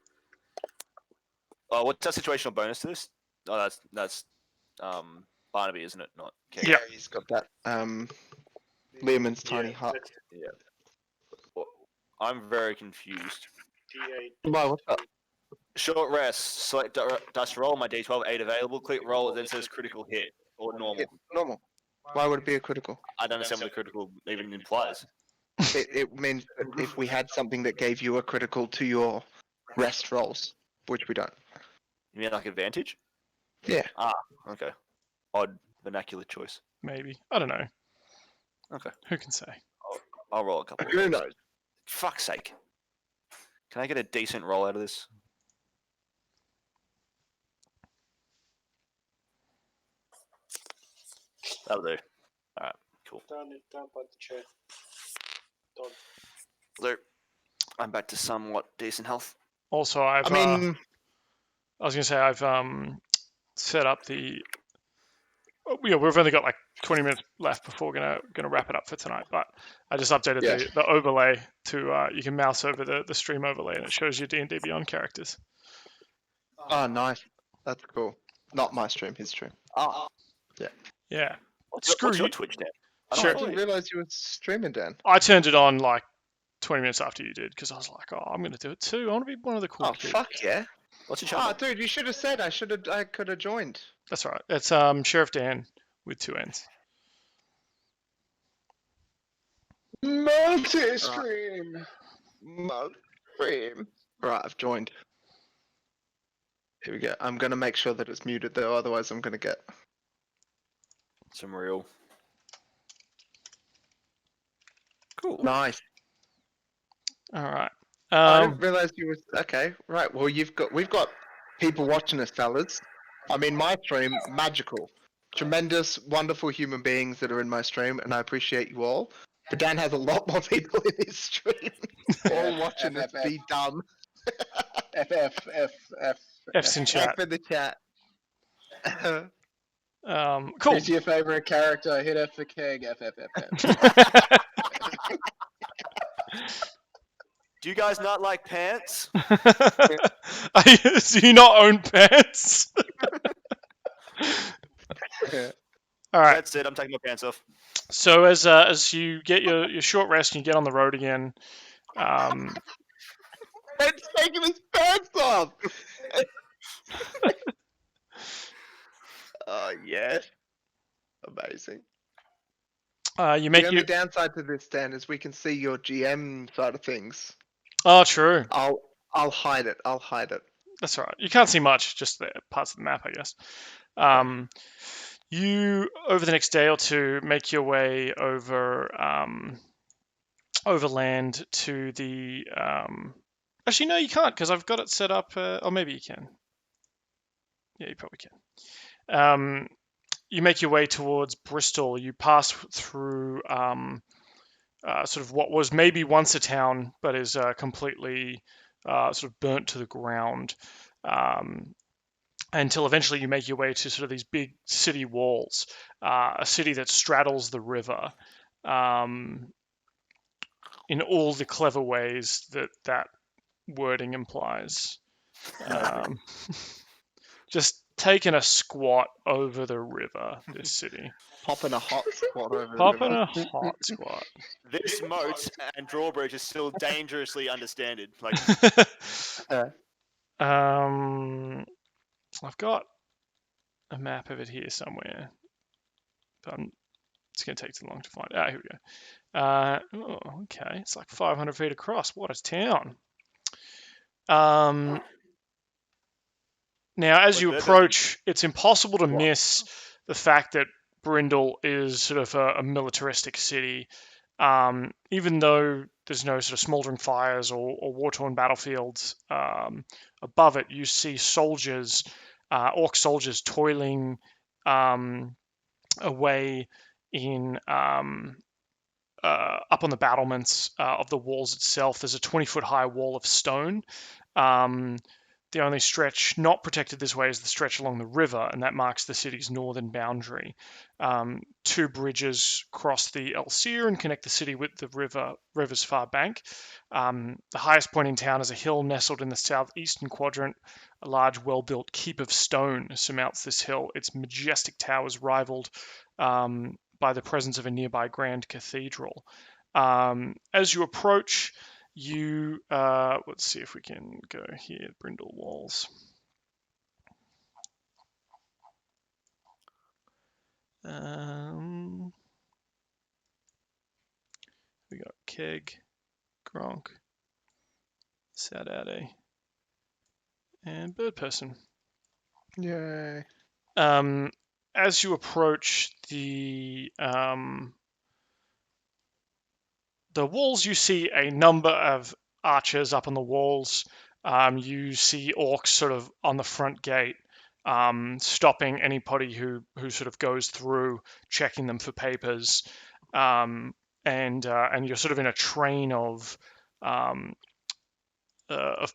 Oh, what's that situational bonus to this? Oh, that's Barnaby, isn't it? Not Keg. Yeah. He's got that Lehman's tiny Yeah, hut. that's Yeah. Well, I'm very confused. D8. Why, what's up? Short rest. Select dice roll. My D12 8 available. Click roll. It then says critical hit or normal. Hit normal. Why would it be a critical? I don't understand what the critical even implies. It means that if we had something that gave you a critical to your rest rolls, which we don't. You mean like advantage? Yeah. Okay. Odd vernacular choice. Maybe. I don't know. Okay. Who can say? I'll roll a couple. Who knows? Fuck's sake. Can I get a decent roll out of this? That'll do. Alright, cool. Don't bite the chair. Dog. So, I'm back to somewhat decent health. Also, I was going to say I've set up the. Oh, yeah, we've only got like 20 minutes left before we're gonna wrap it up for tonight. But I just updated the overlay to you can mouse over the stream overlay and it shows you D&D Beyond characters. Oh, nice. That's cool. Not my stream, his stream. Yeah. What's your Twitch, Dan? I Sure. I didn't realize you were streaming, Dan. I turned it on like 20 minutes after you did because I was like, oh, I'm going to do it too. I want to be one of the cool Oh, kids. fuck yeah. What's your Oh, channel? dude, you should have said I could have joined. That's right. It's Sheriff Dan with 2 N's. Multi-stream. Stream. Right, I've joined. Here we go. I'm gonna make sure that it's muted though, otherwise I'm gonna get. Some real. Cool. Nice. All right. I didn't realize you was okay. Right. Well, we've got people watching us, fellas. I mean, my stream, magical, tremendous, wonderful human beings that are in my stream, and I appreciate you all. But Dan has a lot more people in his stream, all watching us be dumb. F's in chat. F in the chat. Cool. Who's your favorite character? Hit F for Keg. F. Do you guys not like pants? Do you not own pants? All right. That's it. I'm taking my pants off. So as you get your short rest and you get on the road again, It's taking his pants off. Oh yes, amazing. you make The only your. downside to this, Dan, is we can see your GM side of things. Oh, true. I'll hide it. I'll hide it. That's all right. You can't see much, just the parts of the map, I guess. You over the next day or two make your way over overland to the. Actually, no, you can't because I've got it set up. Or maybe you can. Yeah, you probably can. You make your way towards Bristol. You pass through sort of what was maybe once a town, but is completely sort of burnt to the ground. Until eventually you make your way to sort of these big city walls, a city that straddles the river in all the clever ways that wording implies. Just taking a squat over the river, this city. Popping a hot squat over the Popping river. a hot squat. This moat and drawbridge is still dangerously understated. Like, I've got a map of it here somewhere. It's going to take too long to find. Here we go. Okay. It's like 500 feet across. What a town. Now, as you approach, it's impossible to miss the fact that Brindle is sort of a militaristic city. Even though there's no sort of smoldering fires or war-torn battlefields above it, you see soldiers, orc soldiers, toiling away in up on the battlements of the walls itself. There's a 20-foot high wall of stone. The only stretch not protected this way is the stretch along the river, and that marks the city's northern boundary. 2 bridges cross the Elsir and connect the city with the river's far bank. The highest point in town is a hill nestled in the southeastern quadrant. A large, well-built keep of stone surmounts this hill. Its majestic towers rivaled by the presence of a nearby grand cathedral. As you approach, you let's see if we can go here. Brindle walls. We got Keg, Gronk, Saudade, and Birdperson. Yay. As you approach the walls, you see a number of archers up on the walls. You see orcs sort of on the front gate, stopping anybody who sort of goes through, checking them for papers, and you're sort of in a train of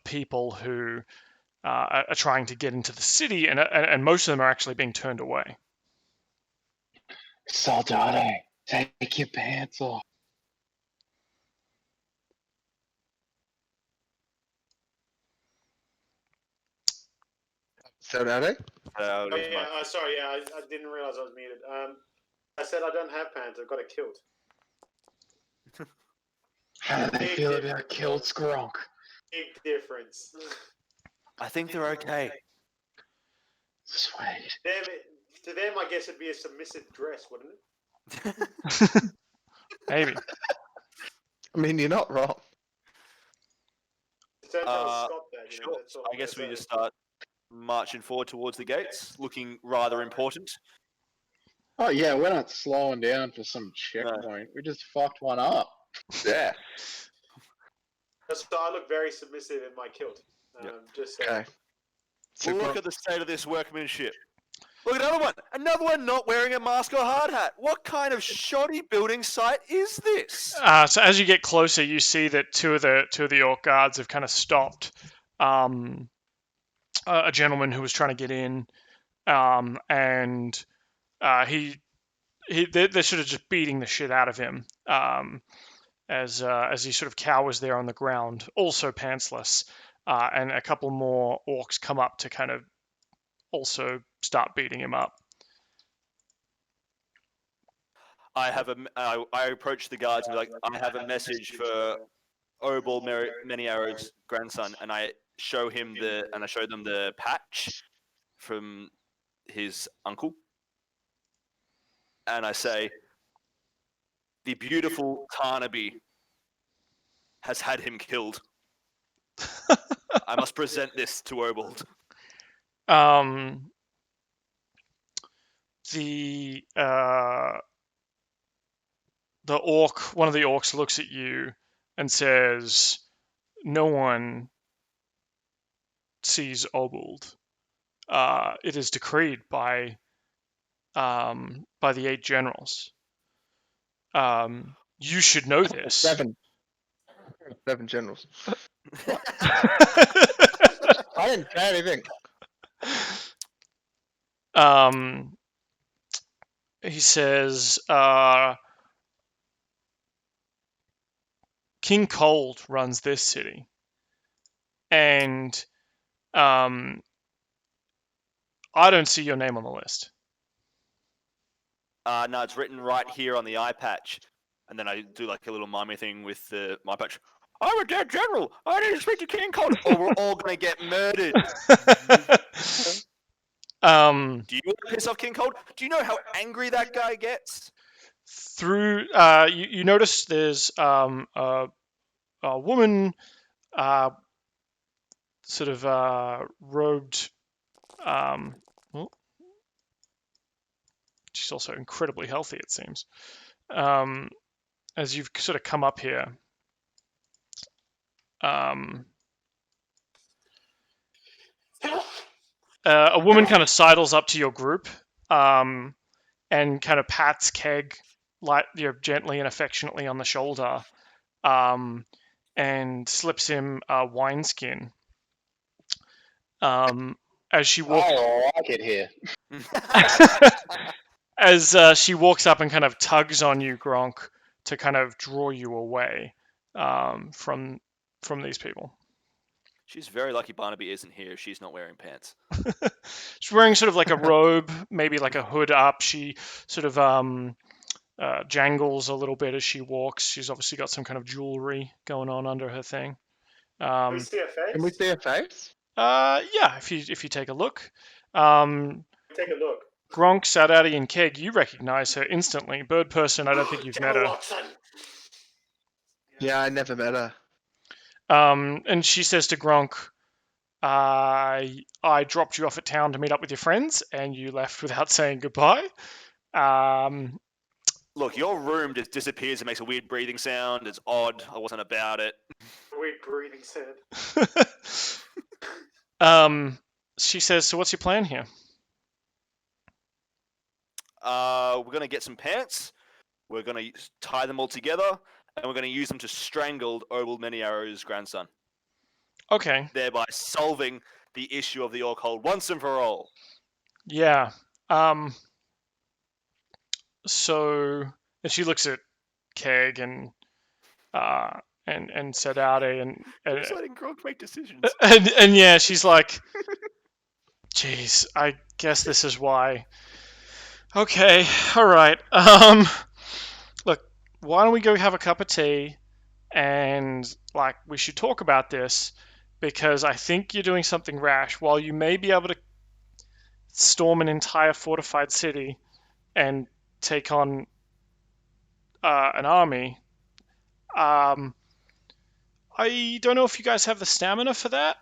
people who are trying to get into the city, and most of them are actually being turned away. Saudade, take your pants off. Saudade? Oh, yeah, sorry, yeah, I didn't realize I was muted. I said I don't have pants. I've got it killed. How do they Big feel difference. about killed Gronk? Big difference. I think they're okay. Sweet. To them, I guess it'd be a submissive dress, wouldn't it? Maybe. I mean, you're not wrong. Don't tell Scott that, Sure. that's all I guess we I'm just start marching forward towards the gates, looking rather important. Oh yeah, we're not slowing down for some checkpoint. We just fucked one up. Yeah. So I look very submissive in my kilt. Just saying. Okay. So Look at the state of this workmanship. Look at another one not wearing a mask or hard hat. What kind of shoddy building site is this? So as you get closer, you see that two of the orc guards have kind of stopped a gentleman who was trying to get in, and they're sort of just beating the shit out of him as he sort of cowers there on the ground, also pantsless, and a couple more orcs come up to kind of also start beating him up. I approach the guards and be like, I have a message for Obould Many Arrows' grandson, and I show them the patch from his uncle, and I say, the beautiful Carnaby has had him killed. I must present this to Obould. One of the orcs looks at you and says, "No one sees Obould. It is decreed by the 8 generals. You should know this." 7 generals. I didn't say anything. He says, King Cold runs this city, and I don't see your name on the list. No, it's written right here on the eye patch. And then I do like a little mimey thing with my patch. I'm a dead general. I need to speak to King Cold, or we're all going to get murdered. Do you want to piss off King Cold? Do you know how angry that guy gets? through you notice there's a woman sort of robed. Well, she's also incredibly healthy, it seems. As you've sort of come up here, a woman kind of sidles up to your group and kind of pats Keg gently and affectionately on the shoulder and slips him a wineskin. As she walks, I like it here. as she walks up and kind of tugs on you, Gronk, to kind of draw you away from these people. She's very lucky Barnaby isn't here. She's not wearing pants. She's wearing sort of like a robe, maybe like a hood up. She sort of jangles a little bit as she walks. She's obviously got some kind of jewelry going on under her thing. Can we see her face? Can we see her face? Yeah, if you take a look. Take a look. Gronk, Saudade, and Keg, you recognize her instantly. Birdperson, I don't think you've met her. Watson. Yeah, I never met her. And she says to Gronk, I dropped you off at town to meet up with your friends, and you left without saying goodbye. Look, your room just disappears and makes a weird breathing sound. It's odd. I wasn't about it. Weird breathing sound. She says, so what's your plan here? We're going to get some pants. We're going to tie them all together, and we're going to use them to strangle Obould Many Arrows' grandson. Okay. Thereby solving the issue of the Orc hold once and for all. Yeah. So, and she looks at Keg and Saudade and Just letting Gronk make decisions. and yeah, she's like, "Geez, I guess this is why." Okay, all right. Look, why don't we go have a cup of tea, and like we should talk about this because I think you're doing something rash. While you may be able to storm an entire fortified city and take on an army, I don't know if you guys have the stamina for that.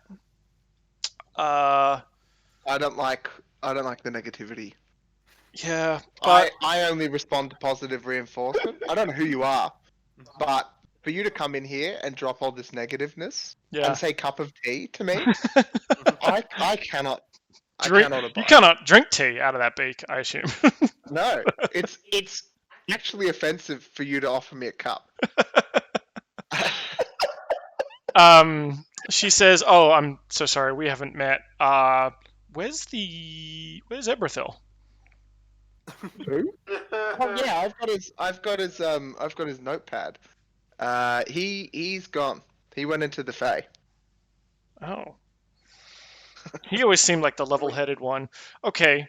I don't like the negativity. Yeah, but I only respond to positive reinforcement. I don't know who you are, but for you to come in here and drop all this negativeness yeah, and say cup of tea to me, I cannot. drink. I cannot You abide. cannot drink tea out of that beak, I assume. No, it's actually offensive for you to offer me a cup. She says, "Oh, I'm so sorry, we haven't met. Where's Ebrithil?" Who? Oh yeah, I've got his notepad. He's gone. He went into the Fae. Oh. He always seemed like the level-headed one. Okay.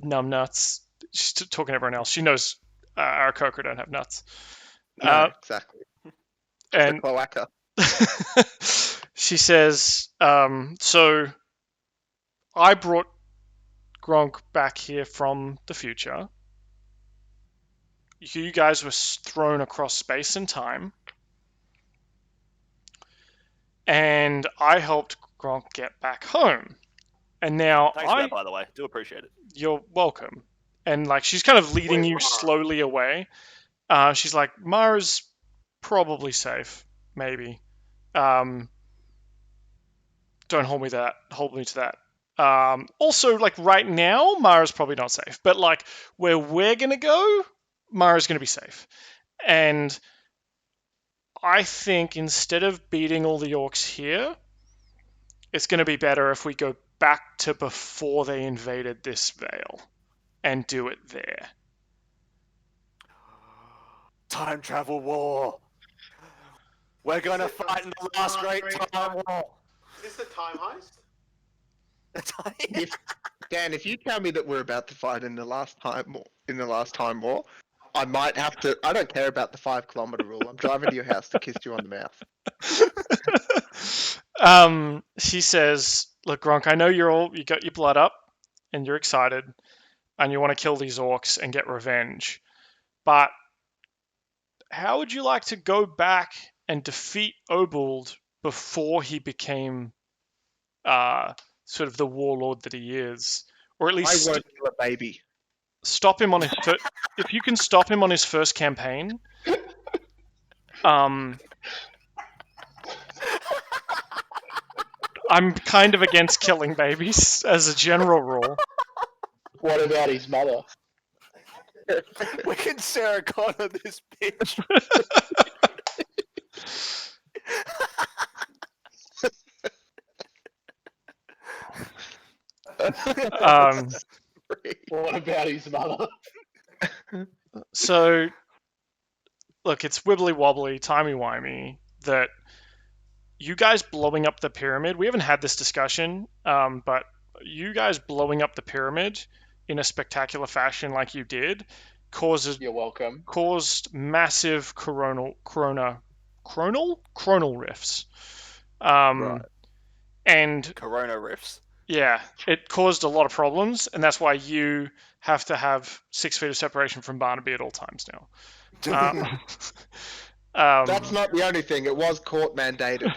Numbnuts. She's talking to everyone else. She knows our Coker don't have nuts. No, exactly. And The cloaca. she says, so I brought Gronk back here from the future. You guys were thrown across space and time. And I helped Gronk get back home. And now Thanks for that, by the way. Do appreciate it. You're welcome. And like she's kind of leading you slowly away. She's like, Mara's probably safe, maybe. Don't hold me to that. Also, like right now, Mara's probably not safe. But like where we're gonna go, Mara's gonna be safe. And I think instead of beating all the Orcs here, it's gonna be better if we go back to before they invaded this vale and do it there. Time travel war. We're going to fight in the last great time war. Is this the time heist? Dan, if you tell me that we're about to fight in the last time war, I might have to. I don't care about the 5 kilometer rule. I'm driving to your house to kiss you on the mouth. She says, "Look, Gronk, I know you got your blood up, and you're excited, and you want to kill these Orcs and get revenge, But how would you like to go back and defeat Obould before he became sort of the warlord that he is? Or at I least won't kill a baby. stop him on his first... If you can stop him on his first campaign... I'm kind of against killing babies as a general rule. What about his mother? We can Sarah Connor this bitch. What about his mother? So, look, it's wibbly wobbly, timey wimey that you guys blowing up the pyramid. We haven't had this discussion, but you guys blowing up the pyramid in a spectacular fashion like you did You're welcome. caused massive coronal rifts. Right. And Corona riffs. yeah, it caused a lot of problems, and that's why you have to have 6 feet of separation from Barnaby at all times now. That's not the only thing. It was court mandated.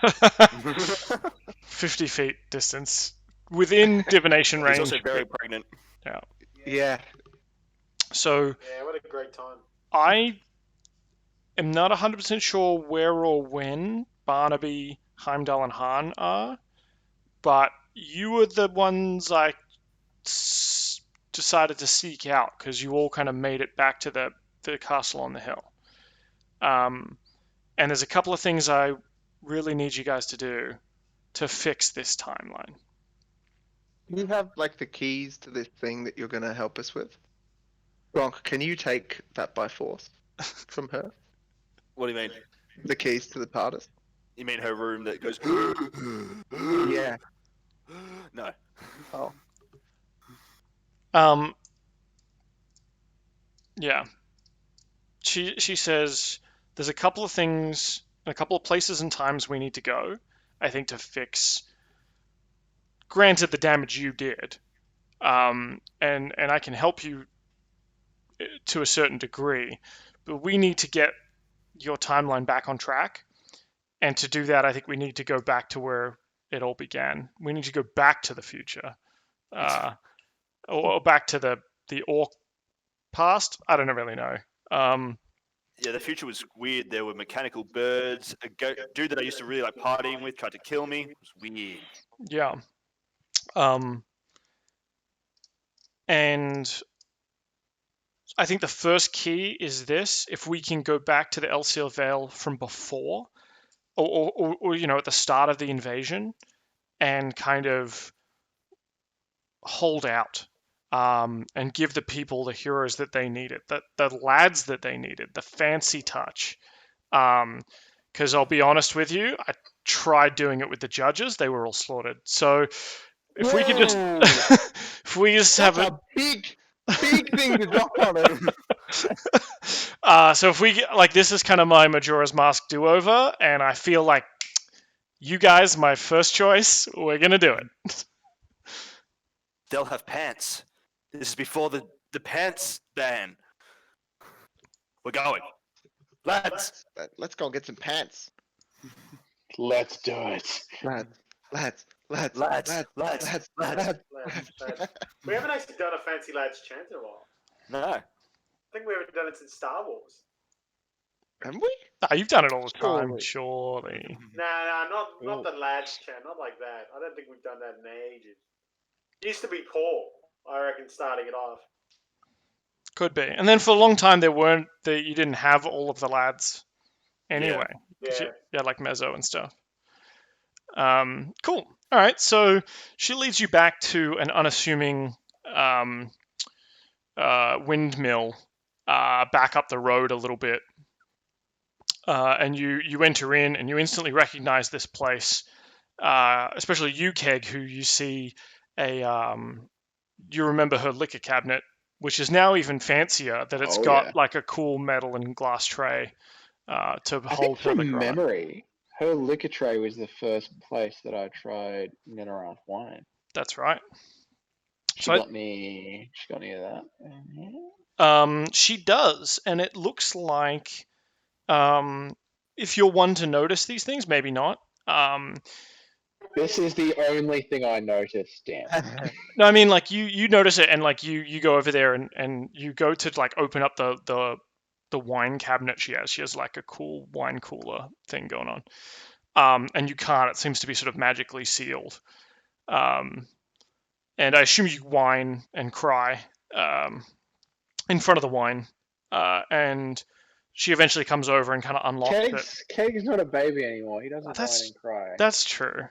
50 feet distance within divination range. He's also very pregnant. Yeah. So Yeah, what a great time. I am not 100% sure where or when Barnaby, Heimdall, and Han are, but you were the ones I decided to seek out because you all kind of made it back to the castle on the hill. And there's a couple of things I really need you guys to do to fix this timeline. You have like the keys to this thing that you're going to help us with. Gronk, can you take that by force from her? What do you mean? The keys to the TARDIS? You mean her room that goes? Yeah. No. Oh. Yeah. She says there's a couple of things, a couple of places and times we need to go, I think, to fix. Granted, the damage you did, and I can help you to a certain degree, but we need to get your timeline back on track. And to do that, I think we need to go back to where it all began. We need to go back to the future, or back to the Orc past. I don't really know. Yeah, the future was weird. There were mechanical birds. A dude that I used to really like partying with tried to kill me. It was weird. Yeah. And I think the first key is this: if we can go back to the Elsir Vale from before, or you know, at the start of the invasion, and kind of hold out, and give the people the heroes that they needed, the lads that they needed, the fancy touch. Because I'll be honest with you, I tried doing it with the judges; they were all slaughtered. So if we could just, if we just have a big thing to drop on it. So if we like, this is kind of my Majora's Mask do-over, and I feel like you guys, my first choice, we're gonna do it. They'll have pants. This is before the pants ban. We're going. Lads. Let's go and get some pants. Let's do it. Lads. We haven't actually done a fancy lads chant in a while. No. I think we haven't done it since Star Wars. Haven't we? Nah, you've done it all the time, surely. Nah, not the lads chant, not like that. I don't think we've done that in ages. It used to be Paul, I reckon, starting it off. Could be. And then for a long time, you didn't have all of the lads anyway. Yeah. You had like Mezzo and stuff. Cool. All right. So she leads you back to an unassuming windmill back up the road a little bit. And you enter in and you instantly recognize this place, especially you, Keg, who you see you remember her liquor cabinet, which is now even fancier, that it's got like a cool metal and glass tray to hold her liquor. From memory, her liquor tray was the first place that I tried Mineral wine. That's right. She So got any of that. she does, and it looks like if you're one to notice these things, maybe not. This is the only thing I noticed, damn. No, I mean like you notice it, and like you go over there and you go to like open up the wine cabinet she has. She has like a cool wine cooler thing going on. And you can't. It seems to be sort of magically sealed. And I assume you whine and cry in front of the wine. And she eventually comes over and kind of unlocks it. Keg's not a baby anymore. He doesn't whine and cry. That's true.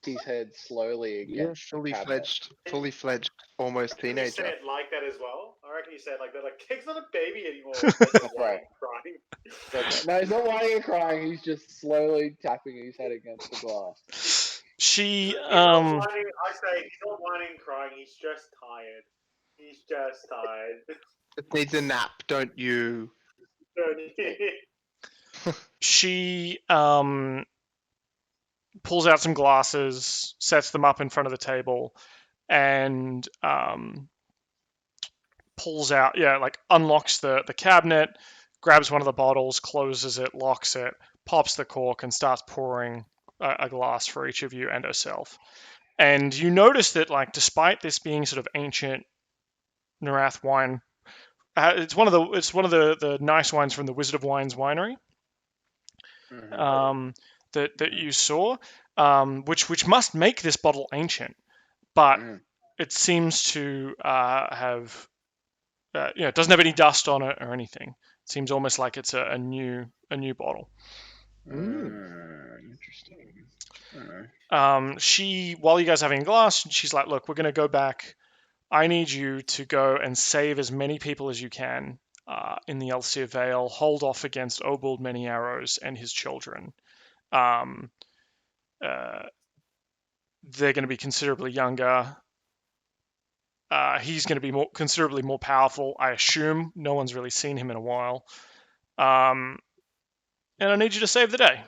His head slowly Yeah, against the fully cabinet. fledged, almost You teenager. say it like that as well. I reckon you say it like that. Like Keg's not a baby anymore. Right. Crying. No, he's not whining and crying. He's just slowly tapping his head against the glass. She He's not whining, I say he's not whining and crying. He's just tired. He's just tired. It needs a nap, don't you? she pulls out some glasses, sets them up in front of the table, and pulls out, like unlocks the cabinet, grabs one of the bottles, closes it, locks it, pops the cork, and starts pouring a glass for each of you and herself. And you notice that, like, despite this being sort of ancient Narath wine, it's one of the nice wines from the Wizard of Wine's winery. Mm-hmm. That you saw, which must make this bottle ancient, but it seems to have, it doesn't have any dust on it or anything. It seems almost like it's a new bottle. Interesting. While you guys are having a glass, she's like, "Look, we're going to go back. I need you to go and save as many people as you can in the Elsir Vale. Hold off against Obould Many Arrows and his children. They're going to be considerably younger. He's going to be considerably more powerful, I assume. No one's really seen him in a while. And I need you to save the day.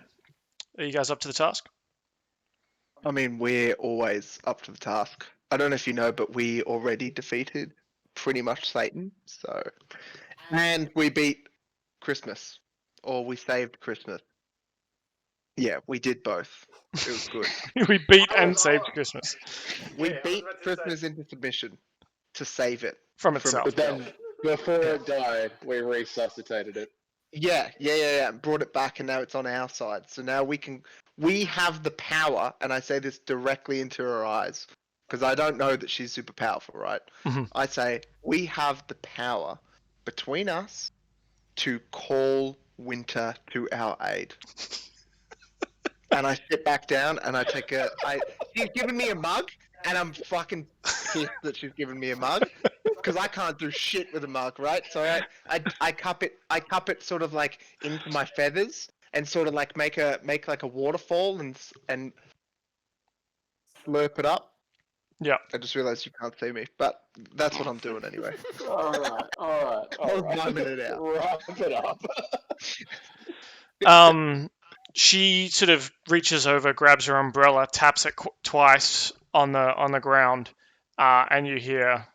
Are you guys up to the task?" I mean, we're always up to the task. I don't know if you know, but we already defeated pretty much Satan. So, and we beat Christmas, or we saved Christmas. Yeah, we did both. It was good. We beat and saved Christmas We Yeah, I was beat about to Christmas say. into submission to save it. from itself. But then, before it died, we resuscitated it. Yeah. Brought it back, and now it's on our side. So now we have the power, and I say this directly into her eyes, because I don't know that she's super powerful, right? Mhm. I say, we have the power between us to call winter to our aid. And I sit back down, and I take she's giving me a mug, and I'm fucking pissed that she's giving me a mug, because I can't do shit with a mug, right? So I cup it sort of like into my feathers, and sort of like make like a waterfall and slurp it up. Yeah. I just realized you can't see me, but that's what I'm doing anyway. All right. I'll rhyming it out. Wrap it up. She sort of reaches over, grabs her umbrella, taps it twice on the ground, and you hear,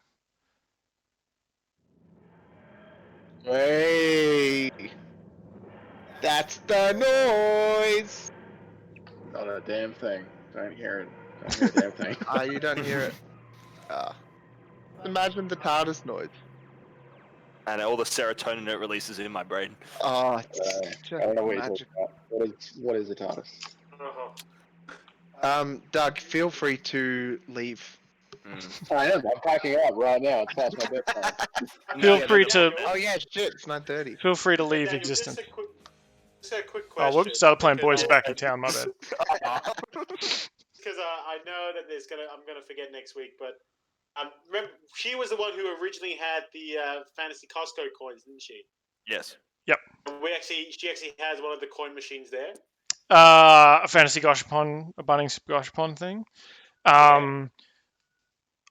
Hey, that's the noise. Not a damn thing. Don't hear it. Don't hear a damn thing. You don't hear it. Imagine the TARDIS noise. And all the serotonin it releases in my brain. Oh, it's I just don't know what you're magic. talking about. What is a TARDIS? Doug, feel free to leave. I am. I'm packing up right now. It's past my bedtime. Feel free to Oh yeah, shit, it's 9:30. feel free to leave Daniel, existence. Just a quick Oh, question. we started playing because Boys Back in Town. My bad. Because I know that I'm gonna forget next week, but remember she was the one who originally had the fantasy Costco coins, didn't she? Yes. She actually has one of the coin machines there. A fantasy Gashapon, a Bunnings Gashapon thing.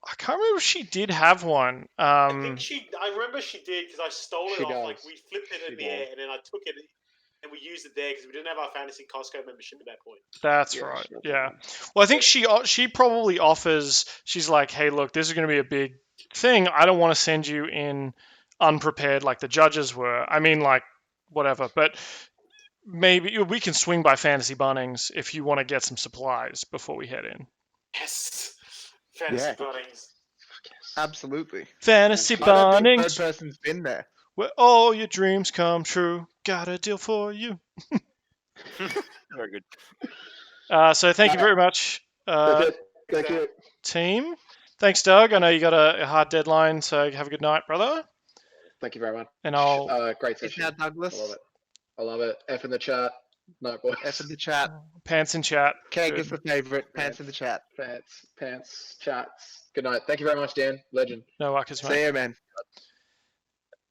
I can't remember if she did have one. I remember she did because I stole it She off. does. Like we flipped it in She the does. air, and then I took it. and we used it there because we didn't have our fantasy Costco membership at that point. That's Yeah, right. sure. Yeah. Well, I think she probably offers. She's like, hey, look, this is going to be a big thing. I don't want to send you in unprepared like the judges were. I mean, like whatever, but maybe we can swing by Fantasy Bunnings if you want to get some supplies before we head in. Yes, fantasy Yeah. Bunnings. Absolutely. Fantasy I don't think Bunnings, Birdperson's been there. where all your dreams come true. Got a deal for you. Very good. So thank you very much, That's it. Thank you. team. Thanks, Doug. I know you got a hard deadline, so have a good night, brother. Thank you very much. And I'll Great It's session. now I love Douglas. it. I love it. F in the chat. Night boys. F in the chat. pants in chat. Keg Good. is the favorite. Pants in the chat. Pants, chats. Good night. Thank you very much, Dan. Legend. No worries, See mate. ya,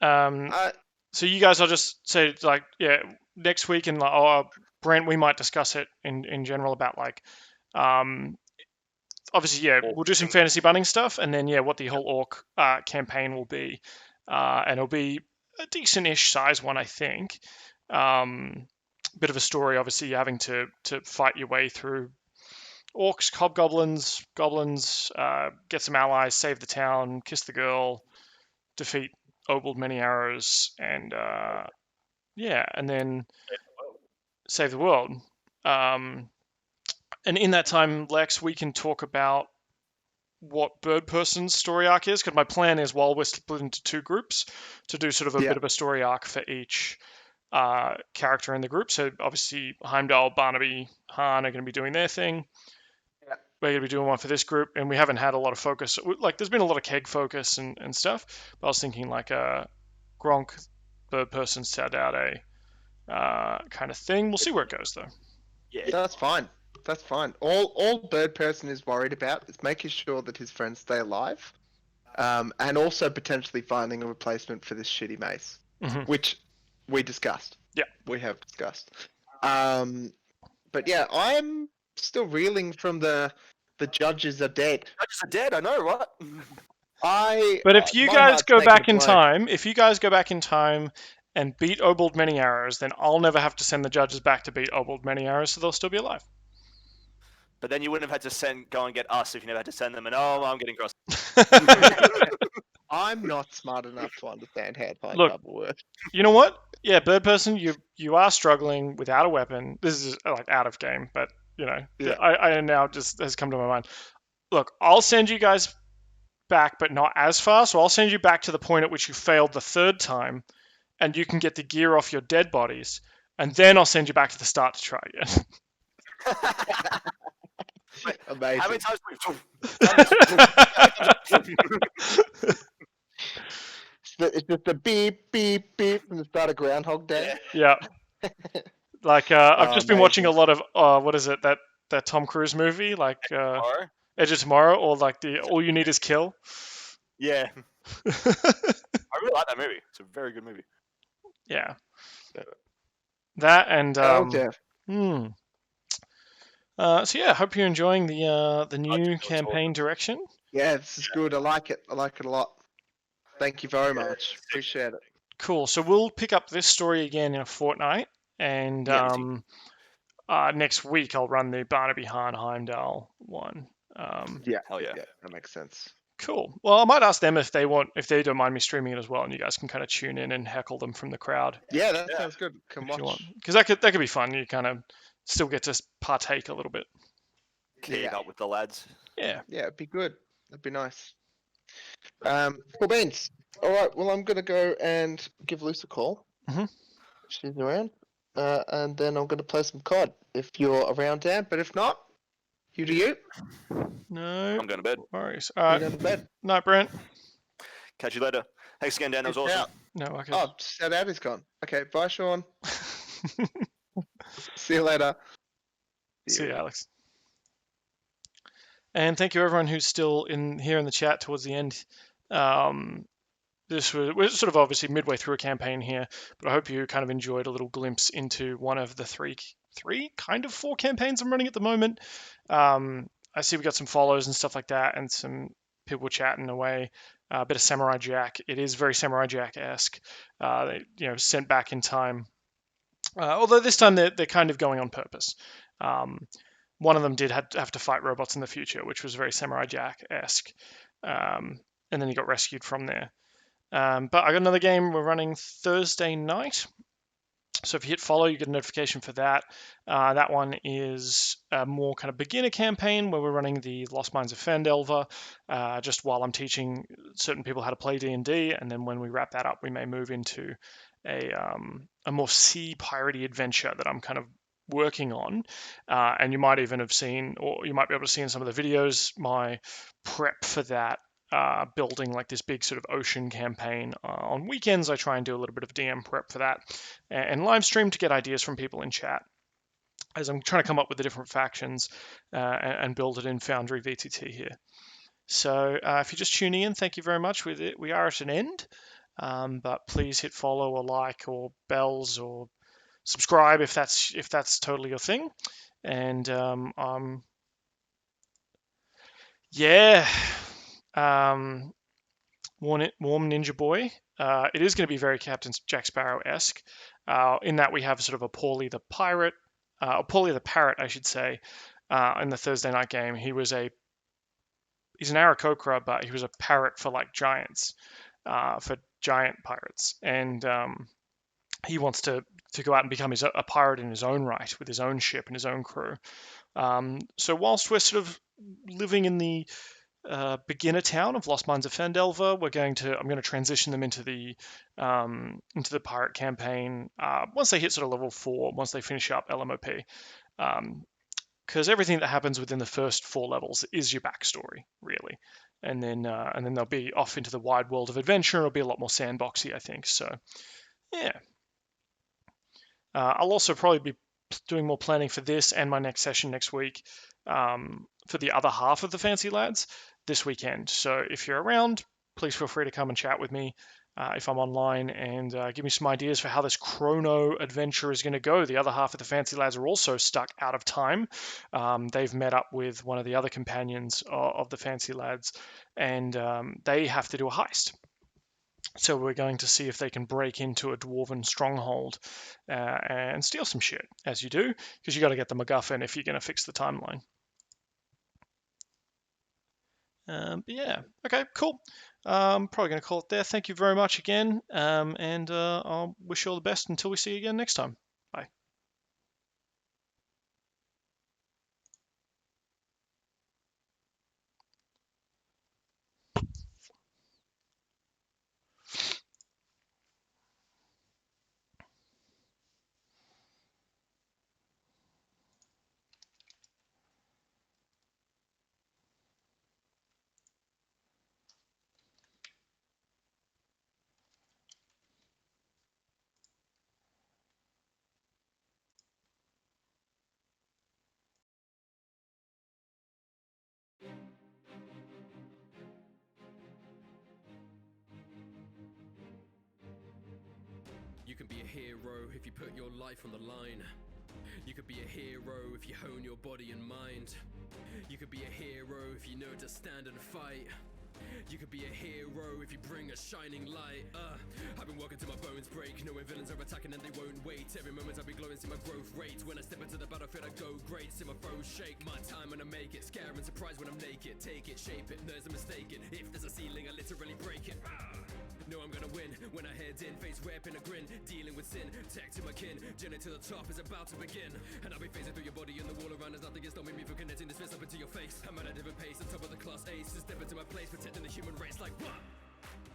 man. So you guys, I'll just say like, yeah, next week and like, Brent, we might discuss it in general about like, obviously, yeah, we'll do some fantasy bunning stuff, and then yeah, what the whole orc campaign will be, and it'll be a decent-ish size one, I think. Bit of a story, obviously, you're having to fight your way through orcs, hobgoblins, goblins, get some allies, save the town, kiss the girl, defeat Obould many arrows, and yeah, and then save the world. And in that time, Lex, we can talk about what Birdperson's story arc is, because my plan is, while we're split into two groups, to do sort of a bit of a story arc for each character in the group. So obviously, Heimdall, Barnaby, Han are going to be doing their thing. Yeah. We're going to be doing one for this group, and we haven't had a lot of focus. Like, there's been a lot of keg focus and stuff, but I was thinking like Gronk, Birdperson, Saudade kind of thing. We'll see where it goes, though. Yeah. That's fine. That's fine. All Birdperson is worried about is making sure that his friends stay alive, and also potentially finding a replacement for this shitty mace, which we discussed. Yeah, we have discussed. But yeah, I'm still reeling from the judges are dead. Judges are dead. I know, right? But if you guys go back in time, and beat Obould many arrows, then I'll never have to send the judges back to beat Obould many arrows, so they'll still be alive. But then you wouldn't have had to go and get us if you never had to send them. And I'm getting cross. I'm not smart enough to understand how time Look, double works. You know what? Yeah, Birdperson, you are struggling without a weapon. This is like out of game, but you know, Yeah. I now just has come to my mind. Look, I'll send you guys back, but not as far. So I'll send you back to the point at which you failed the third time, and you can get the gear off your dead bodies, and then I'll send you back to the start to try again. Amazing. How many times It's just a beep, beep, beep from the start of Groundhog Day. Yeah. Like I've just been watching a amazing. lot of what is it, that Tom Cruise movie, like Edge of Tomorrow, or like the All You Need Is Kill. Yeah. I really like that movie. It's a very good movie. Yeah. That and so yeah, hope you're enjoying the new campaign direction. Yeah, this is good. I like it. I like it a lot. Thank you very much. Appreciate it. Cool. So we'll pick up this story again in a fortnight, and next week I'll run the Barnaby Han Heimdall one. Yeah, Hell yeah. that makes sense. Cool. Well, I might ask them if they don't mind me streaming it as well, and you guys can kind of tune in and heckle them from the crowd. Yeah, that sounds good. Come if you want, watch. because that could be fun. You kind of still get to partake a little bit. Keep up with the lads. Yeah. Yeah, it'd be good. That'd be nice. Cool beans. All right. Well, I'm gonna go and give Luce a call. She's around, and then I'm gonna play some COD if you're around, Dan. But if not, you do you. No. I'm going to bed. Worries. You're going to bed. Night, Brent. Catch you later. Thanks again, Dan. That was awesome. No, okay. Oh, Saudade's gone. Okay, bye, Sean. See you later. See you, Alex. And thank you everyone who's still here in the chat towards the end. We're sort of obviously midway through a campaign here, but I hope you kind of enjoyed a little glimpse into one of the three, kind of 4 campaigns I'm running at the moment. I see we got some follows and stuff like that, and some people chatting away. A bit of Samurai Jack. It is very Samurai Jack-esque. Sent back in time Although this time they're kind of going on purpose. One of them did have to fight robots in the future, which was very Samurai Jack-esque. And then he got rescued from there. But I got another game we're running Thursday night. So if you hit follow, you get a notification for that. That one is a more kind of beginner campaign where we're running the Lost Mines of Phandelver, just while I'm teaching certain people how to play D&D. And then when we wrap that up, we may move into a more sea piratey adventure that I'm kind of working on. And you might even have seen, or you might be able to see in some of the videos, my prep for that. Building like this big sort of ocean campaign. On weekends, I try and do a little bit of DM prep for that and live stream to get ideas from people in chat as I'm trying to come up with the different factions and build it in Foundry VTT here. So if you're just tuning in, thank you very much. We are at an end, but please hit follow or like or bells or subscribe if that's totally your thing. And yeah. Warm Ninja Boy. It is going to be very Captain Jack Sparrow-esque, in that we have sort of a Paulie the Parrot, I should say, in the Thursday night game. He's an Aarakocra, but he was a parrot for like giants, for giant pirates, and he wants to go out and become a pirate in his own right, with his own ship and his own crew. So whilst we're sort of living in the beginner town of Lost Mines of Phandelver, I'm going to transition them into the pirate campaign once they hit sort of level 4, once they finish up LMOP, because everything that happens within the first 4 levels is your backstory, really, and then they'll be off into the wide world of adventure. It'll be a lot more sandboxy, I think. So yeah, I'll also probably be doing more planning for this and my next session next week, for the other half of the Fancy Lads this weekend. So if you're around, please feel free to come and chat with me if I'm online, and give me some ideas for how this chrono adventure is going to go. The other half of the Fancy Lads are also stuck out of time. They've met up with one of the other companions of the Fancy Lads, and they have to do a heist. So we're going to see if they can break into a dwarven stronghold and steal some shit, as you do, because you got to get the MacGuffin if you're going to fix the timeline. But yeah, okay, cool. Probably going to call it there. Thank you very much again, and I'll wish you all the best until we see you again next time. Bye. You can be a hero if you put your life on the line. You could be a hero if you hone your body and mind. You could be a hero if you know to stand and fight. You could be a hero if you bring a shining light. I've been working till my bones break, knowing villains are attacking and they won't wait. Every moment I'll be glowing, see my growth rate. When I step into the battlefield I go great, see my foes shake. My time when I make it, scare and surprise when I'm naked. Take it, shape it, nerves are mistaken. If there's a ceiling I literally break it. Know I'm gonna win when I head in, face rapping a grin, dealing with sin, tech to my kin, journey to the top is about to begin. And I'll be phasing through your body and the wall around, there's nothing stopping me from connecting this fist up into your face. I'm at a different pace, on top of the class ace, to step into my place, protecting the human race like what?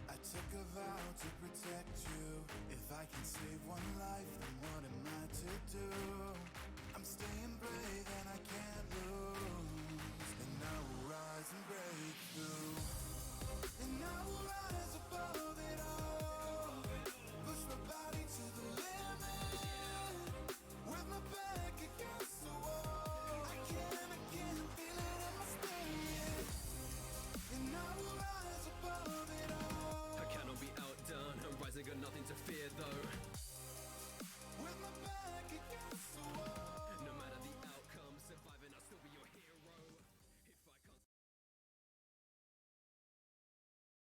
I took a vow to protect you. If I can save one life, then what am I to do? I'm staying brave and I can't lose.